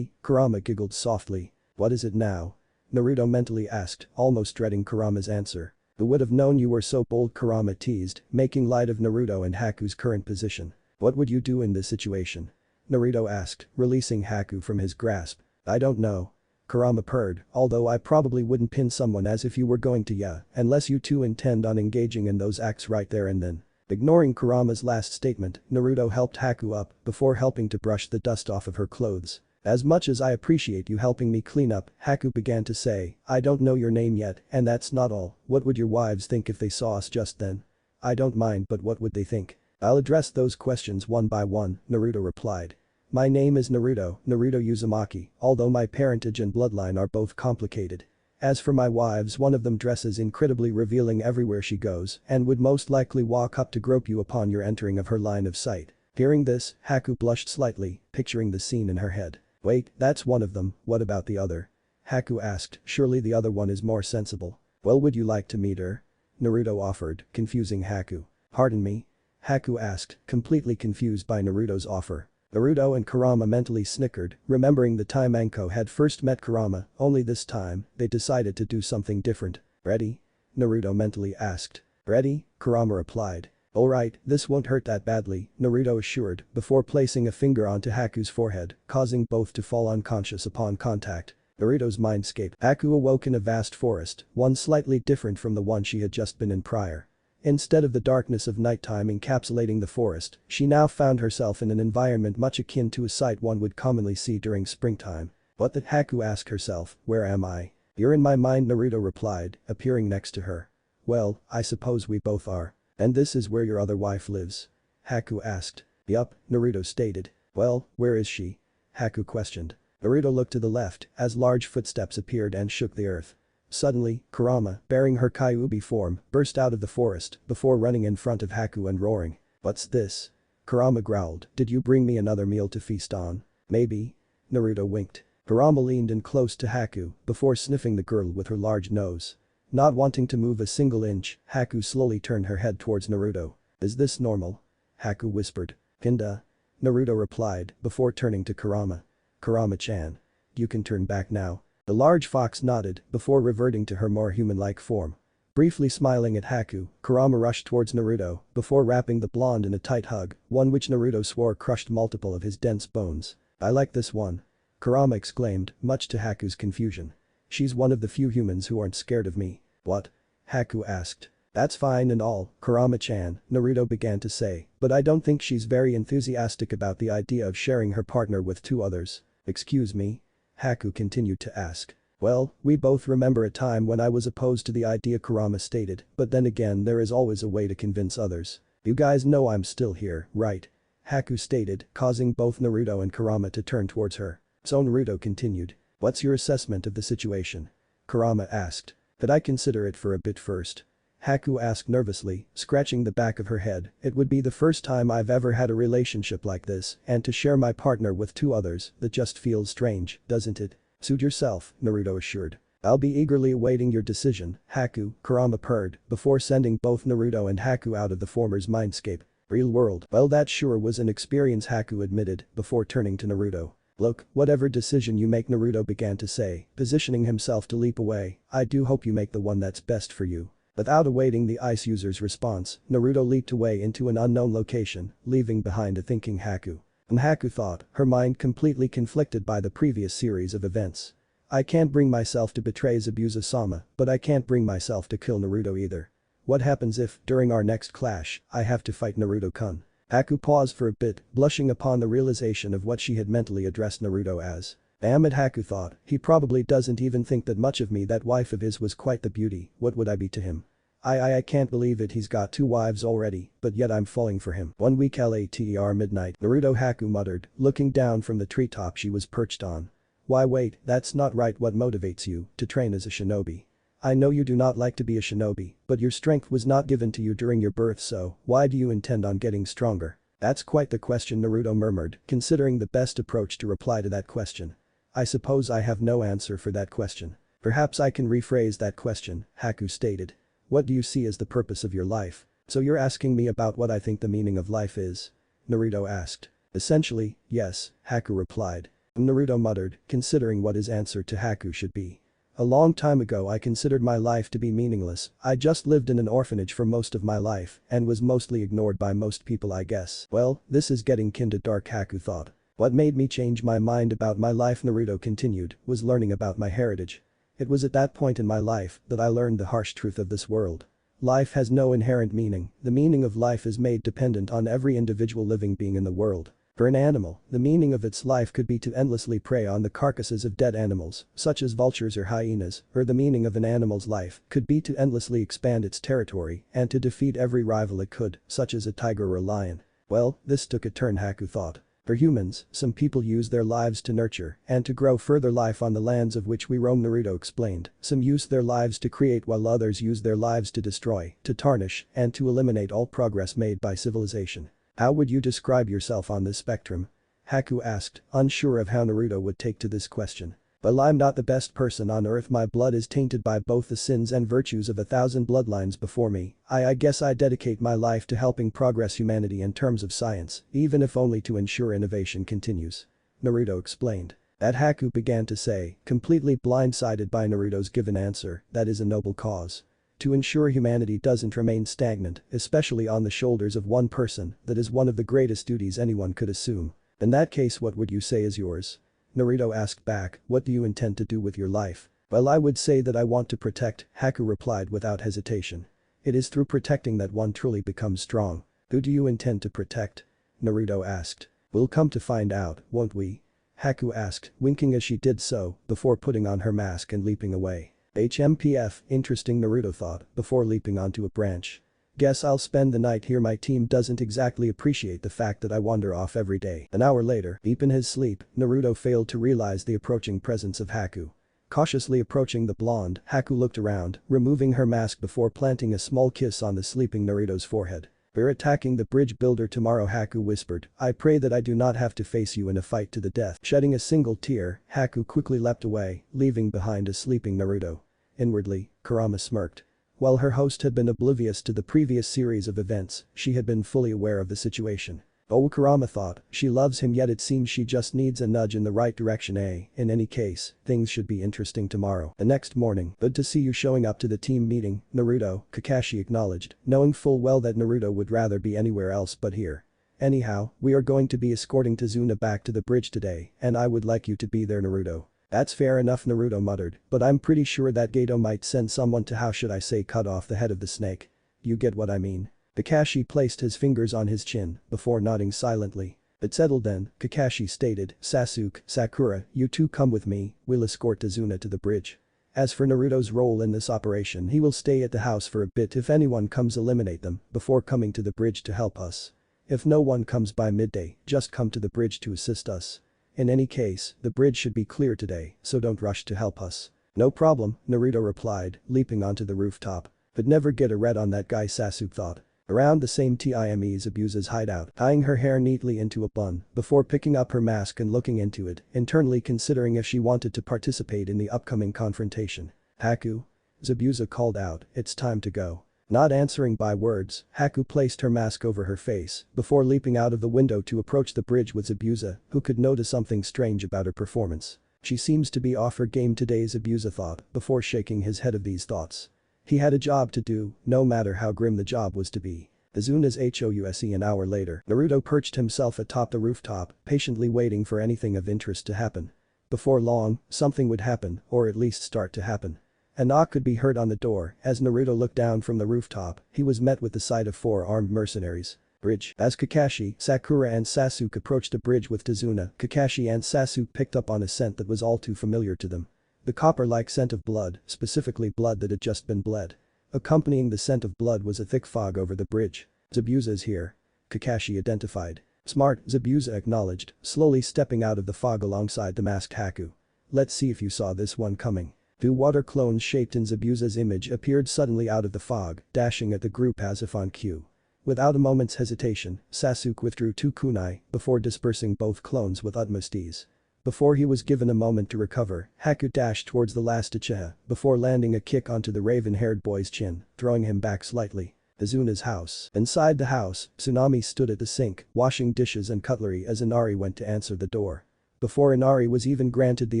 Kurama giggled softly. "What is it now?" Naruto mentally asked, almost dreading Kurama's answer. "Who would have known you were so bold?" Kurama teased, making light of Naruto and Haku's current position. "What would you do in this situation?" Naruto asked, releasing Haku from his grasp. "I don't know." Kurama purred, "Although I probably wouldn't pin someone as if you were going to, unless you two intend on engaging in those acts right there and then." Ignoring Kurama's last statement, Naruto helped Haku up before helping to brush the dust off of her clothes. "As much as I appreciate you helping me clean up," Haku began to say, "I don't know your name yet, and that's not all. What would your wives think if they saw us just then?" "I don't mind, but what would they think?" "I'll address those questions one by one," Naruto replied. "My name is Naruto Uzumaki, although my parentage and bloodline are both complicated. As for my wives, one of them dresses incredibly revealing everywhere she goes and would most likely walk up to grope you upon your entering of her line of sight." Hearing this, Haku blushed slightly, picturing the scene in her head. "Wait, that's one of them, what about the other?" Haku asked, surely the other one is more sensible. Well, would you like to meet her? Naruto offered, confusing Haku. Pardon me? Haku asked, completely confused by Naruto's offer. Naruto and Kurama mentally snickered, remembering the time Anko had first met Kurama, only this time, they decided to do something different. Ready? Naruto mentally asked. Ready? Kurama replied. Alright, this won't hurt that badly, Naruto assured, before placing a finger onto Haku's forehead, causing both to fall unconscious upon contact. Naruto's mindscape. Haku awoke in a vast forest, one slightly different from the one she had just been in prior. Instead of the darkness of nighttime encapsulating the forest, she now found herself in an environment much akin to a sight one would commonly see during springtime. What the? Haku asked herself, where am I? You're in my mind, Naruto replied, appearing next to her. Well, I suppose we both are. And this is where your other wife lives? Haku asked. Yup, Naruto stated. Well, where is she? Haku questioned. Naruto looked to the left as large footsteps appeared and shook the earth. Suddenly, Kurama, bearing her Kyuubi form, burst out of the forest before running in front of Haku and roaring. What's this? Kurama growled, did you bring me another meal to feast on? Maybe? Naruto winked. Kurama leaned in close to Haku before sniffing the girl with her large nose. Not wanting to move a single inch, Haku slowly turned her head towards Naruto. Is this normal? Haku whispered. Kinda. Naruto replied before turning to Kurama. Kurama-chan. You can turn back now. The large fox nodded before reverting to her more human-like form. Briefly smiling at Haku, Kurama rushed towards Naruto before wrapping the blonde in a tight hug, one which Naruto swore crushed multiple of his dense bones. I like this one. Kurama exclaimed, much to Haku's confusion. She's one of the few humans who aren't scared of me. What? Haku asked. That's fine and all, Kurama-chan, Naruto began to say, but I don't think she's very enthusiastic about the idea of sharing her partner with two others. Excuse me? Haku continued to ask. Well, we both remember a time when I was opposed to the idea, Kurama stated, but then again there is always a way to convince others. You guys know I'm still here, right? Haku stated, causing both Naruto and Kurama to turn towards her. So Naruto continued. What's your assessment of the situation? Kurama asked. Could I consider it for a bit first? Haku asked nervously, scratching the back of her head. It would be the first time I've ever had a relationship like this, and to share my partner with two others, that just feels strange, doesn't it? Suit yourself, Naruto assured. I'll be eagerly awaiting your decision, Haku, Kurama purred, before sending both Naruto and Haku out of the former's mindscape. Real world. Well, that sure was an experience, Haku admitted, before turning to Naruto. Look, whatever decision you make, Naruto began to say, positioning himself to leap away, I do hope you make the one that's best for you. Without awaiting the ice user's response, Naruto leaped away into an unknown location, leaving behind a thinking Haku. And Haku thought, her mind completely conflicted by the previous series of events. I can't bring myself to betray Zabuza-sama, but I can't bring myself to kill Naruto either. What happens if, during our next clash, I have to fight Naruto-kun? Haku paused for a bit, blushing upon the realization of what she had mentally addressed Naruto as. Damn it, Haku thought, he probably doesn't even think that much of me. That wife of his was quite the beauty, what would I be to him? I can't believe it, he's got two wives already, but yet I'm falling for him. 1 week later midnight, Naruto, Haku muttered, looking down from the treetop she was perched on. Why wait, that's not right. What motivates you to train as a shinobi? I know you do not like to be a shinobi, but your strength was not given to you during your birth, so why do you intend on getting stronger? That's quite the question, Naruto murmured, considering the best approach to reply to that question. I suppose I have no answer for that question. Perhaps I can rephrase that question, Haku stated. What do you see as the purpose of your life? So you're asking me about what I think the meaning of life is? Naruto asked. Essentially, yes, Haku replied. Naruto muttered, considering what his answer to Haku should be. A long time ago I considered my life to be meaningless. I just lived in an orphanage for most of my life and was mostly ignored by most people, I guess. Well, this is getting kinda dark, Haku thought. What made me change my mind about my life, Naruto continued, was learning about my heritage. It was at that point in my life that I learned the harsh truth of this world. Life has no inherent meaning. The meaning of life is made dependent on every individual living being in the world. For an animal, the meaning of its life could be to endlessly prey on the carcasses of dead animals, such as vultures or hyenas, or the meaning of an animal's life could be to endlessly expand its territory and to defeat every rival it could, such as a tiger or a lion. Well, this took a turn, Haku thought. For humans, some people use their lives to nurture and to grow further life on the lands of which we roam, Naruto explained. Some use their lives to create while others use their lives to destroy, to tarnish, and to eliminate all progress made by civilization. How would you describe yourself on this spectrum? Haku asked, unsure of how Naruto would take to this question. But I'm not the best person on earth. My blood is tainted by both the sins and virtues of 1,000 bloodlines before me. I guess I dedicate my life to helping progress humanity in terms of science, even if only to ensure innovation continues. Naruto explained. That Haku began to say, completely blindsided by Naruto's given answer, that is a noble cause. To ensure humanity doesn't remain stagnant, especially on the shoulders of one person, that is one of the greatest duties anyone could assume. In that case, what would you say is yours? Naruto asked back, what do you intend to do with your life? Well, I would say that I want to protect, Haku replied without hesitation. It is through protecting that one truly becomes strong. Who do you intend to protect? Naruto asked. We'll come to find out, won't we? Haku asked, winking as she did so, before putting on her mask and leaping away. HMPF, interesting, Naruto thought, before leaping onto a branch. Guess I'll spend the night here. My team doesn't exactly appreciate the fact that I wander off every day. An hour later, deep in his sleep, Naruto failed to realize the approaching presence of Haku. Cautiously approaching the blonde, Haku looked around, removing her mask before planting a small kiss on the sleeping Naruto's forehead. We're attacking the bridge builder tomorrow, Haku whispered. I pray that I do not have to face you in a fight to the death. Shedding a single tear, Haku quickly leapt away, leaving behind a sleeping Naruto. Inwardly, Kurama smirked. While her host had been oblivious to the previous series of events, she had been fully aware of the situation. Oh, Kurama thought, she loves him, yet it seems she just needs a nudge in the right direction. In any case, things should be interesting tomorrow. The next morning, good to see you showing up to the team meeting, Naruto, Kakashi acknowledged, knowing full well that Naruto would rather be anywhere else but here. Anyhow, we are going to be escorting Tazuna back to the bridge today, and I would like you to be there, Naruto. That's fair enough, Naruto muttered, but I'm pretty sure that Gato might send someone to, how should I say, cut off the head of the snake. You get what I mean. Kakashi placed his fingers on his chin, before nodding silently. It's settled then, Kakashi stated. Sasuke, Sakura, you two come with me, we'll escort Tazuna to the bridge. As for Naruto's role in this operation, he will stay at the house for a bit. If anyone comes, eliminate them, before coming to the bridge to help us. If no one comes by midday, just come to the bridge to assist us. In any case, the bridge should be clear today, so don't rush to help us. No problem, Naruto replied, leaping onto the rooftop. But never get a red on that guy, Sasuke thought. Around the same time, Zabuza's hideout, tying her hair neatly into a bun, before picking up her mask and looking into it, internally considering if she wanted to participate in the upcoming confrontation. Haku? Zabuza called out, it's time to go. Not answering by words, Haku placed her mask over her face, before leaping out of the window to approach the bridge with Zabuza, who could notice something strange about her performance. She seems to be off her game today, Zabuza thought, before shaking his head of these thoughts. He had a job to do, no matter how grim the job was to be. Tazuna's house. An hour later, Naruto perched himself atop the rooftop, patiently waiting for anything of interest to happen. Before long, something would happen, or at least start to happen. A knock could be heard on the door. As Naruto looked down from the rooftop, he was met with the sight of 4 armed mercenaries. Bridge. As Kakashi, Sakura and Sasuke approached the bridge with Tazuna, Kakashi and Sasuke picked up on a scent that was all too familiar to them. The copper-like scent of blood, specifically blood that had just been bled. Accompanying the scent of blood was a thick fog over the bridge. Zabuza is here. Kakashi identified. Smart, Zabuza acknowledged, slowly stepping out of the fog alongside the masked Haku. Let's see if you saw this one coming. 2 water clones shaped in Zabuza's image appeared suddenly out of the fog, dashing at the group as if on cue. Without a moment's hesitation, Sasuke withdrew 2 kunai, before dispersing both clones with utmost ease. Before he was given a moment to recover, Haku dashed towards the last Uchiha, before landing a kick onto the raven-haired boy's chin, throwing him back slightly. Tazuna's house. Inside the house, Tsunami stood at the sink, washing dishes and cutlery as Inari went to answer the door. Before Inari was even granted the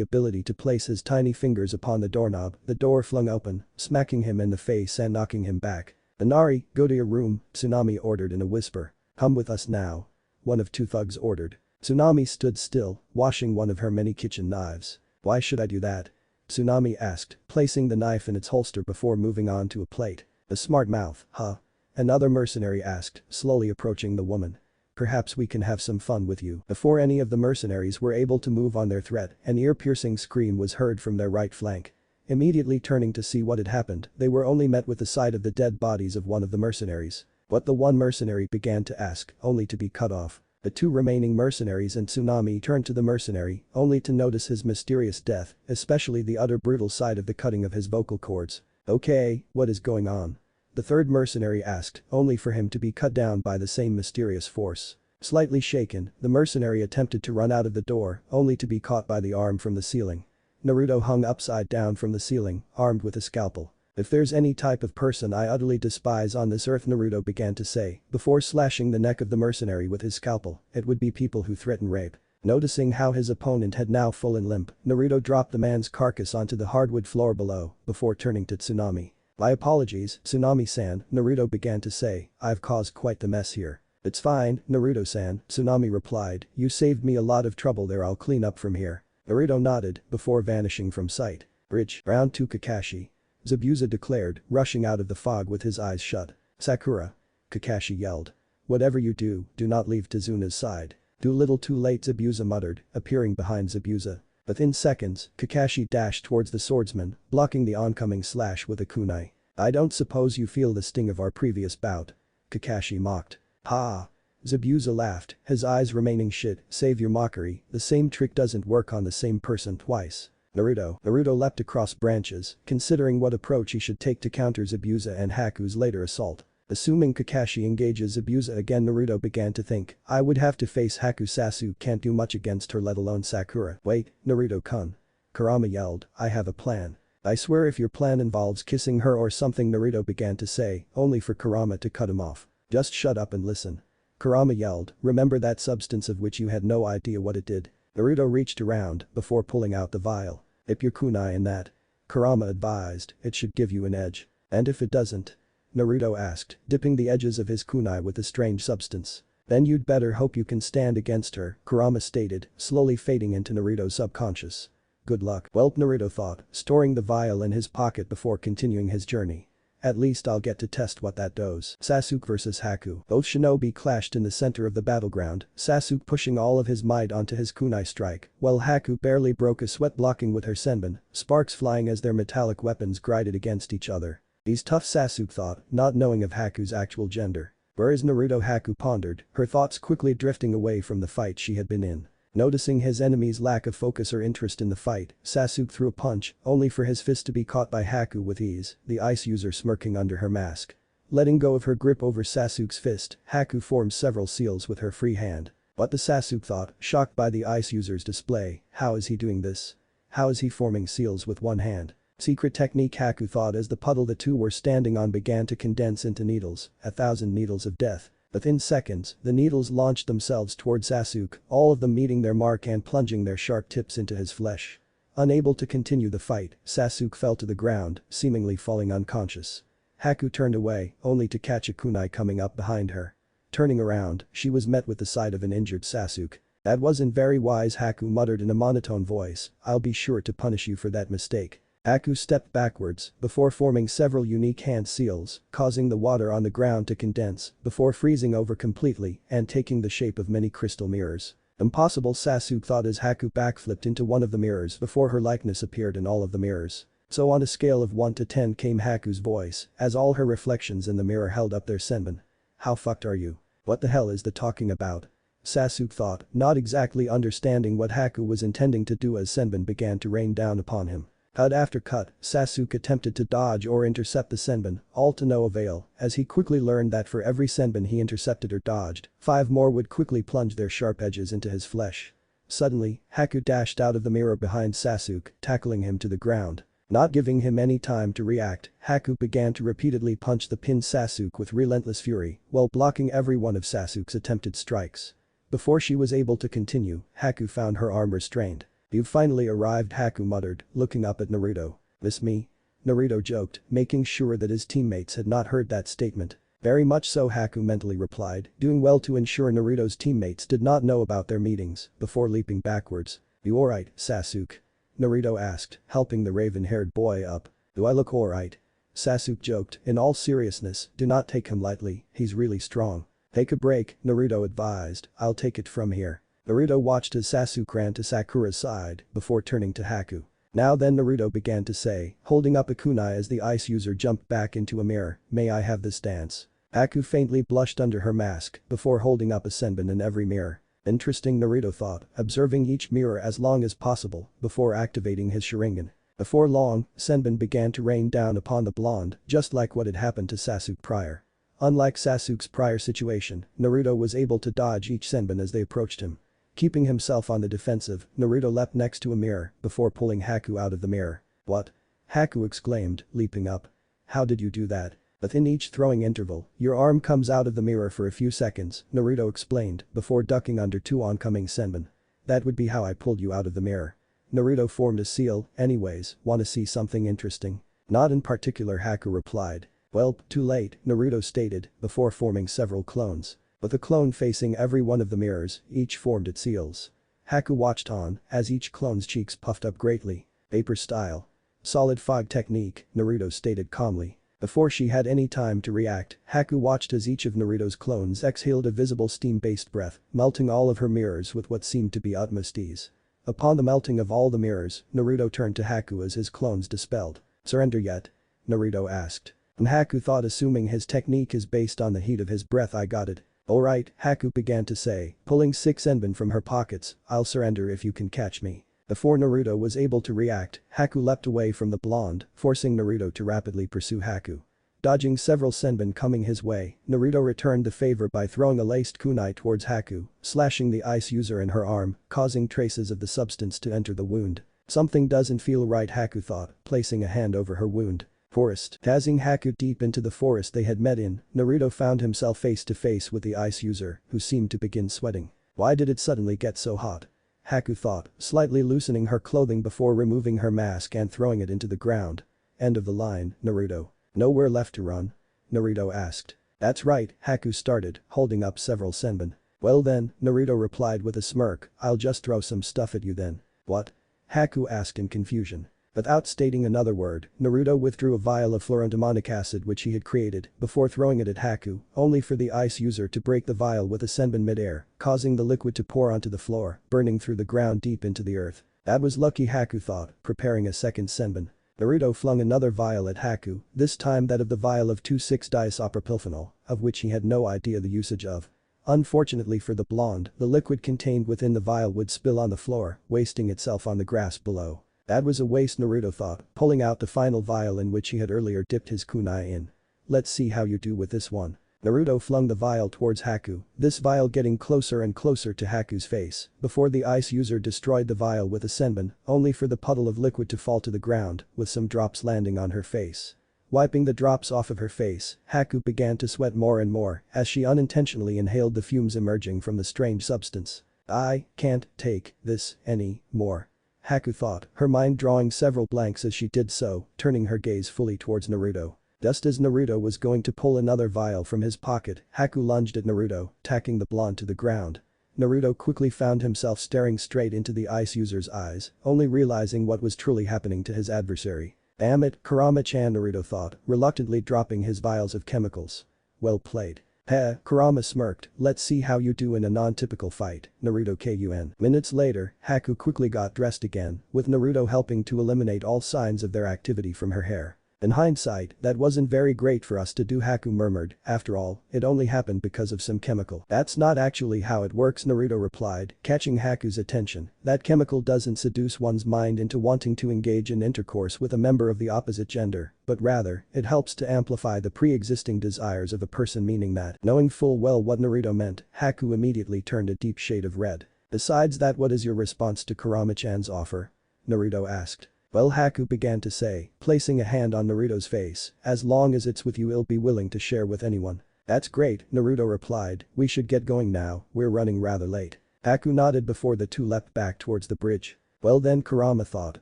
ability to place his tiny fingers upon the doorknob, the door flung open, smacking him in the face and knocking him back. Inari, go to your room, Tsunami ordered in a whisper. Come with us now. One of 2 thugs ordered. Tsunami stood still, washing one of her many kitchen knives. Why should I do that? Tsunami asked, placing the knife in its holster before moving on to a plate. A smart mouth, huh? Another mercenary asked, slowly approaching the woman. Perhaps we can have some fun with you. Before any of the mercenaries were able to move on their threat, an ear-piercing scream was heard from their right flank. Immediately turning to see what had happened, they were only met with the sight of the dead bodies of one of the mercenaries. What the one mercenary began to ask, only to be cut off. The 2 remaining mercenaries and Tsunami turned to the mercenary, only to notice his mysterious death, especially the utter brutal side of the cutting of his vocal cords. Okay, what is going on? The 3rd mercenary asked, only for him to be cut down by the same mysterious force. Slightly shaken, the mercenary attempted to run out of the door, only to be caught by the arm from the ceiling. Naruto hung upside down from the ceiling, armed with a scalpel. If there's any type of person I utterly despise on this earth, Naruto began to say, before slashing the neck of the mercenary with his scalpel, it would be people who threaten rape. Noticing how his opponent had now fallen limp, Naruto dropped the man's carcass onto the hardwood floor below, before turning to Tsunami. My apologies, Tsunami-san, Naruto began to say, I've caused quite the mess here. It's fine, Naruto-san, Tsunami replied, you saved me a lot of trouble there, I'll clean up from here. Naruto nodded, before vanishing from sight. Bridge, round 2 Kakashi. Zabuza declared, rushing out of the fog with his eyes shut. Sakura. Kakashi yelled. Whatever you do, do not leave Tizuna's side. Too little too late, Zabuza muttered, appearing behind Zabuza. Within seconds, Kakashi dashed towards the swordsman, blocking the oncoming slash with a kunai. I don't suppose you feel the sting of our previous bout. Kakashi mocked. Ha! Zabuza laughed, his eyes remaining shit, save your mockery, the same trick doesn't work on the same person twice. Naruto leapt across branches, considering what approach he should take to counter Zabuza and Haku's later assault. Assuming Kakashi engages Zabuza again, Naruto began to think, I would have to face Haku. Sasuke can't do much against her, let alone Sakura. Wait, Naruto-kun. Kurama yelled, I have a plan. I swear if your plan involves kissing her or something, Naruto began to say, only for Kurama to cut him off. Just shut up and listen. Kurama yelled, remember that substance of which you had no idea what it did. Naruto reached around, before pulling out the vial. Dip your kunai in that. Kurama advised, it should give you an edge. And if it doesn't? Naruto asked, dipping the edges of his kunai with the strange substance. Then you'd better hope you can stand against her, Kurama stated, slowly fading into Naruto's subconscious. Good luck. Welp, Naruto thought, storing the vial in his pocket before continuing his journey. At least I'll get to test what that does. Sasuke vs Haku. Both shinobi clashed in the center of the battleground, Sasuke pushing all of his might onto his kunai strike, while Haku barely broke a sweat, blocking with her senbon, sparks flying as their metallic weapons grinded against each other. He's tough, Sasuke thought, not knowing of Haku's actual gender. Where is Naruto? Haku pondered, her thoughts quickly drifting away from the fight she had been in. Noticing his enemy's lack of focus or interest in the fight, Sasuke threw a punch, only for his fist to be caught by Haku with ease, the ice user smirking under her mask. Letting go of her grip over Sasuke's fist, Haku formed several seals with her free hand. What the Sasuke thought, shocked by the ice user's display, how is he doing this? How is he forming seals with one hand? Secret technique, Haku thought as the puddle the two were standing on began to condense into needles, 1,000 needles of death. Within seconds, the needles launched themselves toward Sasuke, all of them meeting their mark and plunging their sharp tips into his flesh. Unable to continue the fight, Sasuke fell to the ground, seemingly falling unconscious. Haku turned away, only to catch a kunai coming up behind her. Turning around, she was met with the sight of an injured Sasuke. That wasn't very wise, Haku muttered in a monotone voice, I'll be sure to punish you for that mistake. Haku stepped backwards, before forming several unique hand seals, causing the water on the ground to condense, before freezing over completely and taking the shape of many crystal mirrors. Impossible, Sasuke thought as Haku backflipped into one of the mirrors before her likeness appeared in all of the mirrors. So on a scale of 1 to 10 came Haku's voice, as all her reflections in the mirror held up their senbon. How fucked are you? What the hell is the talking about? Sasuke thought, not exactly understanding what Haku was intending to do as senbon began to rain down upon him. Cut after cut, Sasuke attempted to dodge or intercept the senbon, all to no avail, as he quickly learned that for every senbon he intercepted or dodged, 5 more would quickly plunge their sharp edges into his flesh. Suddenly, Haku dashed out of the mirror behind Sasuke, tackling him to the ground. Not giving him any time to react, Haku began to repeatedly punch the pinned Sasuke with relentless fury, while blocking every one of Sasuke's attempted strikes. Before she was able to continue, Haku found her arm restrained. You've finally arrived, Haku muttered, looking up at Naruto. This me? Naruto joked, making sure that his teammates had not heard that statement. Very much so, Haku mentally replied, doing well to ensure Naruto's teammates did not know about their meetings, before leaping backwards. You alright, Sasuke? Naruto asked, helping the raven-haired boy up. Do I look alright? Sasuke joked, in all seriousness, do not take him lightly, he's really strong. Take a break, Naruto advised, I'll take it from here. Naruto watched as Sasuke ran to Sakura's side, before turning to Haku. Now then, Naruto began to say, holding up a kunai as the ice user jumped back into a mirror, may I have this dance? Haku faintly blushed under her mask, before holding up a senbon in every mirror. Interesting, Naruto thought, observing each mirror as long as possible, before activating his Sharingan. Before long, senbon began to rain down upon the blonde, just like what had happened to Sasuke prior. Unlike Sasuke's prior situation, Naruto was able to dodge each senbon as they approached him. Keeping himself on the defensive, Naruto leapt next to a mirror before pulling Haku out of the mirror. "What?" Haku exclaimed, leaping up. "How did you do that?" "Within each throwing interval, your arm comes out of the mirror for a few seconds," Naruto explained before ducking under two oncoming senbon. "That would be how I pulled you out of the mirror." Naruto formed a seal. "Anyways, wanna see something interesting?" "Not in particular," Haku replied. "Well, too late," Naruto stated before forming several clones. With a clone facing every one of the mirrors, each formed its seals. Haku watched on as each clone's cheeks puffed up greatly. "Vapor style. Solid fog technique," Naruto stated calmly. Before she had any time to react, Haku watched as each of Naruto's clones exhaled a visible steam-based breath, melting all of her mirrors with what seemed to be utmost ease. Upon the melting of all the mirrors, Naruto turned to Haku as his clones dispelled. "Surrender yet?" Naruto asked. And Haku thought, assuming his technique is based on the heat of his breath. "I got it." "Alright," Haku began to say, pulling 6 senbon from her pockets. "I'll surrender if you can catch me." Before Naruto was able to react, Haku leapt away from the blonde, forcing Naruto to rapidly pursue Haku. Dodging several senbon coming his way, Naruto returned the favor by throwing a laced kunai towards Haku, slashing the ice user in her arm, causing traces of the substance to enter the wound. Something doesn't feel right, Haku thought, placing a hand over her wound. Forest. Tazzing Haku deep into the forest they had met in, Naruto found himself face to face with the ice user, who seemed to begin sweating. Why did it suddenly get so hot? Haku thought, slightly loosening her clothing before removing her mask and throwing it into the ground. End of the line, Naruto. "Nowhere left to run?" Naruto asked. "That's right," Haku started, holding up several senbon. "Well then," Naruto replied with a smirk, "I'll just throw some stuff at you then." "What?" Haku asked in confusion. Without stating another word, Naruto withdrew a vial of fluorandamonic acid which he had created before throwing it at Haku, only for the ice user to break the vial with a senbon mid-air, causing the liquid to pour onto the floor, burning through the ground deep into the earth. That was lucky, Haku thought, preparing a second senbon. Naruto flung another vial at Haku, this time that of the vial of 2,6-diisopropylphenol, of which he had no idea the usage of. Unfortunately for the blonde, the liquid contained within the vial would spill on the floor, wasting itself on the grass below. That was a waste, Naruto thought, pulling out the final vial in which he had earlier dipped his kunai in. "Let's see how you do with this one." Naruto flung the vial towards Haku, this vial getting closer and closer to Haku's face, before the ice user destroyed the vial with a senbon, only for the puddle of liquid to fall to the ground, with some drops landing on her face. Wiping the drops off of her face, Haku began to sweat more and more as she unintentionally inhaled the fumes emerging from the strange substance. "I can't take this any more," Haku thought, her mind drawing several blanks as she did so, turning her gaze fully towards Naruto. Just as Naruto was going to pull another vial from his pocket, Haku lunged at Naruto, tacking the blonde to the ground. Naruto quickly found himself staring straight into the ice user's eyes, only realizing what was truly happening to his adversary. "Damn it, Kurama-chan," Naruto thought, reluctantly dropping his vials of chemicals. "Well played." "Heh," Kurama smirked, "let's see how you do in a non-typical fight, Naruto Kun." Minutes later, Haku quickly got dressed again, with Naruto helping to eliminate all signs of their activity from her hair. "In hindsight, that wasn't very great for us to do," Haku murmured, "after all, it only happened because of some chemical." "That's not actually how it works," Naruto replied, catching Haku's attention. "That chemical doesn't seduce one's mind into wanting to engage in intercourse with a member of the opposite gender, but rather, it helps to amplify the pre-existing desires of a person," meaning that, knowing full well what Naruto meant, Haku immediately turned a deep shade of red. "Besides that, what is your response to Kurama-chan's offer?" Naruto asked. "Well," Haku began to say, placing a hand on Naruto's face, "as long as it's with you, I'll be willing to share with anyone." "That's great," Naruto replied, "we should get going now, we're running rather late." Haku nodded before the two leapt back towards the bridge. Well then, Kurama thought,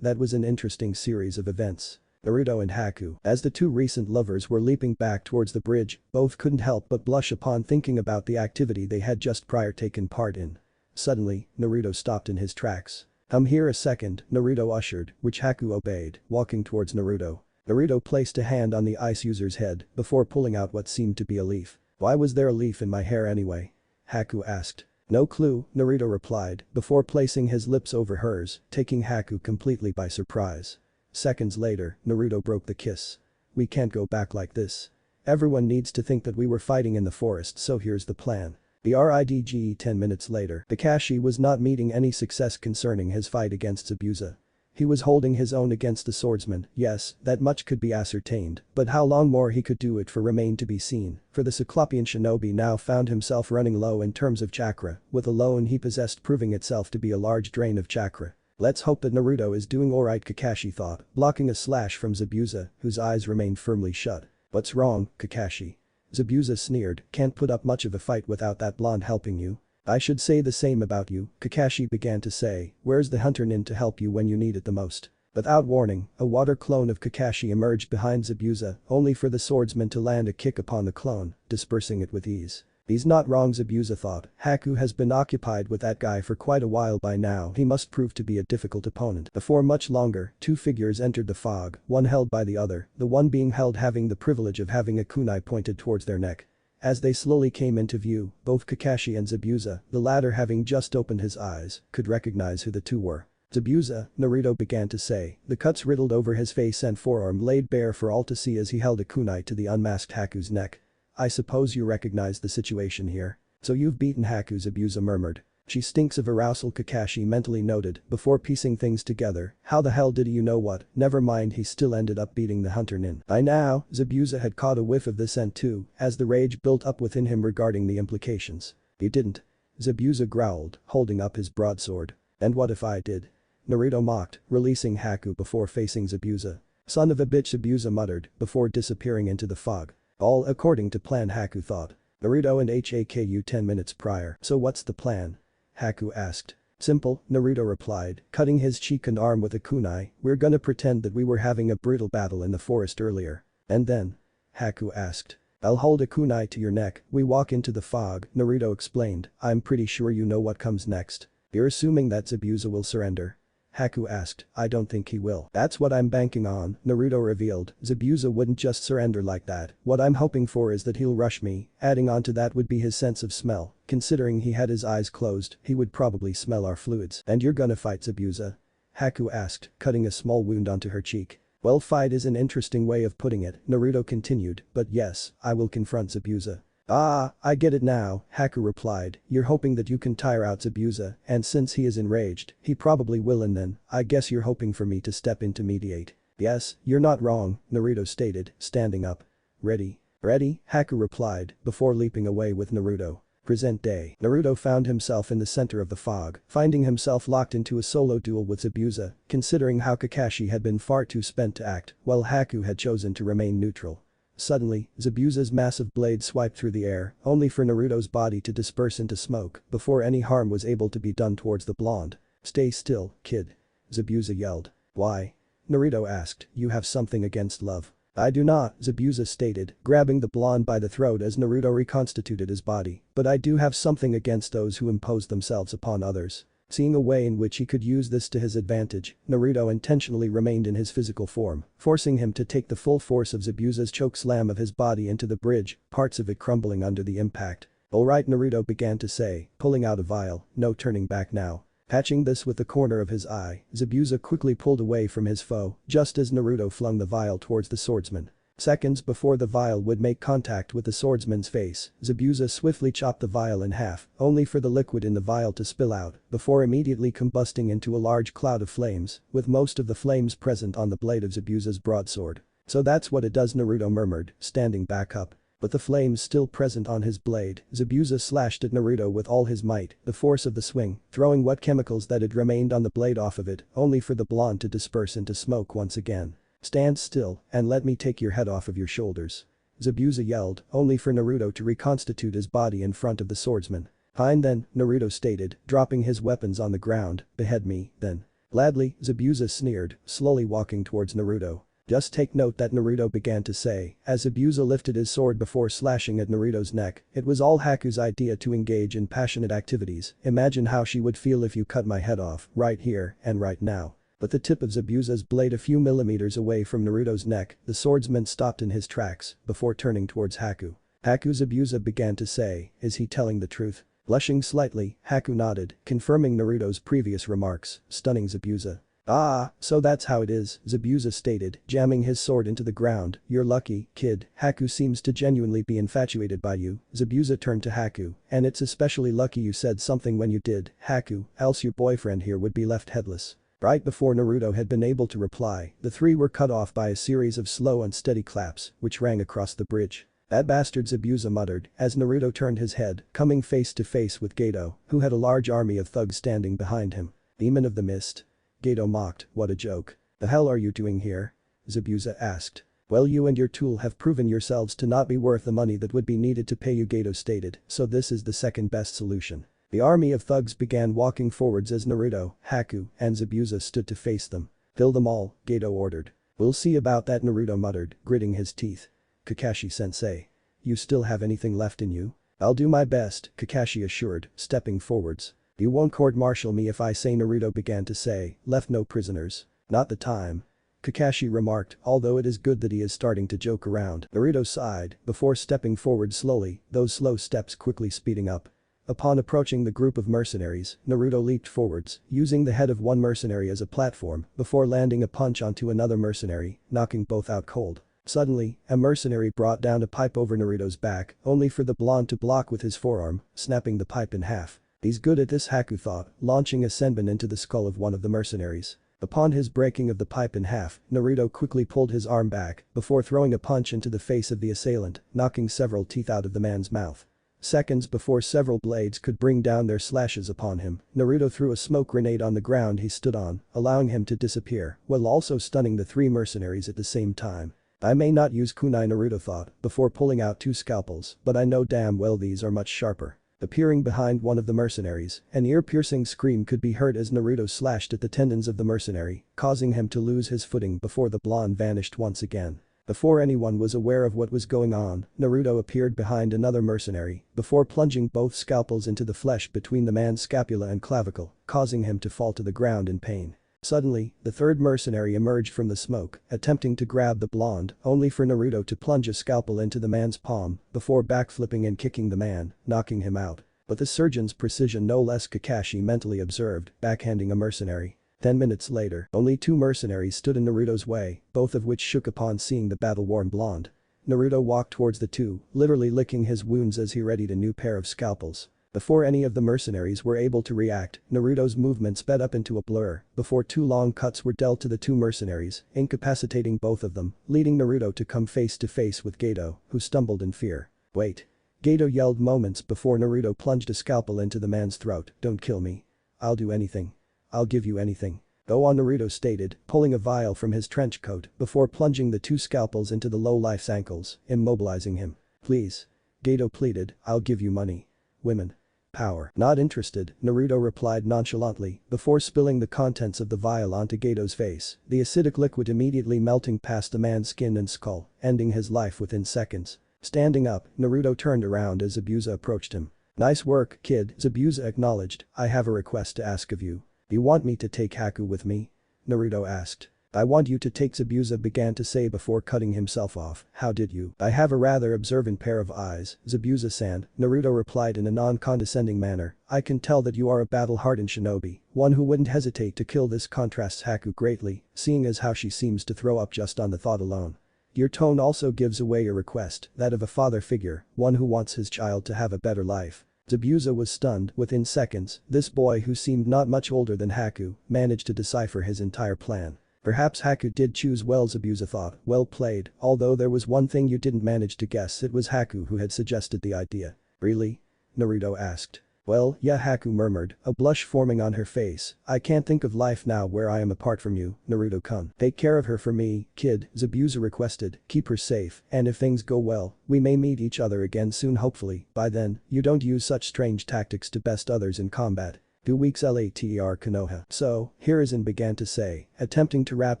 that was an interesting series of events. Naruto and Haku, as the two recent lovers were leaping back towards the bridge, both couldn't help but blush upon thinking about the activity they had just prior taken part in. Suddenly, Naruto stopped in his tracks. "Come here a second," Naruto ushered, which Haku obeyed, walking towards Naruto. Naruto placed a hand on the ice user's head before pulling out what seemed to be a leaf. "Why was there a leaf in my hair anyway?" Haku asked. "No clue," Naruto replied, before placing his lips over hers, taking Haku completely by surprise. Seconds later, Naruto broke the kiss. "We can't go back like this. Everyone needs to think that we were fighting in the forest, so here's the plan." BRIDGE 10 minutes later, Kakashi was not meeting any success concerning his fight against Zabuza. He was holding his own against the swordsman, yes, that much could be ascertained, but how long more he could do it for remained to be seen, for the Cyclopean shinobi now found himself running low in terms of chakra, with the loan he possessed proving itself to be a large drain of chakra. Let's hope that Naruto is doing alright, Kakashi thought, blocking a slash from Zabuza, whose eyes remained firmly shut. What's wrong, Kakashi? Zabuza sneered, can't put up much of a fight without that blonde helping you. I should say the same about you, Kakashi began to say, where's the hunter nin to help you when you need it the most? Without warning, a water clone of Kakashi emerged behind Zabuza, only for the swordsman to land a kick upon the clone, dispersing it with ease. He's not wrong, Zabuza thought, Haku has been occupied with that guy for quite a while by now, he must prove to be a difficult opponent. Before much longer, two figures entered the fog, one held by the other, the one being held having the privilege of having a kunai pointed towards their neck. As they slowly came into view, both Kakashi and Zabuza, the latter having just opened his eyes, could recognize who the two were. Zabuza, Naruto began to say, the cuts riddled over his face and forearm laid bare for all to see as he held a kunai to the unmasked Haku's neck. I suppose you recognize the situation here. So you've beaten Haku, Zabuza murmured. She stinks of arousal, Kakashi mentally noted, before piecing things together, how the hell did you know what, never mind, he still ended up beating the hunter nin. By now, Zabuza had caught a whiff of the scent too, as the rage built up within him regarding the implications. He didn't. Zabuza growled, holding up his broadsword. And what if I did? Naruto mocked, releasing Haku before facing Zabuza. Son of a bitch, Zabuza muttered, before disappearing into the fog. All according to plan, Haku thought. Naruto and Haku 10 minutes prior. So what's the plan? Haku asked. Simple, Naruto replied, cutting his cheek and arm with a kunai, we're gonna pretend that we were having a brutal battle in the forest earlier. And then? Haku asked. I'll hold a kunai to your neck, we walk into the fog, Naruto explained, I'm pretty sure you know what comes next. You're assuming that Zabuza will surrender? Haku asked, I don't think he will. That's what I'm banking on, Naruto revealed, Zabuza wouldn't just surrender like that, what I'm hoping for is that he'll rush me, adding on to that would be his sense of smell, considering he had his eyes closed, he would probably smell our fluids. And you're gonna fight Zabuza? Haku asked, cutting a small wound onto her cheek. Well, fight is an interesting way of putting it, Naruto continued, but yes, I will confront Zabuza. Ah, I get it now, Haku replied, you're hoping that you can tire out Zabuza, and since he is enraged, he probably will, and then, I guess you're hoping for me to step in to mediate. Yes, you're not wrong, Naruto stated, standing up. Ready? Ready? Haku replied, before leaping away with Naruto. Present day. Naruto found himself in the center of the fog, finding himself locked into a solo duel with Zabuza, considering how Kakashi had been far too spent to act, while Haku had chosen to remain neutral. Suddenly, Zabuza's massive blade swiped through the air, only for Naruto's body to disperse into smoke before any harm was able to be done towards the blonde. Stay still, kid. Zabuza yelled. Why? Naruto asked, you have something against love. I do not, Zabuza stated, grabbing the blonde by the throat as Naruto reconstituted his body, but I do have something against those who impose themselves upon others. Seeing a way in which he could use this to his advantage, Naruto intentionally remained in his physical form, forcing him to take the full force of Zabuza's chokeslam of his body into the bridge, parts of it crumbling under the impact. Alright, Naruto began to say, pulling out a vial, no turning back now. Patching this with the corner of his eye, Zabuza quickly pulled away from his foe, just as Naruto flung the vial towards the swordsman. Seconds before the vial would make contact with the swordsman's face, Zabuza swiftly chopped the vial in half, only for the liquid in the vial to spill out, before immediately combusting into a large cloud of flames, with most of the flames present on the blade of Zabuza's broadsword. So that's what it does, Naruto murmured, standing back up. With the flames still present on his blade, Zabuza slashed at Naruto with all his might, the force of the swing, throwing what chemicals that had remained on the blade off of it, only for the blonde to disperse into smoke once again. Stand still, and let me take your head off of your shoulders. Zabuza yelled, only for Naruto to reconstitute his body in front of the swordsman. Fine then, Naruto stated, dropping his weapons on the ground, behead me, then. Gladly, Zabuza sneered, slowly walking towards Naruto. Just take note that Naruto began to say, as Zabuza lifted his sword before slashing at Naruto's neck, it was all Haku's idea to engage in passionate activities, imagine how she would feel if you cut my head off, right here, and right now. But the tip of Zabuza's blade a few millimeters away from Naruto's neck, the swordsman stopped in his tracks, before turning towards Haku. Haku, Zabuza began to say, is he telling the truth? Blushing slightly, Haku nodded, confirming Naruto's previous remarks, stunning Zabuza. Ah, so that's how it is, Zabuza stated, jamming his sword into the ground, you're lucky, kid, Haku seems to genuinely be infatuated by you, Zabuza turned to Haku, and it's especially lucky you said something when you did, Haku, else your boyfriend here would be left headless. Right before Naruto had been able to reply, the three were cut off by a series of slow and steady claps, which rang across the bridge. "That bastard," Zabuza muttered, as Naruto turned his head, coming face to face with Gato, who had a large army of thugs standing behind him. "Demon of the Mist." Gato mocked, "What a joke. The hell are you doing here?" Zabuza asked. "Well, you and your tool have proven yourselves to not be worth the money that would be needed to pay you," Gato stated, "so this is the second best solution." The army of thugs began walking forwards as Naruto, Haku, and Zabuza stood to face them. "Kill them all," Gato ordered. "We'll see about that," Naruto muttered, gritting his teeth. "Kakashi-sensei. You still have anything left in you?" "I'll do my best," Kakashi assured, stepping forwards. "You won't court-martial me if I say," Naruto began to say, "left no prisoners." "Not the time." Kakashi remarked, although it is good that he is starting to joke around. Naruto sighed, before stepping forward slowly, those slow steps quickly speeding up. Upon approaching the group of mercenaries, Naruto leaped forwards, using the head of one mercenary as a platform, before landing a punch onto another mercenary, knocking both out cold. Suddenly, a mercenary brought down a pipe over Naruto's back, only for the blonde to block with his forearm, snapping the pipe in half. "He's good at this," Haku thought, launching a senbon into the skull of one of the mercenaries. Upon his breaking of the pipe in half, Naruto quickly pulled his arm back, before throwing a punch into the face of the assailant, knocking several teeth out of the man's mouth. Seconds before several blades could bring down their slashes upon him, Naruto threw a smoke grenade on the ground he stood on, allowing him to disappear, while also stunning the three mercenaries at the same time. "I may not use kunai," Naruto thought, before pulling out two scalpels, "but I know damn well these are much sharper." Appearing behind one of the mercenaries, an ear-piercing scream could be heard as Naruto slashed at the tendons of the mercenary, causing him to lose his footing before the blonde vanished once again. Before anyone was aware of what was going on, Naruto appeared behind another mercenary, before plunging both scalpels into the flesh between the man's scapula and clavicle, causing him to fall to the ground in pain. Suddenly, the third mercenary emerged from the smoke, attempting to grab the blonde, only for Naruto to plunge a scalpel into the man's palm, before backflipping and kicking the man, knocking him out. But the surgeon's precision no less, Kakashi mentally observed, backhanding a mercenary. 10 minutes later, only two mercenaries stood in Naruto's way, both of which shook upon seeing the battle-worn blonde. Naruto walked towards the two, literally licking his wounds as he readied a new pair of scalpels. Before any of the mercenaries were able to react, Naruto's movement sped up into a blur, before two long cuts were dealt to the two mercenaries, incapacitating both of them, leading Naruto to come face to face with Gato, who stumbled in fear. "Wait." Gato yelled moments before Naruto plunged a scalpel into the man's throat. "Don't kill me. I'll do anything. I'll give you anything. Go on," Naruto stated, pulling a vial from his trench coat before plunging the two scalpels into the lowlife's ankles, immobilizing him. "Please." Gato pleaded, "I'll give you money. Women. Power." "Not interested," Naruto replied nonchalantly, before spilling the contents of the vial onto Gato's face, the acidic liquid immediately melting past the man's skin and skull, ending his life within seconds. Standing up, Naruto turned around as Zabuza approached him. "Nice work, kid," Zabuza acknowledged. "I have a request to ask of you." "You want me to take Haku with me?" Naruto asked. "I want you to take," Zabuza began to say before cutting himself off. "How did you?" "I have a rather observant pair of eyes, Zabuza-san," Naruto replied in a non-condescending manner. "I can tell that you are a battle-hardened shinobi, one who wouldn't hesitate to kill." This contrasts Haku greatly, seeing as how she seems to throw up just on the thought alone. Your tone also gives away your request, that of a father figure, one who wants his child to have a better life. Zabuza was stunned. Within seconds, this boy who seemed not much older than Haku managed to decipher his entire plan. Perhaps Haku did choose well, Zabuza thought. Well played, although there was one thing you didn't manage to guess. It was Haku who had suggested the idea. "Really?" Naruto asked. "Well, yeah," Haku murmured, a blush forming on her face. "I can't think of life now where I am apart from you, Naruto-kun. Take care of her for me, kid," Zabuza requested. "Keep her safe, and if things go well, we may meet each other again soon hopefully. By then, you don't use such strange tactics to best others in combat." 2 weeks later Konoha. "So," Harisen began to say, attempting to wrap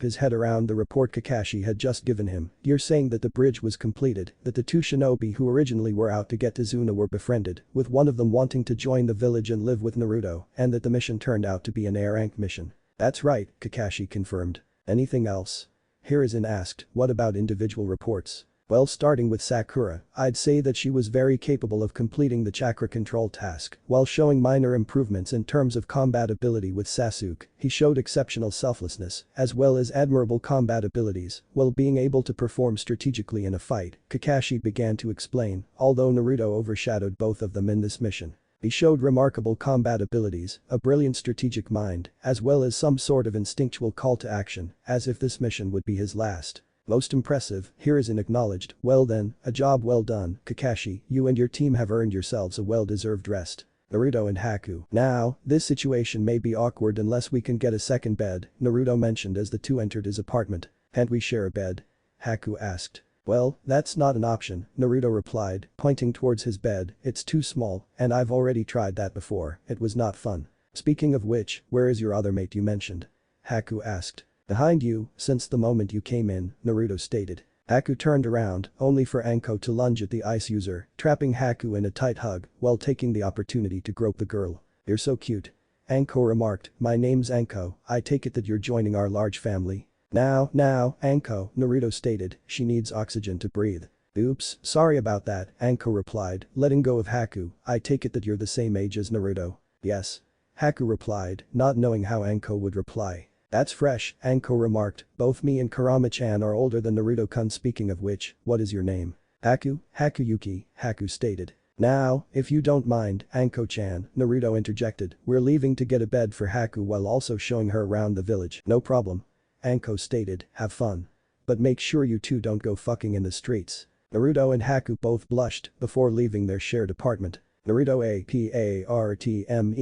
his head around the report Kakashi had just given him, "You're saying that the bridge was completed, that the two shinobi who originally were out to get Tizuna were befriended, with one of them wanting to join the village and live with Naruto, and that the mission turned out to be an A rank mission." "That's right," Kakashi confirmed. "Anything else?" Harisen asked. "What about individual reports?" "Well, starting with Sakura, I'd say that she was very capable of completing the chakra control task, while showing minor improvements in terms of combat ability. With Sasuke, he showed exceptional selflessness, as well as admirable combat abilities, while being able to perform strategically in a fight," Kakashi began to explain, although Naruto overshadowed both of them in this mission. He showed remarkable combat abilities, a brilliant strategic mind, as well as some sort of instinctual call to action, as if this mission would be his last. Most impressive, Harisen acknowledged. Well then, a job well done, Kakashi, you and your team have earned yourselves a well-deserved rest. Naruto and Haku. Now, this situation may be awkward unless we can get a second bed, Naruto mentioned as the two entered his apartment. Can't we share a bed? Haku asked. Well, that's not an option, Naruto replied, pointing towards his bed. It's too small, and I've already tried that before, it was not fun. Speaking of which, where is your other mate you mentioned? Haku asked. Behind you, since the moment you came in, Naruto stated. Haku turned around, only for Anko to lunge at the ice user, trapping Haku in a tight hug, while taking the opportunity to grope the girl. You're so cute. Anko remarked, my name's Anko, I take it that you're joining our large family. Now, Anko, Naruto stated, she needs oxygen to breathe. Oops, sorry about that, Anko replied, letting go of Haku, I take it that you're the same age as Naruto. Yes. Haku replied, not knowing how Anko would reply. That's fresh, Anko remarked, both me and Kurama-chan are older than Naruto-kun. Speaking of which, what is your name? Haku, Hakuyuki, Haku stated. Now, if you don't mind, Anko-chan, Naruto interjected, we're leaving to get a bed for Haku while also showing her around the village. No problem. Anko stated, have fun. But make sure you two don't go fucking in the streets. Naruto and Haku both blushed before leaving their shared apartment. Naruto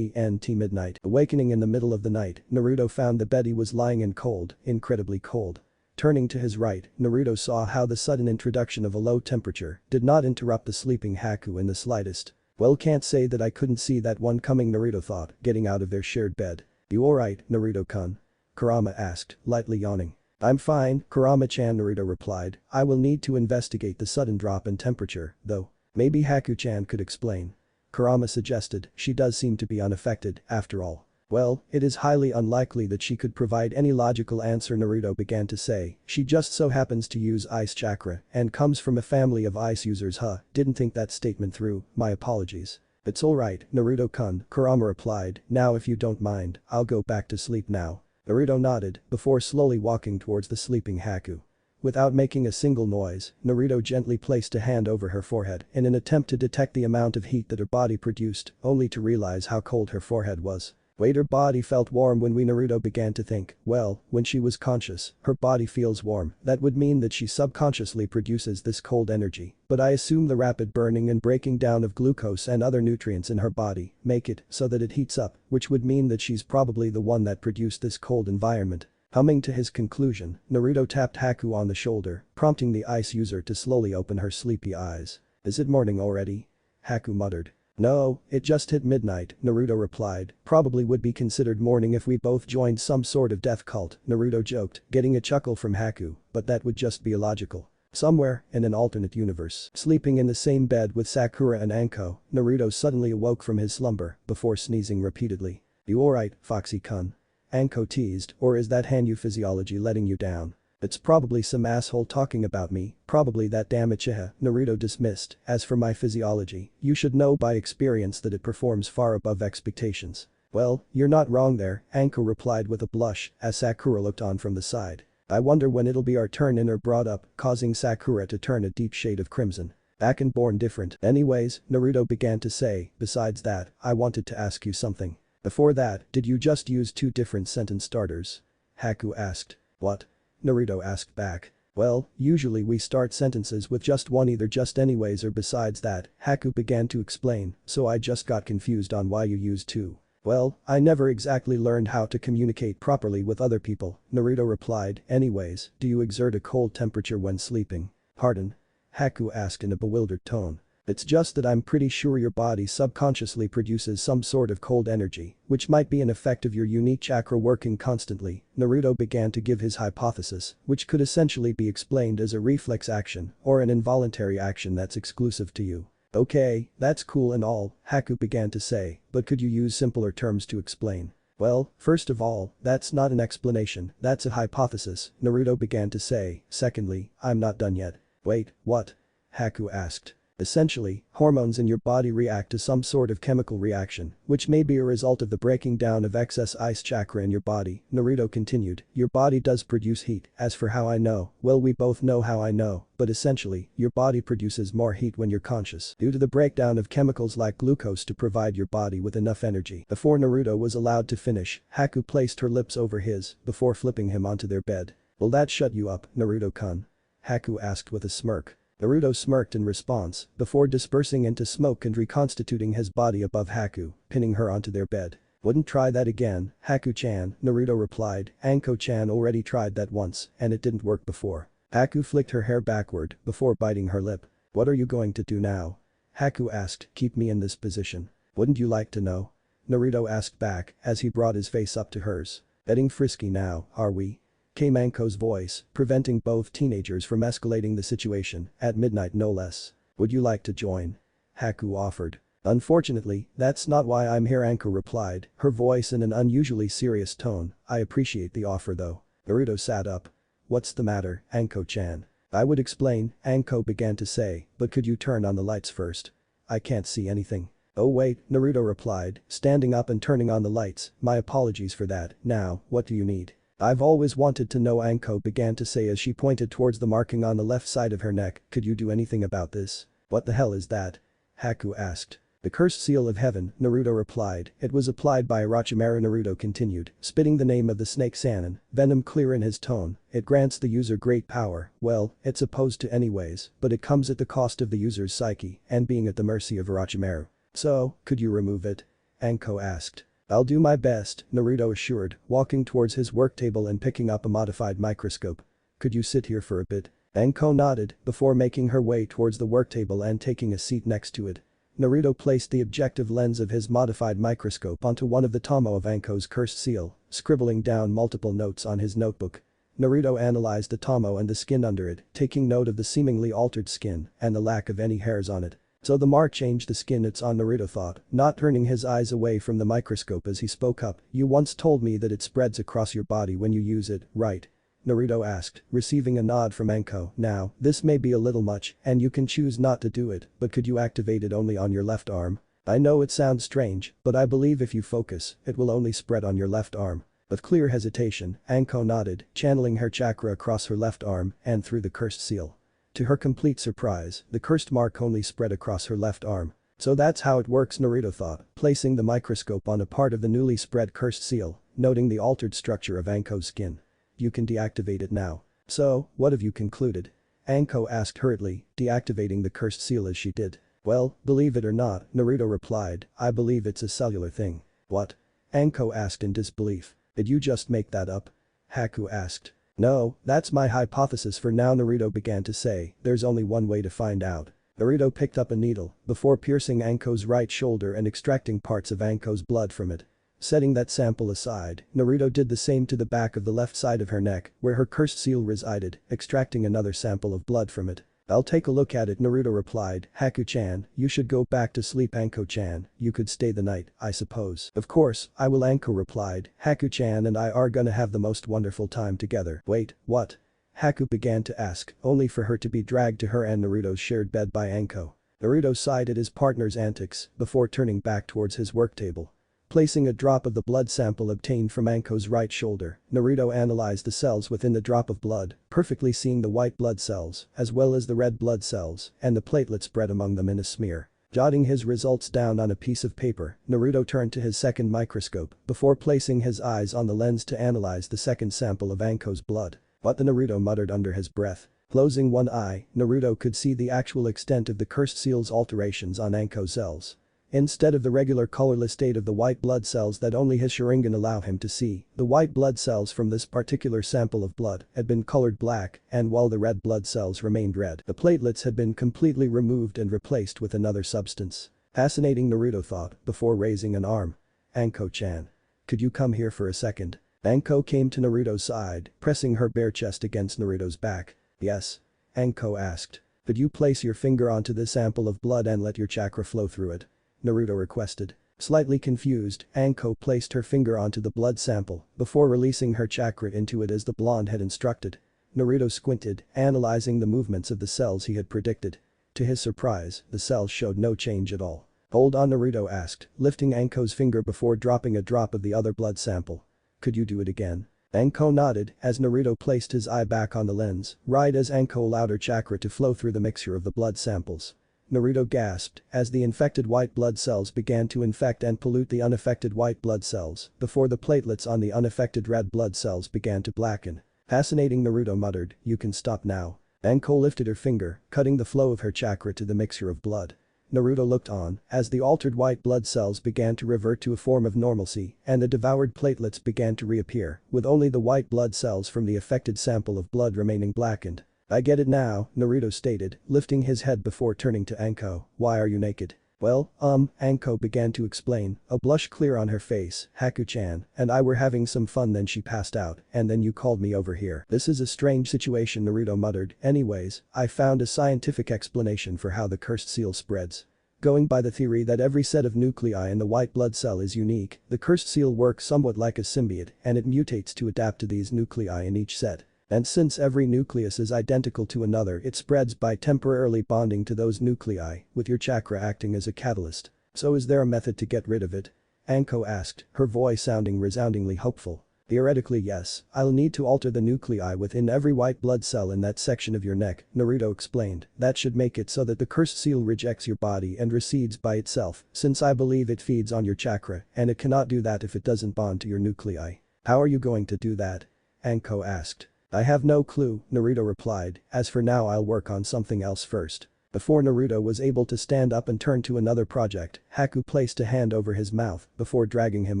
apartment midnight. Awakening in the middle of the night, Naruto found the bed he was lying in cold, incredibly cold. Turning to his right, Naruto saw how the sudden introduction of a low temperature did not interrupt the sleeping Haku in the slightest. Well, can't say that I couldn't see that one coming, Naruto thought, getting out of their shared bed. You alright, Naruto-kun? Kurama asked, lightly yawning. I'm fine, Kurama-chan, Naruto replied, I will need to investigate the sudden drop in temperature, though. Maybe Haku-chan could explain. Kurama suggested, she does seem to be unaffected, after all. Well, it is highly unlikely that she could provide any logical answer, Naruto began to say, she just so happens to use ice chakra and comes from a family of ice users. Didn't think that statement through, my apologies. It's alright, Naruto-kun, Kurama replied, now if you don't mind, I'll go back to sleep now. Naruto nodded, before slowly walking towards the sleeping Haku. Without making a single noise, Naruto gently placed a hand over her forehead in an attempt to detect the amount of heat that her body produced, only to realize how cold her forehead was. Wait, her body felt warm when Naruto began to think, well, when she was conscious, her body feels warm, that would mean that she subconsciously produces this cold energy, but I assume the rapid burning and breaking down of glucose and other nutrients in her body make it so that it heats up, which would mean that she's probably the one that produced this cold environment. Humming to his conclusion, Naruto tapped Haku on the shoulder, prompting the ice user to slowly open her sleepy eyes. Is it morning already? Haku muttered. No, it just hit midnight, Naruto replied, probably would be considered morning if we both joined some sort of death cult, Naruto joked, getting a chuckle from Haku, but that would just be illogical. Somewhere, in an alternate universe, sleeping in the same bed with Sakura and Anko, Naruto suddenly awoke from his slumber, before sneezing repeatedly. You alright, Foxy-kun? Anko teased, or is that Hanyu physiology letting you down? It's probably some asshole talking about me, probably that damn Uchiha, Naruto dismissed. As for my physiology, you should know by experience that it performs far above expectations. Well, you're not wrong there, Anko replied with a blush as Sakura looked on from the side. I wonder when it'll be our turn, Inner brought up, causing Sakura to turn a deep shade of crimson. Back and born different. Anyways, Naruto began to say, besides that, I wanted to ask you something. Before that, did you just use two different sentence starters? Haku asked. What? Naruto asked back. Well, usually we start sentences with just one, either just anyways or besides that, Haku began to explain, so I just got confused on why you used two. Well, I never exactly learned how to communicate properly with other people, Naruto replied. Anyways, do you exert a cold temperature when sleeping? Pardon? Haku asked in a bewildered tone. It's just that I'm pretty sure your body subconsciously produces some sort of cold energy, which might be an effect of your unique chakra working constantly. Naruto began to give his hypothesis, which could essentially be explained as a reflex action or an involuntary action that's exclusive to you. Okay, that's cool and all, Haku began to say, but could you use simpler terms to explain? Well, first of all, that's not an explanation, that's a hypothesis, Naruto began to say. Secondly, I'm not done yet. Wait, what? Haku asked. Essentially, hormones in your body react to some sort of chemical reaction, which may be a result of the breaking down of excess ice chakra in your body, Naruto continued. Your body does produce heat, as for how I know, well we both know how I know, but essentially, your body produces more heat when you're conscious due to the breakdown of chemicals like glucose to provide your body with enough energy. Before Naruto was allowed to finish, Haku placed her lips over his, before flipping him onto their bed. Will that shut you up, Naruto-kun? Haku asked with a smirk. Naruto smirked in response, before dispersing into smoke and reconstituting his body above Haku, pinning her onto their bed. Wouldn't try that again, Haku-chan, Naruto replied. Anko-chan already tried that once, and it didn't work before. Haku flicked her hair backward, before biting her lip. What are you going to do now? Haku asked. Keep me in this position. Wouldn't you like to know? Naruto asked back, as he brought his face up to hers. Getting frisky now, are we? Came Anko's voice, preventing both teenagers from escalating the situation, at midnight no less. Would you like to join? Haku offered. Unfortunately, that's not why I'm here, Anko replied, her voice in an unusually serious tone. I appreciate the offer though. Naruto sat up. What's the matter, Anko-chan? I would explain, Anko began to say, but could you turn on the lights first? I can't see anything. Oh wait, Naruto replied, standing up and turning on the lights. My apologies for that. Now, what do you need? I've always wanted to know, Anko began to say as she pointed towards the marking on the left side of her neck. Could you do anything about this? What the hell is that? Haku asked. The cursed seal of heaven, Naruto replied. It was applied by Orochimaru. Naruto continued, spitting the name of the snake Sannin, venom clear in his tone. It grants the user great power. Well, it's opposed to anyways, but it comes at the cost of the user's psyche and being at the mercy of Orochimaru. So, could you remove it? Anko asked. I'll do my best, Naruto assured, walking towards his work table and picking up a modified microscope. Could you sit here for a bit? Anko nodded, before making her way towards the work table and taking a seat next to it. Naruto placed the objective lens of his modified microscope onto one of the tomo of Anko's cursed seal, scribbling down multiple notes on his notebook. Naruto analyzed the tomo and the skin under it, taking note of the seemingly altered skin and the lack of any hairs on it. So the mark changed the skin it's on, Naruto thought, not turning his eyes away from the microscope as he spoke up. You once told me that it spreads across your body when you use it, right? Naruto asked, receiving a nod from Anko. Now, this may be a little much, and you can choose not to do it, but could you activate it only on your left arm? I know it sounds strange, but I believe if you focus, it will only spread on your left arm. With clear hesitation, Anko nodded, channeling her chakra across her left arm and through the cursed seal. To her complete surprise, the cursed mark only spread across her left arm. So that's how it works, Naruto thought, placing the microscope on a part of the newly spread cursed seal, noting the altered structure of Anko's skin. You can deactivate it now. So, what have you concluded? Anko asked hurriedly, deactivating the cursed seal as she did. Well, believe it or not, Naruto replied, I believe it's a cellular thing. What? Anko asked in disbelief. Did you just make that up? Haku asked. No, that's my hypothesis for now, Naruto began to say. There's only one way to find out. Naruto picked up a needle, before piercing Anko's right shoulder and extracting parts of Anko's blood from it. Setting that sample aside, Naruto did the same to the back of the left side of her neck, where her cursed seal resided, extracting another sample of blood from it. I'll take a look at it, Naruto replied. Haku-chan, you should go back to sleep. Anko-chan, you could stay the night, I suppose. Of course, I will, Anko replied. Haku-chan and I are gonna have the most wonderful time together. Wait, what? Haku began to ask, only for her to be dragged to her and Naruto's shared bed by Anko. Naruto sighed at his partner's antics, before turning back towards his work table. Placing a drop of the blood sample obtained from Anko's right shoulder, Naruto analyzed the cells within the drop of blood, perfectly seeing the white blood cells, as well as the red blood cells, and the platelets spread among them in a smear. Jotting his results down on a piece of paper, Naruto turned to his second microscope, before placing his eyes on the lens to analyze the second sample of Anko's blood. What the Naruto muttered under his breath. Closing one eye, Naruto could see the actual extent of the cursed seal's alterations on Anko's cells. Instead of the regular colorless state of the white blood cells that only his Sharingan allow him to see, the white blood cells from this particular sample of blood had been colored black, and while the red blood cells remained red, the platelets had been completely removed and replaced with another substance. Fascinating, Naruto thought, before raising an arm. Anko-chan. Could you come here for a second? Anko came to Naruto's side, pressing her bare chest against Naruto's back. Yes? Anko asked. Could you place your finger onto this sample of blood and let your chakra flow through it? Naruto requested. Slightly confused, Anko placed her finger onto the blood sample, before releasing her chakra into it as the blonde had instructed. Naruto squinted, analyzing the movements of the cells he had predicted. To his surprise, the cells showed no change at all. "Hold on," Naruto asked, lifting Anko's finger before dropping a drop of the other blood sample. "Could you do it again?" Anko nodded as Naruto placed his eye back on the lens, right as Anko allowed her chakra to flow through the mixture of the blood samples. Naruto gasped as the infected white blood cells began to infect and pollute the unaffected white blood cells before the platelets on the unaffected red blood cells began to blacken. "Fascinating," Naruto muttered, "you can stop now." Anko lifted her finger, cutting the flow of her chakra to the mixture of blood. Naruto looked on as the altered white blood cells began to revert to a form of normalcy and the devoured platelets began to reappear, with only the white blood cells from the affected sample of blood remaining blackened. "I get it now," Naruto stated, lifting his head before turning to Anko. "Why are you naked?" "Well, Anko began to explain, a blush clear on her face. "Haku-chan and I were having some fun, then she passed out, and then you called me over here." "This is a strange situation," Naruto muttered. "Anyways, I found a scientific explanation for how the cursed seal spreads. Going by the theory that every set of nuclei in the white blood cell is unique, the cursed seal works somewhat like a symbiote and it mutates to adapt to these nuclei in each set. And since every nucleus is identical to another, it spreads by temporarily bonding to those nuclei, with your chakra acting as a catalyst. So is there a method to get rid of it?" Anko asked, her voice sounding resoundingly hopeful. "Theoretically, yes, I'll need to alter the nuclei within every white blood cell in that section of your neck," Naruto explained. "That should make it so that the cursed seal rejects your body and recedes by itself, since I believe it feeds on your chakra and it cannot do that if it doesn't bond to your nuclei." "How are you going to do that?" Anko asked. "I have no clue," Naruto replied, "as for now I'll work on something else first." Before Naruto was able to stand up and turn to another project, Haku placed a hand over his mouth before dragging him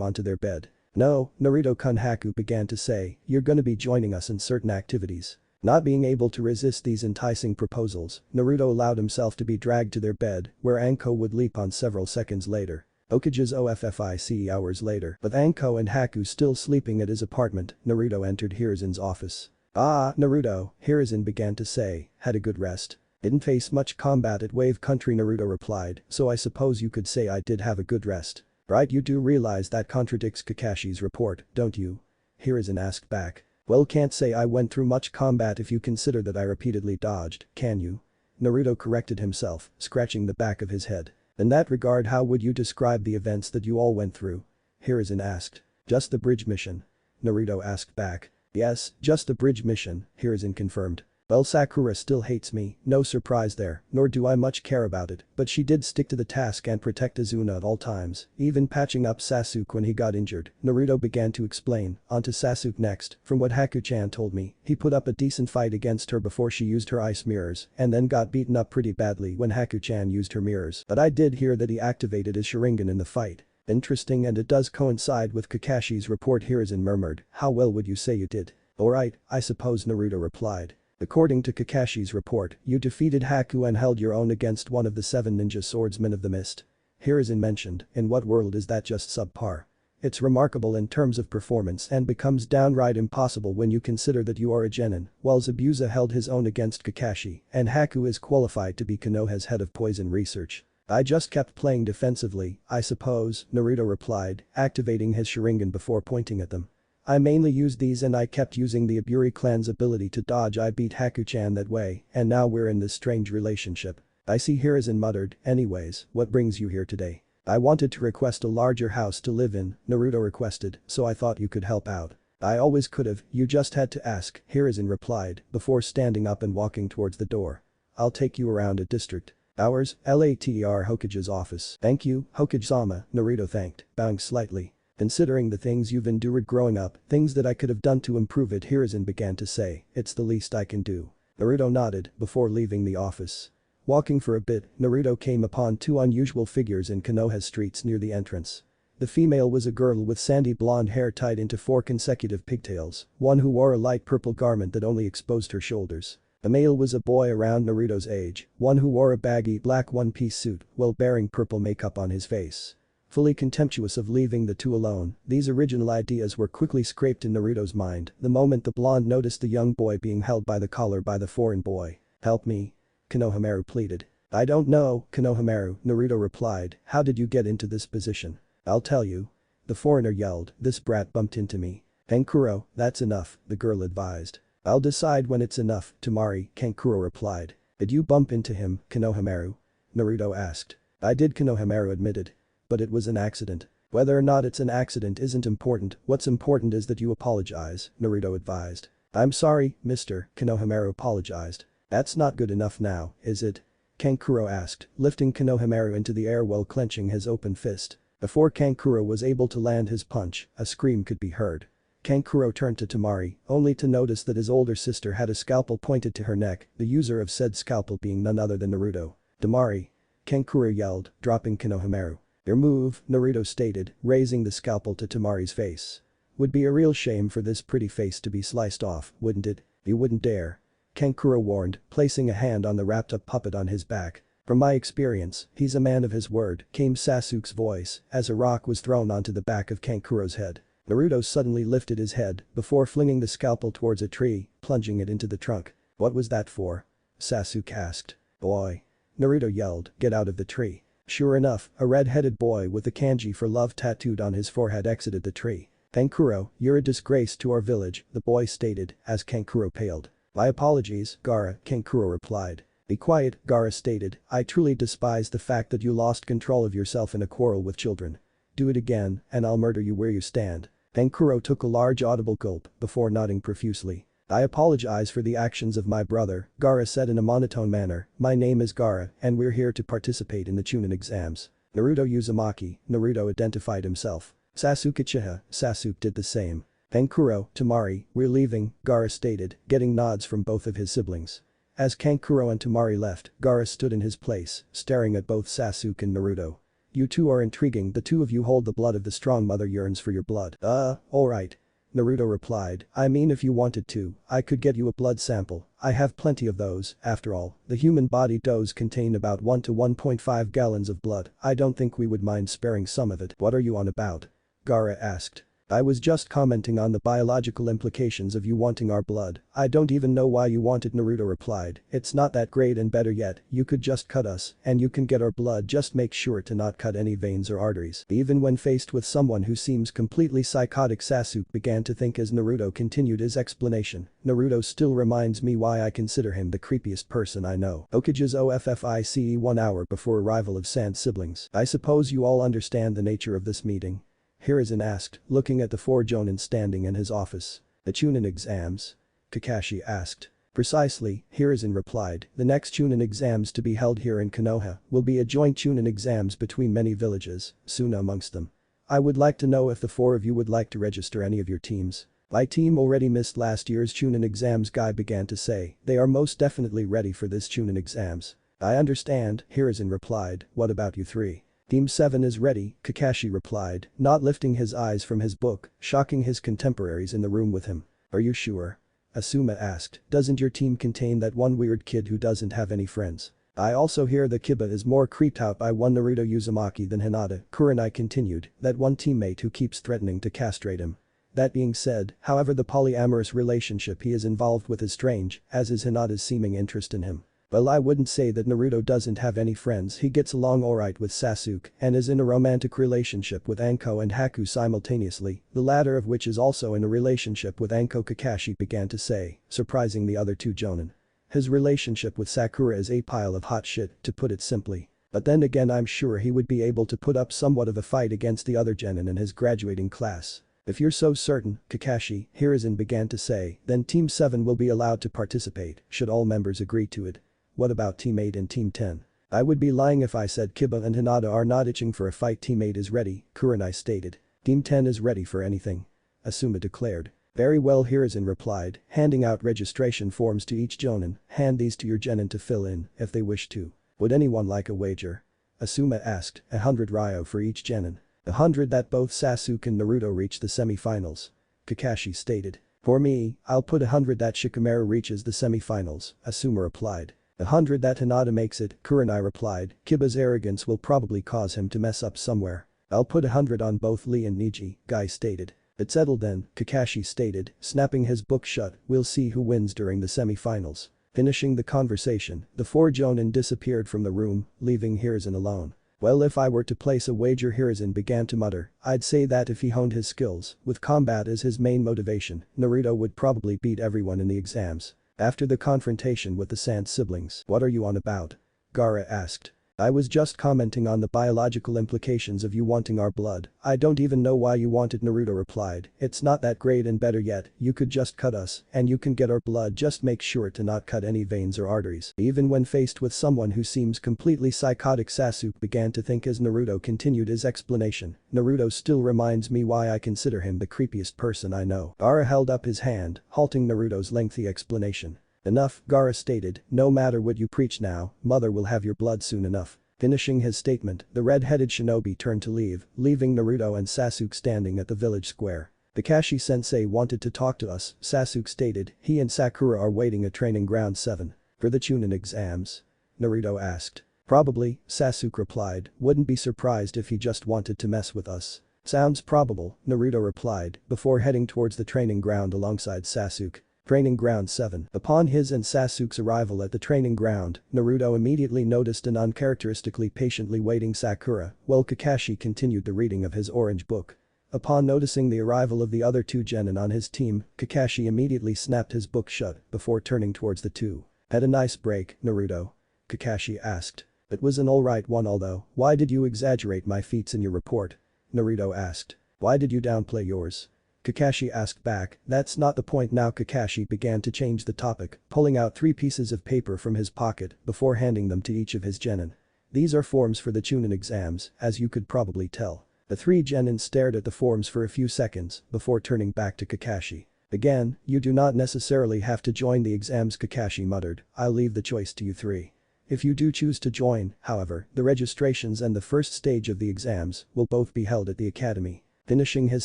onto their bed. "No, Naruto-kun," Haku began to say, "you're gonna be joining us in certain activities." Not being able to resist these enticing proposals, Naruto allowed himself to be dragged to their bed, where Anko would leap on several seconds later. Okage's OFFIC hours later, with Anko and Haku still sleeping at his apartment, Naruto entered Hirisen's office. "Ah, Naruto," Harisen began to say, "had a good rest?" "Didn't face much combat at Wave Country," Naruto replied, "so I suppose you could say I did have a good rest." "Right, you do realize that contradicts Kakashi's report, don't you?" Harisen asked back. "Well, can't say I went through much combat if you consider that I repeatedly dodged, can you?" Naruto corrected himself, scratching the back of his head. "In that regard, how would you describe the events that you all went through?" Harisen asked. "Just the bridge mission?" Naruto asked back. "Yes, just the bridge mission," Harisen confirmed. "Well, Sakura still hates me, no surprise there, nor do I much care about it, but she did stick to the task and protect Azuna at all times, even patching up Sasuke when he got injured." Naruto began to explain. "Onto Sasuke next, from what Haku-chan told me, he put up a decent fight against her before she used her ice mirrors and then got beaten up pretty badly when Haku-chan used her mirrors, but I did hear that he activated his Sharingan in the fight." "Interesting, and it does coincide with Kakashi's report," Harisen murmured. "How well would you say you did?" "Alright, I suppose," Naruto replied. "According to Kakashi's report, you defeated Haku and held your own against one of the 7 ninja swordsmen of the mist." Harisen mentioned. "In what world is that just subpar? It's remarkable in terms of performance and becomes downright impossible when you consider that you are a genin, while Zabuza held his own against Kakashi and Haku is qualified to be Konoha's head of poison research." "I just kept playing defensively, I suppose," Naruto replied, activating his Sharingan before pointing at them. "I mainly used these and I kept using the Aburi clan's ability to dodge. I beat Haku-chan that way, and now we're in this strange relationship." "I see," Harisen muttered. "Anyways, what brings you here today?" "I wanted to request a larger house to live in," Naruto requested, "so I thought you could help out." "I always could've, you just had to ask," Harisen replied, before standing up and walking towards the door. "I'll take you around a district. Hours, Later Hokage's office." "Thank you, Hokage-sama," Naruto thanked, bowing slightly. "Considering the things you've endured growing up, things that I could have done to improve it," Harisen began to say, "it's the least I can do." Naruto nodded before leaving the office. Walking for a bit, Naruto came upon 2 unusual figures in Konoha's streets near the entrance. The female was a girl with sandy blonde hair tied into 4 consecutive pigtails, one who wore a light purple garment that only exposed her shoulders. The male was a boy around Naruto's age, one who wore a baggy black one-piece suit while bearing purple makeup on his face. Fully contemptuous of leaving the 2 alone, these original ideas were quickly scraped in Naruto's mind the moment the blonde noticed the young boy being held by the collar by the foreign boy. "Help me," Konohamaru pleaded. "I don't know, Konohamaru," Naruto replied. "How did you get into this position?" "I'll tell you." The foreigner yelled, "This brat bumped into me." "Kankuro, that's enough," the girl advised. "I'll decide when it's enough, Temari," Kankuro replied. Did you bump into him, Konohamaru? Naruto asked. I did, Konohamaru admitted. But it was an accident. Whether or not it's an accident isn't important, what's important is that you apologize, Naruto advised. I'm sorry, mister, Konohamaru apologized. That's not good enough now, is it? Kankuro asked, lifting Konohamaru into the air while clenching his open fist. Before Kankuro was able to land his punch, a scream could be heard. Kankuro turned to Temari, only to notice that his older sister had a scalpel pointed to her neck, the user of said scalpel being none other than Naruto. Temari! Kankuro yelled, dropping Konohamaru. Your move, Naruto stated, raising the scalpel to Temari's face. Would be a real shame for this pretty face to be sliced off, wouldn't it? You wouldn't dare. Kankuro warned, placing a hand on the wrapped-up puppet on his back. From my experience, he's a man of his word, came Sasuke's voice, as a rock was thrown onto the back of Kankuro's head. Naruto suddenly lifted his head, before flinging the scalpel towards a tree, plunging it into the trunk. What was that for? Sasuke asked. Boy! Naruto yelled, get out of the tree. Sure enough, a red-headed boy with the kanji for love tattooed on his forehead exited the tree. Kankuro, you're a disgrace to our village, the boy stated, as Kankuro paled. My apologies, Gaara, Kankuro replied. Be quiet, Gaara stated, I truly despise the fact that you lost control of yourself in a quarrel with children. Do it again, and I'll murder you where you stand. Kankuro took a large audible gulp before nodding profusely. I apologize for the actions of my brother, Gaara said in a monotone manner, my name is Gaara and we're here to participate in the Chunin exams. Naruto Uzumaki, Naruto identified himself. Sasuke Uchiha, Sasuke did the same. Kankuro, Temari, we're leaving, Gaara stated, getting nods from both of his siblings. As Kankuro and Temari left, Gaara stood in his place, staring at both Sasuke and Naruto. You two are intriguing, the two of you hold the blood of the strong mother yearns for your blood. Alright. Naruto replied, I mean if you wanted to, I could get you a blood sample, I have plenty of those, after all, the human body does contain about 1 to 1.5 gallons of blood, I don't think we would mind sparing some of it. What are you on about? Gaara asked. I was just commenting on the biological implications of you wanting our blood, I don't even know why you want it, Naruto replied, it's not that great and better yet, you could just cut us, and you can get our blood, just make sure to not cut any veins or arteries. Even when faced with someone who seems completely psychotic, Sasuke began to think as Naruto continued his explanation, Naruto still reminds me why I consider him the creepiest person I know. Hokage's OFFICE 1 hour before arrival of Sand siblings. I suppose you all understand the nature of this meeting? Harisen asked, looking at the 4 jonin standing in his office. The Chunin exams? Kakashi asked. Precisely, Harisen replied, the next Chunin exams to be held here in Konoha will be a joint Chunin exams between many villages, Suna amongst them. I would like to know if the 4 of you would like to register any of your teams. My team already missed last year's Chunin exams, Guy began to say, they are most definitely ready for this Chunin exams. I understand, Harisen replied, what about you 3? Team 7 is ready, Kakashi replied, not lifting his eyes from his book, shocking his contemporaries in the room with him. Are you sure? Asuma asked, doesn't your team contain that one weird kid who doesn't have any friends? I also hear that Kiba is more creeped out by one Naruto Uzumaki than Hinata, Kurenai continued, that one teammate who keeps threatening to castrate him. That being said, however, the polyamorous relationship he is involved with is strange, as is Hinata's seeming interest in him. Well, I wouldn't say that Naruto doesn't have any friends, he gets along alright with Sasuke and is in a romantic relationship with Anko and Haku simultaneously, the latter of which is also in a relationship with Anko, Kakashi began to say, surprising the other 2 jonin. His relationship with Sakura is a pile of hot shit, to put it simply. But then again, I'm sure he would be able to put up somewhat of a fight against the other genin in his graduating class. If you're so certain, Kakashi, Harisen began to say, then Team 7 will be allowed to participate, should all members agree to it. What about Team 8 and Team 10? I would be lying if I said Kiba and Hinata are not itching for a fight. Team 8 is ready, Kurenai stated. Team 10 is ready for anything. Asuma declared. Very well, Hiruzen replied, handing out registration forms to each jonin, hand these to your genin to fill in, if they wish to. Would anyone like a wager? Asuma asked, 100 ryo for each genin. 100 that both Sasuke and Naruto reach the semi-finals. Kakashi stated. For me, I'll put 100 that Shikamaru reaches the semi-finals, Asuma replied. 100 that Hinata makes it, Kurenai replied, Kiba's arrogance will probably cause him to mess up somewhere. I'll put 100 on both Lee and Niji, Guy stated. It's settled then, Kakashi stated, snapping his book shut, we'll see who wins during the semi-finals. Finishing the conversation, the 4 jonin disappeared from the room, leaving Hiruzen alone. Well, if I were to place a wager, Hiruzen began to mutter, I'd say that if he honed his skills, with combat as his main motivation, Naruto would probably beat everyone in the exams. After the confrontation with the Sand siblings. What are you on about? Gaara asked. I was just commenting on the biological implications of you wanting our blood. I don't even know why you want it, Naruto replied. It's not that great, and better yet, you could just cut us and you can get our blood. Just make sure to not cut any veins or arteries. Even when faced with someone who seems completely psychotic, Sasuke began to think as Naruto continued his explanation. Naruto still reminds me why I consider him the creepiest person I know. Gaara held up his hand, halting Naruto's lengthy explanation. Enough, Gaara stated, no matter what you preach now, mother will have your blood soon enough. Finishing his statement, the red-headed shinobi turned to leave, leaving Naruto and Sasuke standing at the village square. Kakashi-sensei wanted to talk to us, Sasuke stated. He and Sakura are waiting at training ground 7. For the Chunin exams? Naruto asked. Probably, Sasuke replied, wouldn't be surprised if he just wanted to mess with us. Sounds probable, Naruto replied, before heading towards the training ground alongside Sasuke. Training ground 7. Upon his and Sasuke's arrival at the training ground, Naruto immediately noticed an uncharacteristically patiently waiting Sakura, while Kakashi continued the reading of his orange book. Upon noticing the arrival of the other two genin on his team, Kakashi immediately snapped his book shut before turning towards the two. Had a nice break, Naruto? Kakashi asked. It was an alright one, although, why did you exaggerate my feats in your report? Naruto asked. Why did you downplay yours? Kakashi asked back. That's not the point now. Kakashi began to change the topic, pulling out 3 pieces of paper from his pocket before handing them to each of his genin. These are forms for the Chunin exams, as you could probably tell. The 3 genin stared at the forms for a few seconds before turning back to Kakashi. Again, you do not necessarily have to join the exams, Kakashi muttered. I'll leave the choice to you 3. If you do choose to join, however, the registrations and the first stage of the exams will both be held at the academy. Finishing his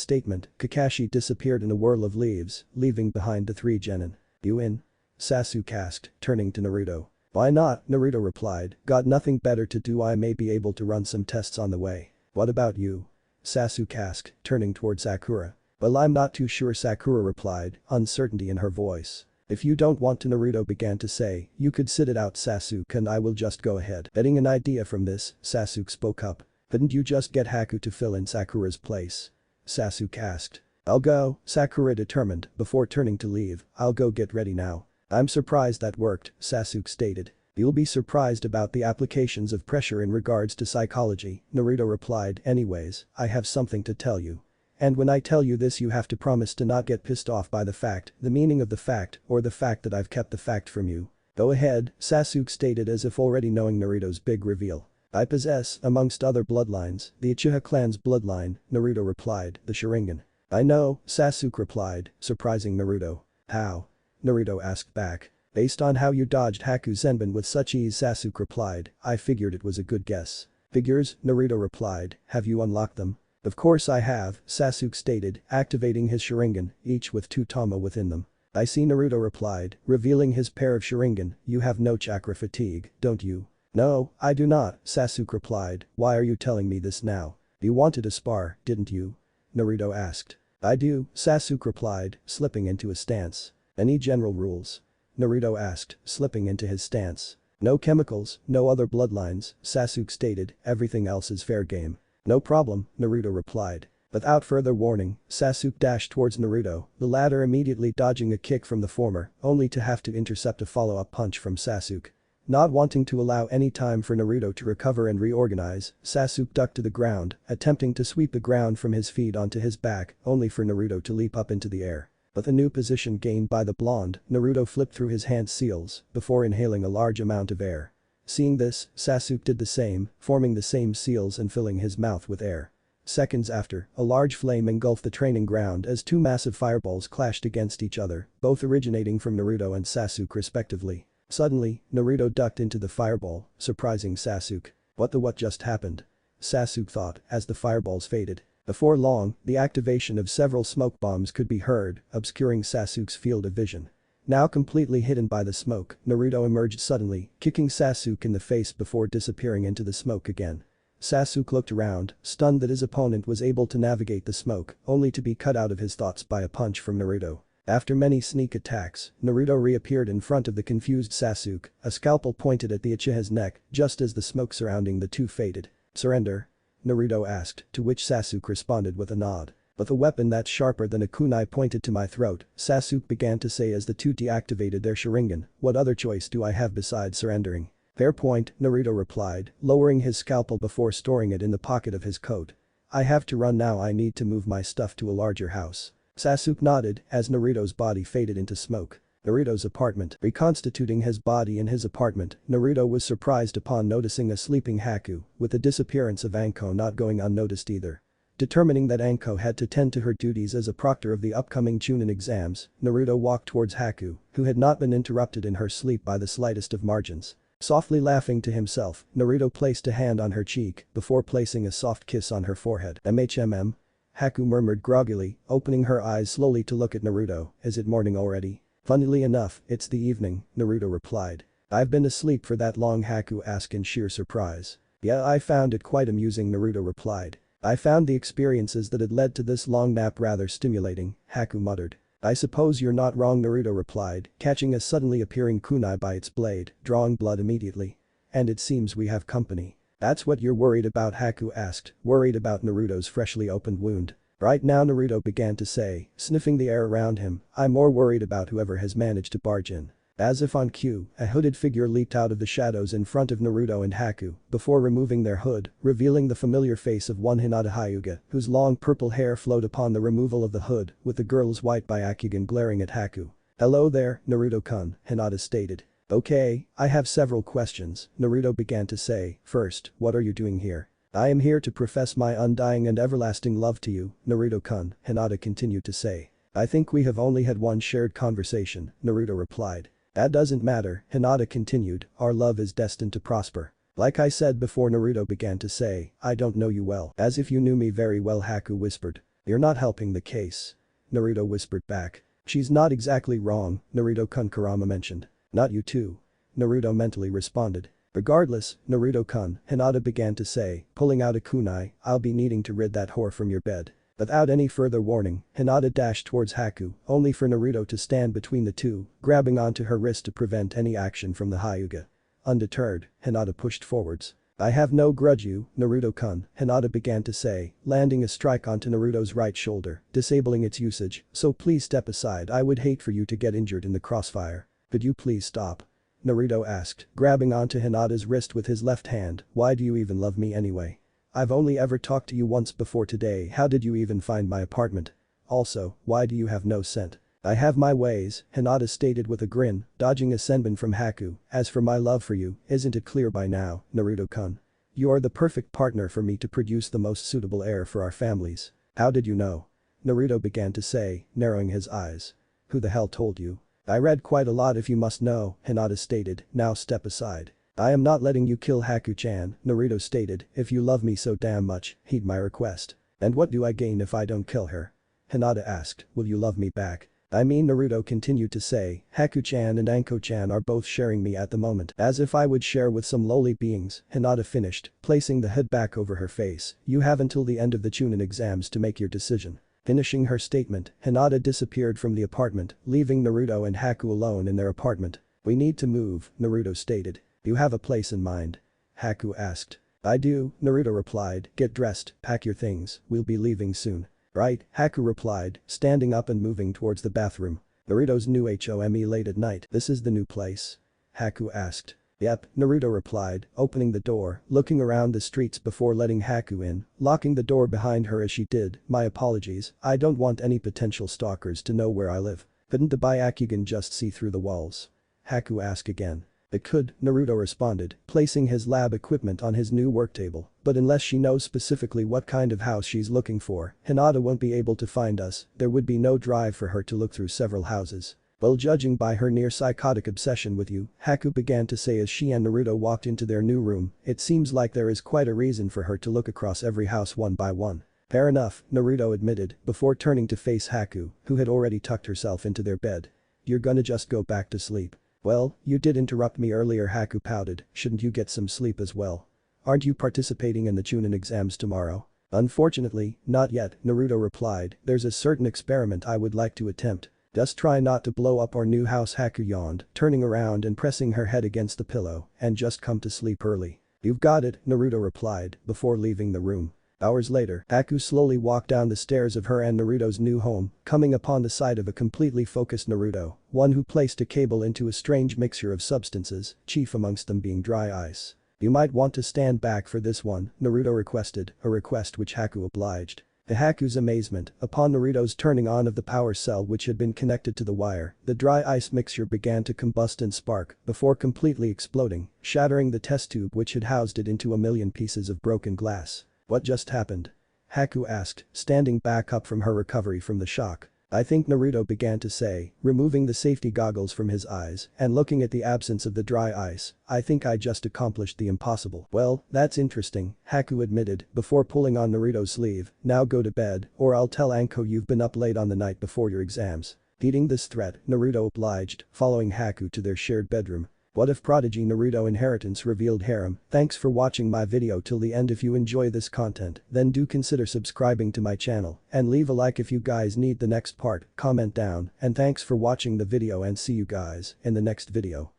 statement, Kakashi disappeared in a whirl of leaves, leaving behind the 3 genin. You in? Sasuke asked, turning to Naruto. Why not? Naruto replied. Got nothing better to do. I may be able to run some tests on the way. What about you? Sasuke asked, turning toward Sakura. Well, I'm not too sure, Sakura replied, uncertainty in her voice. If you don't want to, Naruto began to say, you could sit it out, Sasuke, and I will just go ahead. Getting an idea from this, Sasuke spoke up. Couldn't you just get Haku to fill in Sakura's place? Sasuke asked. I'll go, Sakura determined, before turning to leave. I'll go get ready now. I'm surprised that worked, Sasuke stated. You'll be surprised about the applications of pressure in regards to psychology, Naruto replied. Anyways, I have something to tell you. And when I tell you this, you have to promise to not get pissed off by the fact, the meaning of the fact, or the fact that I've kept the fact from you. Go ahead, Sasuke stated, as if already knowing Naruto's big reveal. I possess, amongst other bloodlines, the Uchiha clan's bloodline, Naruto replied, the Sharingan. I know, Sasuke replied, surprising Naruto. How? Naruto asked back. Based on how you dodged Haku Zenbin with such ease, Sasuke replied. I figured it was a good guess. Figures, Naruto replied. Have you unlocked them? Of course I have, Sasuke stated, activating his Sharingan, each with 2 Tama within them. I see, Naruto replied, revealing his pair of Sharingan. You have no chakra fatigue, don't you? No, I do not, Sasuke replied. Why are you telling me this now? You wanted to spar, didn't you? Naruto asked. I do, Sasuke replied, slipping into a stance. Any general rules? Naruto asked, slipping into his stance. No chemicals, no other bloodlines, Sasuke stated. Everything else is fair game. No problem, Naruto replied. Without further warning, Sasuke dashed towards Naruto, the latter immediately dodging a kick from the former, only to have to intercept a follow-up punch from Sasuke. Not wanting to allow any time for Naruto to recover and reorganize, Sasuke ducked to the ground, attempting to sweep the ground from his feet onto his back, only for Naruto to leap up into the air. With the new position gained by the blonde, Naruto flipped through his hand seals before inhaling a large amount of air. Seeing this, Sasuke did the same, forming the same seals and filling his mouth with air. Seconds after, a large flame engulfed the training ground as 2 massive fireballs clashed against each other, both originating from Naruto and Sasuke respectively. Suddenly, Naruto ducked into the fireball, surprising Sasuke. What just happened? Sasuke thought as the fireballs faded. Before long, the activation of several smoke bombs could be heard, obscuring Sasuke's field of vision. Now completely hidden by the smoke, Naruto emerged suddenly, kicking Sasuke in the face before disappearing into the smoke again. Sasuke looked around, stunned that his opponent was able to navigate the smoke, only to be cut out of his thoughts by a punch from Naruto. After many sneak attacks, Naruto reappeared in front of the confused Sasuke, a scalpel pointed at the Uchiha's neck, just as the smoke surrounding the two faded. Surrender? Naruto asked, to which Sasuke responded with a nod. With a weapon that's sharper than a kunai pointed to my throat, Sasuke began to say as the two deactivated their Sharingan, what other choice do I have besides surrendering? Fair point, Naruto replied, lowering his scalpel before storing it in the pocket of his coat. I have to run now, I need to move my stuff to a larger house. Sasuke nodded as Naruto's body faded into smoke. Naruto's apartment. Reconstituting his body in his apartment, Naruto was surprised upon noticing a sleeping Haku, with the disappearance of Anko not going unnoticed either. Determining that Anko had to tend to her duties as a proctor of the upcoming Chunin exams, Naruto walked towards Haku, who had not been interrupted in her sleep by the slightest of margins. Softly laughing to himself, Naruto placed a hand on her cheek before placing a soft kiss on her forehead. MHMM? Haku murmured groggily, opening her eyes slowly to look at Naruto, is it morning already? Funnily enough, it's the evening, Naruto replied. I've been asleep for that long, Haku asked in sheer surprise. Yeah, I found it quite amusing, Naruto replied. I found the experiences that had led to this long nap rather stimulating, Haku muttered. I suppose you're not wrong, Naruto replied, catching a suddenly appearing kunai by its blade, drawing blood immediately. And it seems we have company. That's what you're worried about, Haku asked, worried about Naruto's freshly opened wound. Right now, Naruto began to say, sniffing the air around him, I'm more worried about whoever has managed to barge in. As if on cue, a hooded figure leaped out of the shadows in front of Naruto and Haku, before removing their hood, revealing the familiar face of one Hinata Hyuga, whose long purple hair flowed upon the removal of the hood, with the girl's white Byakugan glaring at Haku. Hello there, Naruto-kun, Hinata stated. Okay, I have several questions, Naruto began to say. First, what are you doing here? I am here to profess my undying and everlasting love to you, Naruto-kun, Hinata continued to say. I think we have only had one shared conversation, Naruto replied. That doesn't matter, Hinata continued, our love is destined to prosper. Like I said before, Naruto began to say, I don't know you well. As if you knew me very well, Haku whispered. You're not helping the case. Naruto whispered back. She's not exactly wrong, Naruto-kun, Kurama mentioned. Not you too. Naruto mentally responded. Regardless, Naruto-kun, Hinata began to say, pulling out a kunai, I'll be needing to rid that whore from your bed. Without any further warning, Hinata dashed towards Haku, only for Naruto to stand between the two, grabbing onto her wrist to prevent any action from the Hyuga. Undeterred, Hinata pushed forwards. I have no grudge you, Naruto-kun, Hinata began to say, landing a strike onto Naruto's right shoulder, disabling its usage, so please step aside, I would hate for you to get injured in the crossfire. Could you please stop? Naruto asked, grabbing onto Hinata's wrist with his left hand, why do you even love me anyway? I've only ever talked to you once before today, how did you even find my apartment? Also, why do you have no scent? I have my ways, Hinata stated with a grin, dodging a senbon from Haku. As for my love for you, isn't it clear by now, Naruto-kun? You are the perfect partner for me to produce the most suitable heir for our families. How did you know? Naruto began to say, narrowing his eyes. Who the hell told you? I read quite a lot if you must know, Hinata stated, now step aside. I am not letting you kill Haku-chan, Naruto stated, if you love me so damn much, heed my request. And what do I gain if I don't kill her? Hinata asked, will you love me back? I mean, Naruto continued to say, Haku-chan and Anko-chan are both sharing me at the moment. As if I would share with some lowly beings, Hinata finished, placing the hood back over her face. You have until the end of the Chunin exams to make your decision. Finishing her statement, Hinata disappeared from the apartment, leaving Naruto and Haku alone in their apartment. We need to move, Naruto stated. You have a place in mind? Haku asked. I do, Naruto replied, get dressed, pack your things, we'll be leaving soon. Right, Haku replied, standing up and moving towards the bathroom. Naruto's new home late at night, this is the new place? Haku asked. Yep, Naruto replied, opening the door, looking around the streets before letting Haku in, locking the door behind her as she did. My apologies, I don't want any potential stalkers to know where I live. Couldn't the Byakugan just see through the walls? Haku asked again. It could, Naruto responded, placing his lab equipment on his new work table. But unless she knows specifically what kind of house she's looking for, Hinata won't be able to find us, there would be no drive for her to look through several houses. Well, judging by her near psychotic obsession with you, Haku began to say as she and Naruto walked into their new room, it seems like there is quite a reason for her to look across every house one by one. Fair enough, Naruto admitted, before turning to face Haku, who had already tucked herself into their bed. You're gonna just go back to sleep. Well, you did interrupt me earlier, Haku pouted, shouldn't you get some sleep as well? Aren't you participating in the Chunin exams tomorrow? Unfortunately, not yet, Naruto replied, there's a certain experiment I would like to attempt. Just try not to blow up our new house, Haku yawned, turning around and pressing her head against the pillow, and just come to sleep early. You've got it, Naruto replied, before leaving the room. Hours later, Haku slowly walked down the stairs of her and Naruto's new home, coming upon the sight of a completely focused Naruto, one who placed a cable into a strange mixture of substances, chief amongst them being dry ice. "You might want to stand back for this one," Naruto requested, a request which Haku obliged. To Haku's amazement, upon Naruto's turning on of the power cell which had been connected to the wire, the dry ice mixture began to combust and spark before completely exploding, shattering the test tube which had housed it into a million pieces of broken glass. "What just happened?" Haku asked, standing back up from her recovery from the shock. "I think," Naruto began to say, removing the safety goggles from his eyes and looking at the absence of the dry ice, "I think I just accomplished the impossible." "Well, that's interesting," Haku admitted before pulling on Naruto's sleeve. "Now go to bed or I'll tell Anko you've been up late on the night before your exams." Heeding this threat, Naruto obliged, following Haku to their shared bedroom. What if Prodigy Naruto Inheritance revealed harem? Thanks for watching my video till the end. If you enjoy this content, then do consider subscribing to my channel and leave a like if you guys need the next part, comment down, and thanks for watching the video and see you guys in the next video.